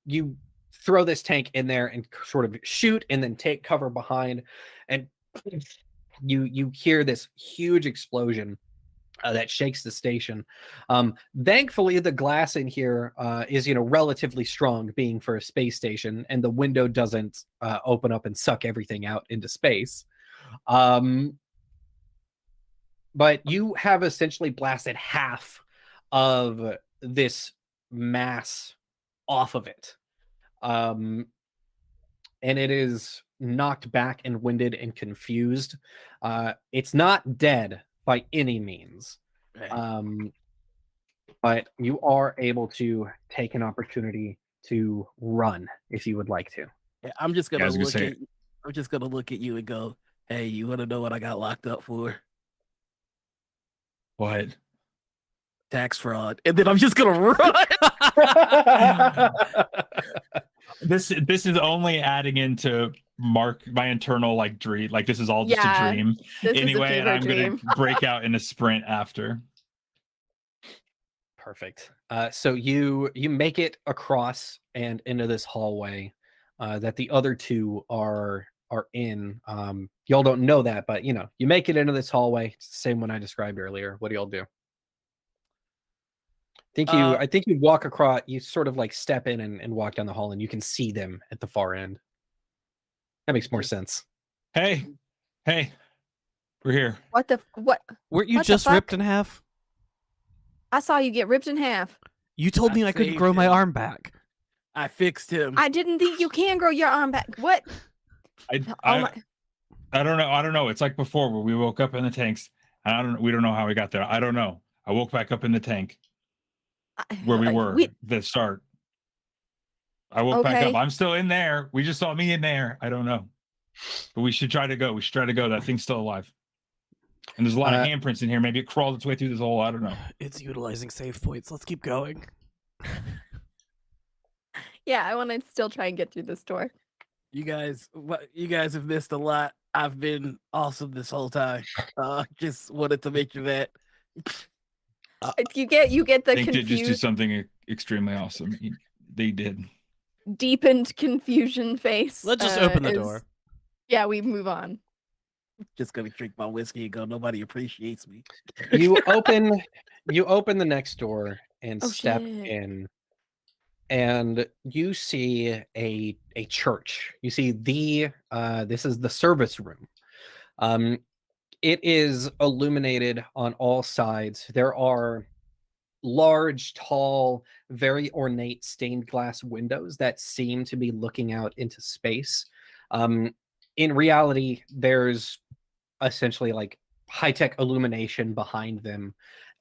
You throw this tank in there and sort of shoot and then take cover behind, and you hear this huge explosion that shakes the station. Thankfully, the glass in here is relatively strong, being for a space station, and the window doesn't open up and suck everything out into space. But you have essentially blasted half of this mass off of it. And it is knocked back and winded and confused. It's not dead by any means. but you are able to take an opportunity to run if you would like to. Yeah, I'm just Yeah, I gonna was gonna look say- at. I'm just gonna look at you and go, "Hey, you want to know what I got locked up for? What? Tax fraud." And then I'm just gonna run. This is only adding into my internal like dream. Like this is all just Yeah, a dream This anyway, is and a I'm fever dream. gonna break out in a sprint after. Perfect. So you make it across and into this hallway that the other two are in. Y'all don't know that, but you make it into this hallway. It's the same one I described earlier. What do y'all do? I think you walk across. You sort of like step in and walk down the hall, and you can see them at the far end. That makes more sense. Hey, we're here. What? Weren't you What the just ripped fuck? in half? I saw you get ripped in half. You told I me I couldn't saved grow my him. arm back. I fixed him. I didn't think you can grow your arm back. What? Oh my. I don't know. I don't know. It's like before where we woke up in the tanks. And we don't know how we got there. I don't know. I woke back up in the tank where we were the start. I woke back up. Okay. I'm still in there. We just saw me in there. I don't know. But we should try to go. That thing's still alive. And there's a lot of handprints in here. Maybe it crawled its way through this hole. I don't know. It's utilizing save points. Let's keep going. Yeah, I want to still try and get through this door. You guys have missed a lot. I've been awesome this whole time. Just wanted to make sure that You get the They did just do confused, something extremely awesome. They did. deepened confusion face. Let's just open the door. Yeah, we move on. just gonna drink my whiskey and go, nobody appreciates me. You open the next door and Oh, step shit. in, and you see a church. You see this is the service room. It is illuminated on all sides. There are large, tall, very ornate stained glass windows that seem to be looking out into space. In reality, there's essentially like high-tech illumination behind them,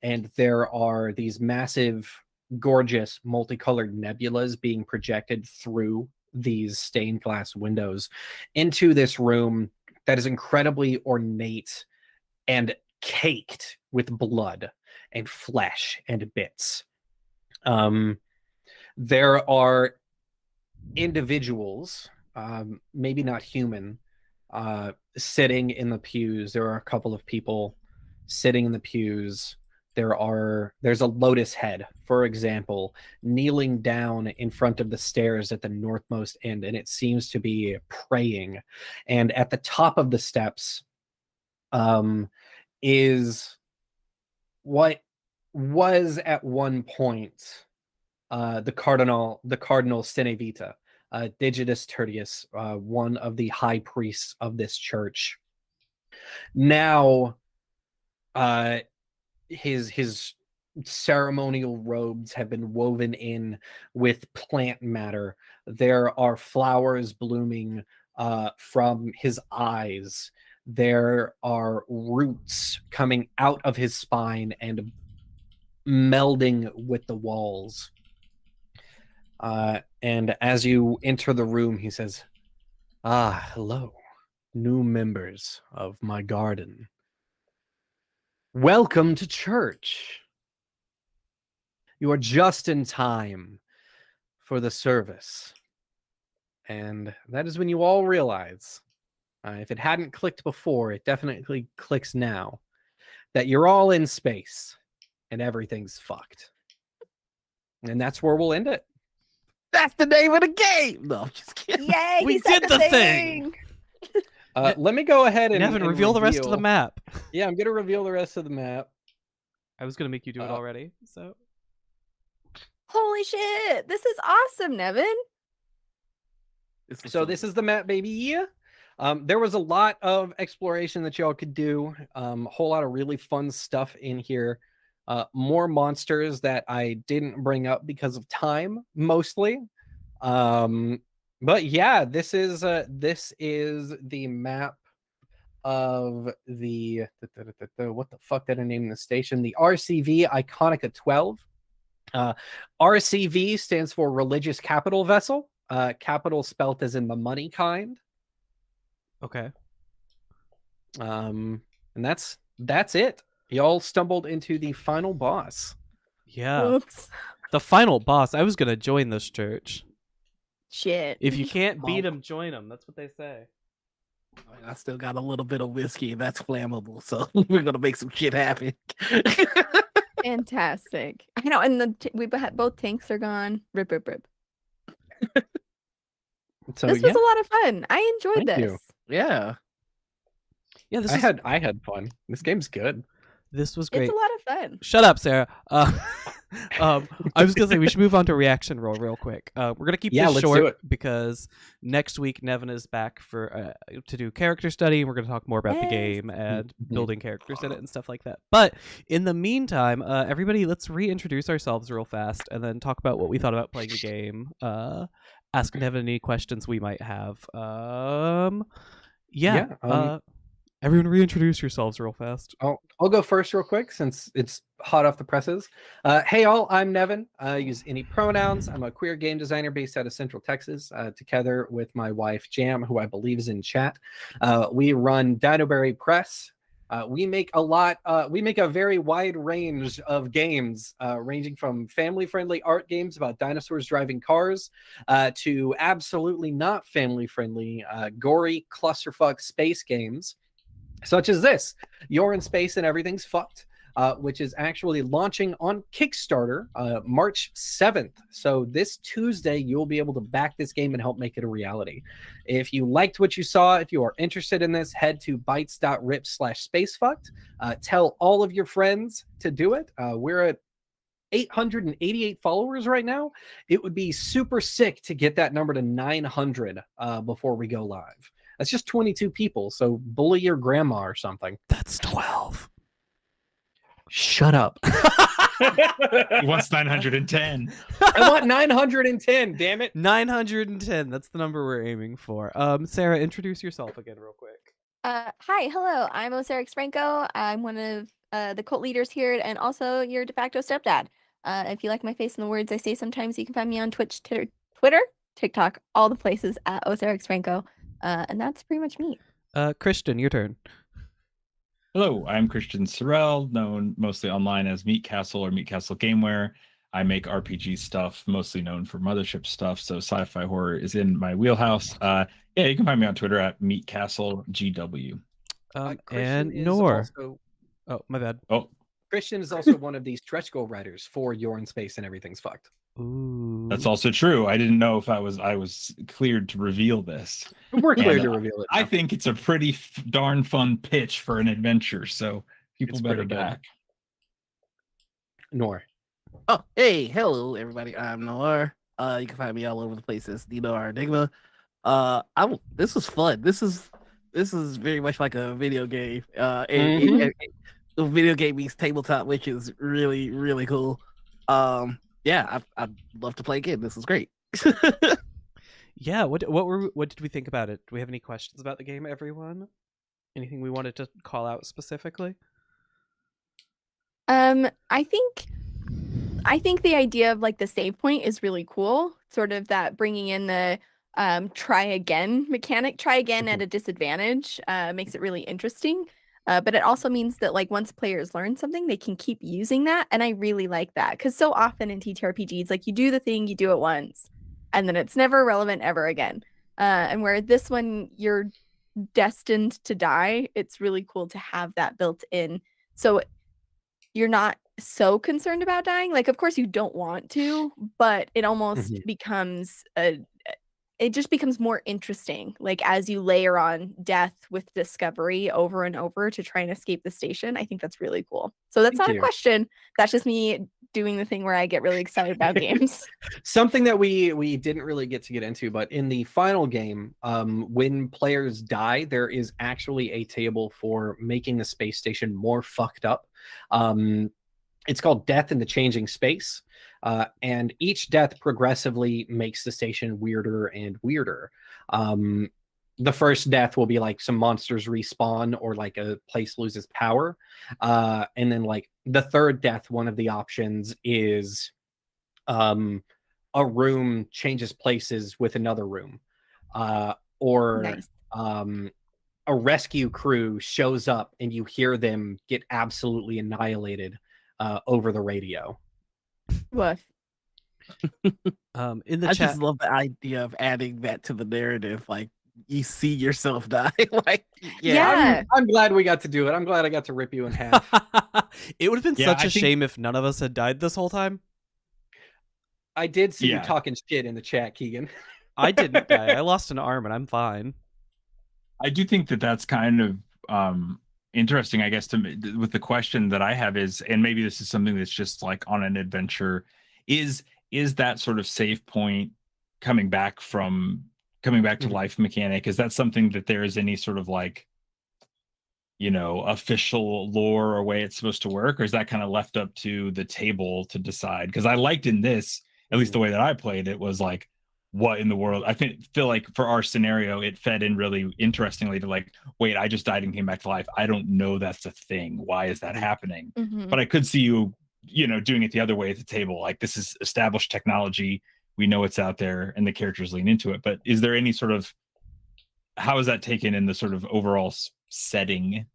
and there are these massive, gorgeous, multicolored nebulas being projected through these stained glass windows into this room that is incredibly ornate and caked with blood and flesh and bits. There are individuals, maybe not human, sitting in the pews. There are a couple of people sitting in the pews. There's a lotus head, for example, kneeling down in front of the stairs at the northmost end, and it seems to be praying. And at the top of the steps is what was at one point the Cardinal Sine Vita, Digitus Tertius, one of the high priests of this church. Now, his ceremonial robes have been woven in with plant matter. There are flowers blooming from his eyes. There are roots coming out of his spine and melding with the walls. And as you enter the room, he says, hello, new members of my garden. Welcome to church. You are just in time for the service. And that is when you all realize, if it hadn't clicked before, it definitely clicks now, that you're all in space and everything's fucked. And that's where we'll end it. That's the name of the game. No, I'm just kidding. Yay! We he said did the thing! Let me go ahead and Nevyn, reveal the rest of the map. Yeah, I'm going to reveal the rest of the map. I was gonna make you do it already, so. Holy shit! This is awesome, Nevyn. So this is the map, baby. There was a lot of exploration that y'all could do. Whole lot of really fun stuff in here. More monsters that I didn't bring up because of time, mostly. But yeah, this is the map of the what the fuck did I name the station? The RCV Iconica 12. RCV stands for religious capital vessel. Capital spelt as in the money kind. Okay. And that's it. Y'all stumbled into the final boss. Yeah. Whoops. The final boss. I was gonna join this church. Shit. If you can't beat Well- him, join him. That's what they say. I still got a little bit of whiskey, and that's flammable, so we're gonna make some shit happen. Fantastic. I know, and both tanks are gone. Rip, rip, rip. So This was a lot of fun. I enjoyed Thank you. this. Yeah. Yeah, this I had fun. This game's good. this was It's great. a lot of fun. Shut up, Sarah. I was gonna say we should move on to reaction roll real quick. We're gonna keep Yeah, this let's do short it. because next week Nevyn is back for to do character study. And we're gonna talk more about the Yes. game and Mhm. building characters in it and stuff like that. But in the meantime, everybody, let's reintroduce ourselves real fast and then talk about what we thought about playing the game. Ask Nevyn any questions we might have. Everyone reintroduce yourselves real fast. I'll go first real quick since it's hot off the presses. Hey all, I'm Nevyn. I use any pronouns. I'm a queer game designer based out of Central Texas, together with my wife Jam, who I believe is in chat. We run Dinoberry Press. We make a very wide range of games, ranging from family-friendly art games about dinosaurs driving cars, to absolutely not family-friendly, gory clusterfuck space games, such as this, You're in Space and Everything's Fucked, which is actually launching on Kickstarter March 7th. So this Tuesday, you'll be able to back this game and help make it a reality. If you liked what you saw, if you are interested in this, head to bytes.rip/spacefucked. Tell all of your friends to do it. We're at 888 followers right now. It would be super sick to get that number to 900 before we go live. That's just 22 people, so bully your grandma or something. That's 12. Shut up. He wants 910. I want 910, damn it. 910. That's the number we're aiming for. Sarah, introduce yourself again real quick. Hi, hello. I'm Osirix Franco. I'm one of the cult leaders here and also your de facto stepdad. If you like my face and the words I say sometimes, you can find me on Twitch, Twitter, TikTok, all the places at Osirix Franco. And that's pretty much me. Christian, your turn. Hello, I'm Christian Sorrell, known mostly online as Meat Castle or Meat Castle Gameware. I make RPG stuff, mostly known for mothership stuff, so sci-fi horror is in my wheelhouse. Yeah, you can find me on Twitter at Meat Castle GW. And Nor. Also, Oh, my bad. Oh, Christian is also one of these stretch goal writers for You're in Space and Everything's Fucked. Ooh. that's also true. I didn't know if I was cleared to reveal this. We're clear And, to reveal it. I now. think it's a pretty darn fun pitch for an adventure, so people It's better pretty good. back. Nor. Oh, hey, hello, everybody. I'm Noir. You can find me all over the place as Dino Enigma. This was fun. This is very much like a video game. And the video game meets tabletop, which is really, really cool. Yeah, I'd love to play again. This is great. Yeah, what did we think about it? Do we have any questions about the game, everyone? Anything we wanted to call out specifically? I think the idea of like the save point is really cool. Sort of that bringing in the try again mechanic, try again at a disadvantage, makes it really interesting. But it also means that like once players learn something, they can keep using that. And I really like that because so often in TTRPGs, like you do the thing, you do it once, and then it's never relevant ever again. And where this one, you're destined to die, it's really cool to have that built in. So you're not so concerned about dying. Like, of course you don't want to, but it almost becomes it just becomes more interesting, like as you layer on death with discovery over and over to try and escape the station. I think that's really cool. So that's Thank not you. a question. That's just me doing the thing where I get really excited about games. Something that we didn't really get into, but in the final game, when players die, there is actually a table for making the space station more fucked up. It's called Death in the Changing Space. And each death progressively makes the station weirder and weirder. The first death will be like some monsters respawn or like a place loses power. And then like the third death, one of the options is a room changes places with another room, or Nice. a rescue crew shows up and you hear them get absolutely annihilated over the radio. Woof. In the I chat, just love the idea of adding that to the narrative. Like you see yourself die. Like, Yeah. I'm glad we got to do it. I'm glad I got to rip you in half. it would have been Yeah, such I a think- shame if none of us had died this whole time. I did see you Yeah. talking shit in the chat, Keegan. I didn't die. I lost an arm and I'm fine. I do think that that's kind of interesting, I guess, to me, with the question that I have is, and maybe this is something that's just like on an adventure, is that sort of save point coming back to Mhm. life mechanic? Is that something that there is any sort of like, you know, official lore or way it's supposed to work, or is that kind of left up to the table to decide? Because I liked in this, at least the way that I played it, was like, what in the world? I feel like for our scenario, it fed in really interestingly to like, wait, I just died and came back to life. I don't know that's a thing. Why is that happening? Mhm. But I could see you know, doing it the other way at the table. Like, this is established technology. We know it's out there and the characters lean into it. But is there any sort of, how is that taken in the sort of overall setting?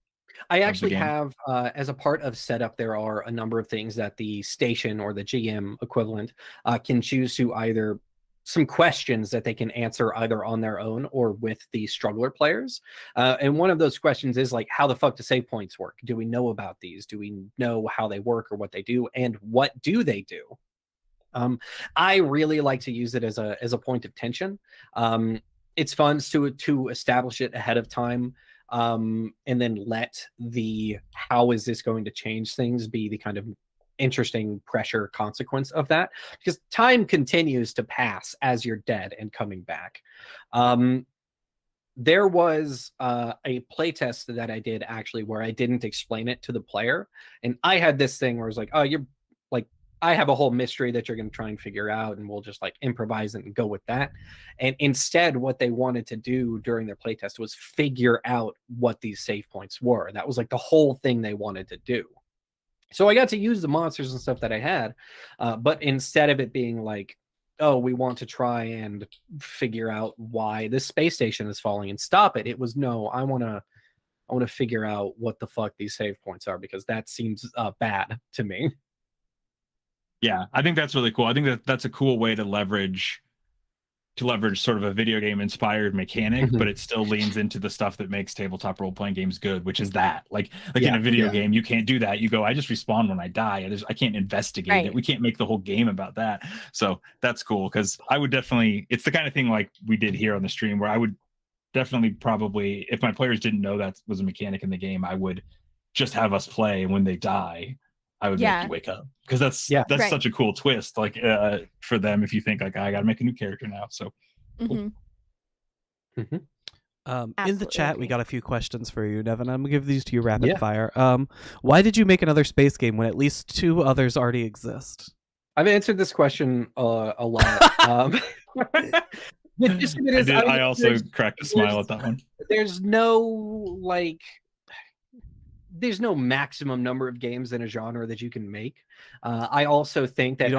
I the actually game. have, as a part of setup, there are a number of things that the station or the GM equivalent can choose to either some questions that they can answer either on their own or with the struggler players. And one of those questions is like, how the fuck do save points work? Do we know about these? Do we know how they work or what they do? And what do they do? I really like to use it as a point of tension. It's fun to establish it ahead of time, and then let the how is this going to change things be the kind of interesting pressure consequence of that, because time continues to pass as you're dead and coming back. There was a playtest that I did actually where I didn't explain it to the player, and I had this thing where I was like, oh, you're like, I have a whole mystery that you're going to try and figure out, and we'll just like improvise it and go with that. And instead, what they wanted to do during their playtest was figure out what these save points were. That was like the whole thing they wanted to do. So I got to use the monsters and stuff that I had, but instead of it being like, oh, we want to try and figure out why this space station is falling and stop it, it was no, I want to figure out what the fuck these save points are, because that seems bad to me. Yeah, I think that's really cool. I think that that's a cool way to leverage sort of a video game inspired mechanic, but it still leans into the stuff that makes tabletop role playing games good, which is that like in a video game, you can't do that. You go, I just respawn when I die. I can't investigate it. We can't make the whole game about that. So that's cool, because I would definitely, it's the kind of thing like we did here on the stream where I would definitely probably, if my players didn't know that was a mechanic in the game, I would just have us play, and when they die, I would make you wake up, because that's such a cool twist, like for them, if you think like, I gotta make a new character now. So Mhm. In the chat, we got a few questions for you, Nevyn. I'm gonna give these to you rapid Yeah. fire. Why did you make another space game when at least 2 others already exist? I've answered this question a lot. I also cracked a smile at that one. There's no there's no maximum number of games in a genre that you can make. I also think that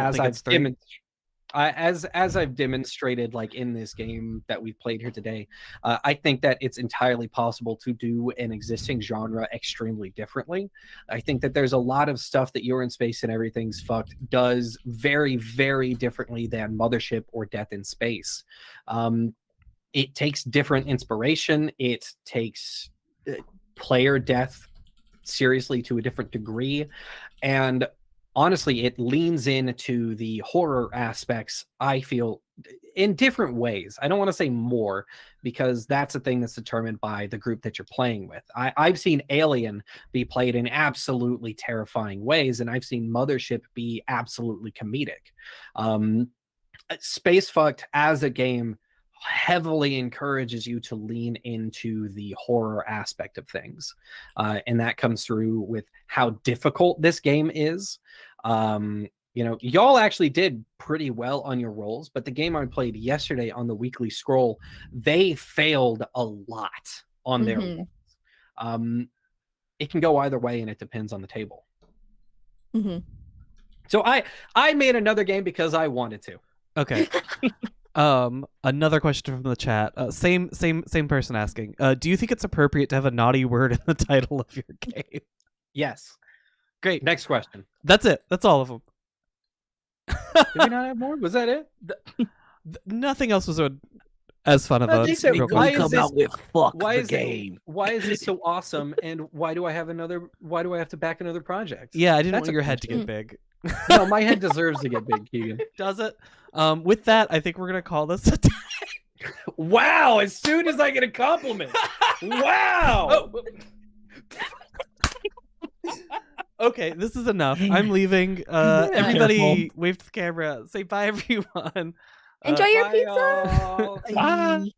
as I've demonstrated like in this game that we've played here today, I think that it's entirely possible to do an existing genre extremely differently. I think that there's a lot of stuff that You're in Space and Everything's Fucked does very, very differently than Mothership or Death in Space. It takes different inspiration. It takes player death seriously to a different degree, and honestly, it leans into the horror aspects, I feel, in different ways. I don't want to say more, because that's a thing that's determined by the group that you're playing with. I've seen Alien be played in absolutely terrifying ways, and I've seen Mothership be absolutely comedic. Spacefucked as a game heavily encourages you to lean into the horror aspect of things, and that comes through with how difficult this game is. Y'all actually did pretty well on your rolls, but the game I played yesterday on the weekly scroll, they failed a lot on their rolls. It can go either way, and it depends on the table. So I made another game because I wanted to. Okay. Another question from the chat. Same person asking. Do you think it's appropriate to have a naughty word in the title of your game? Yes. Great. Next question. That's it. That's all of them. Did we not have more? Was that it? Nothing else was as fun of a They said, real why question. is this- out with fuck Why the is game? Why is this so awesome? And why do I have to back another project? Yeah, I didn't That's want a your head to question. get big. No, my head deserves to get big, Keegan. Does it? With that, I think we're gonna call this a Wow! As soon as I get a compliment, wow! Okay, this is enough. I'm leaving. Everybody, wave to the camera. Say bye, everyone. Enjoy your Bye, pizza. y'all. Bye.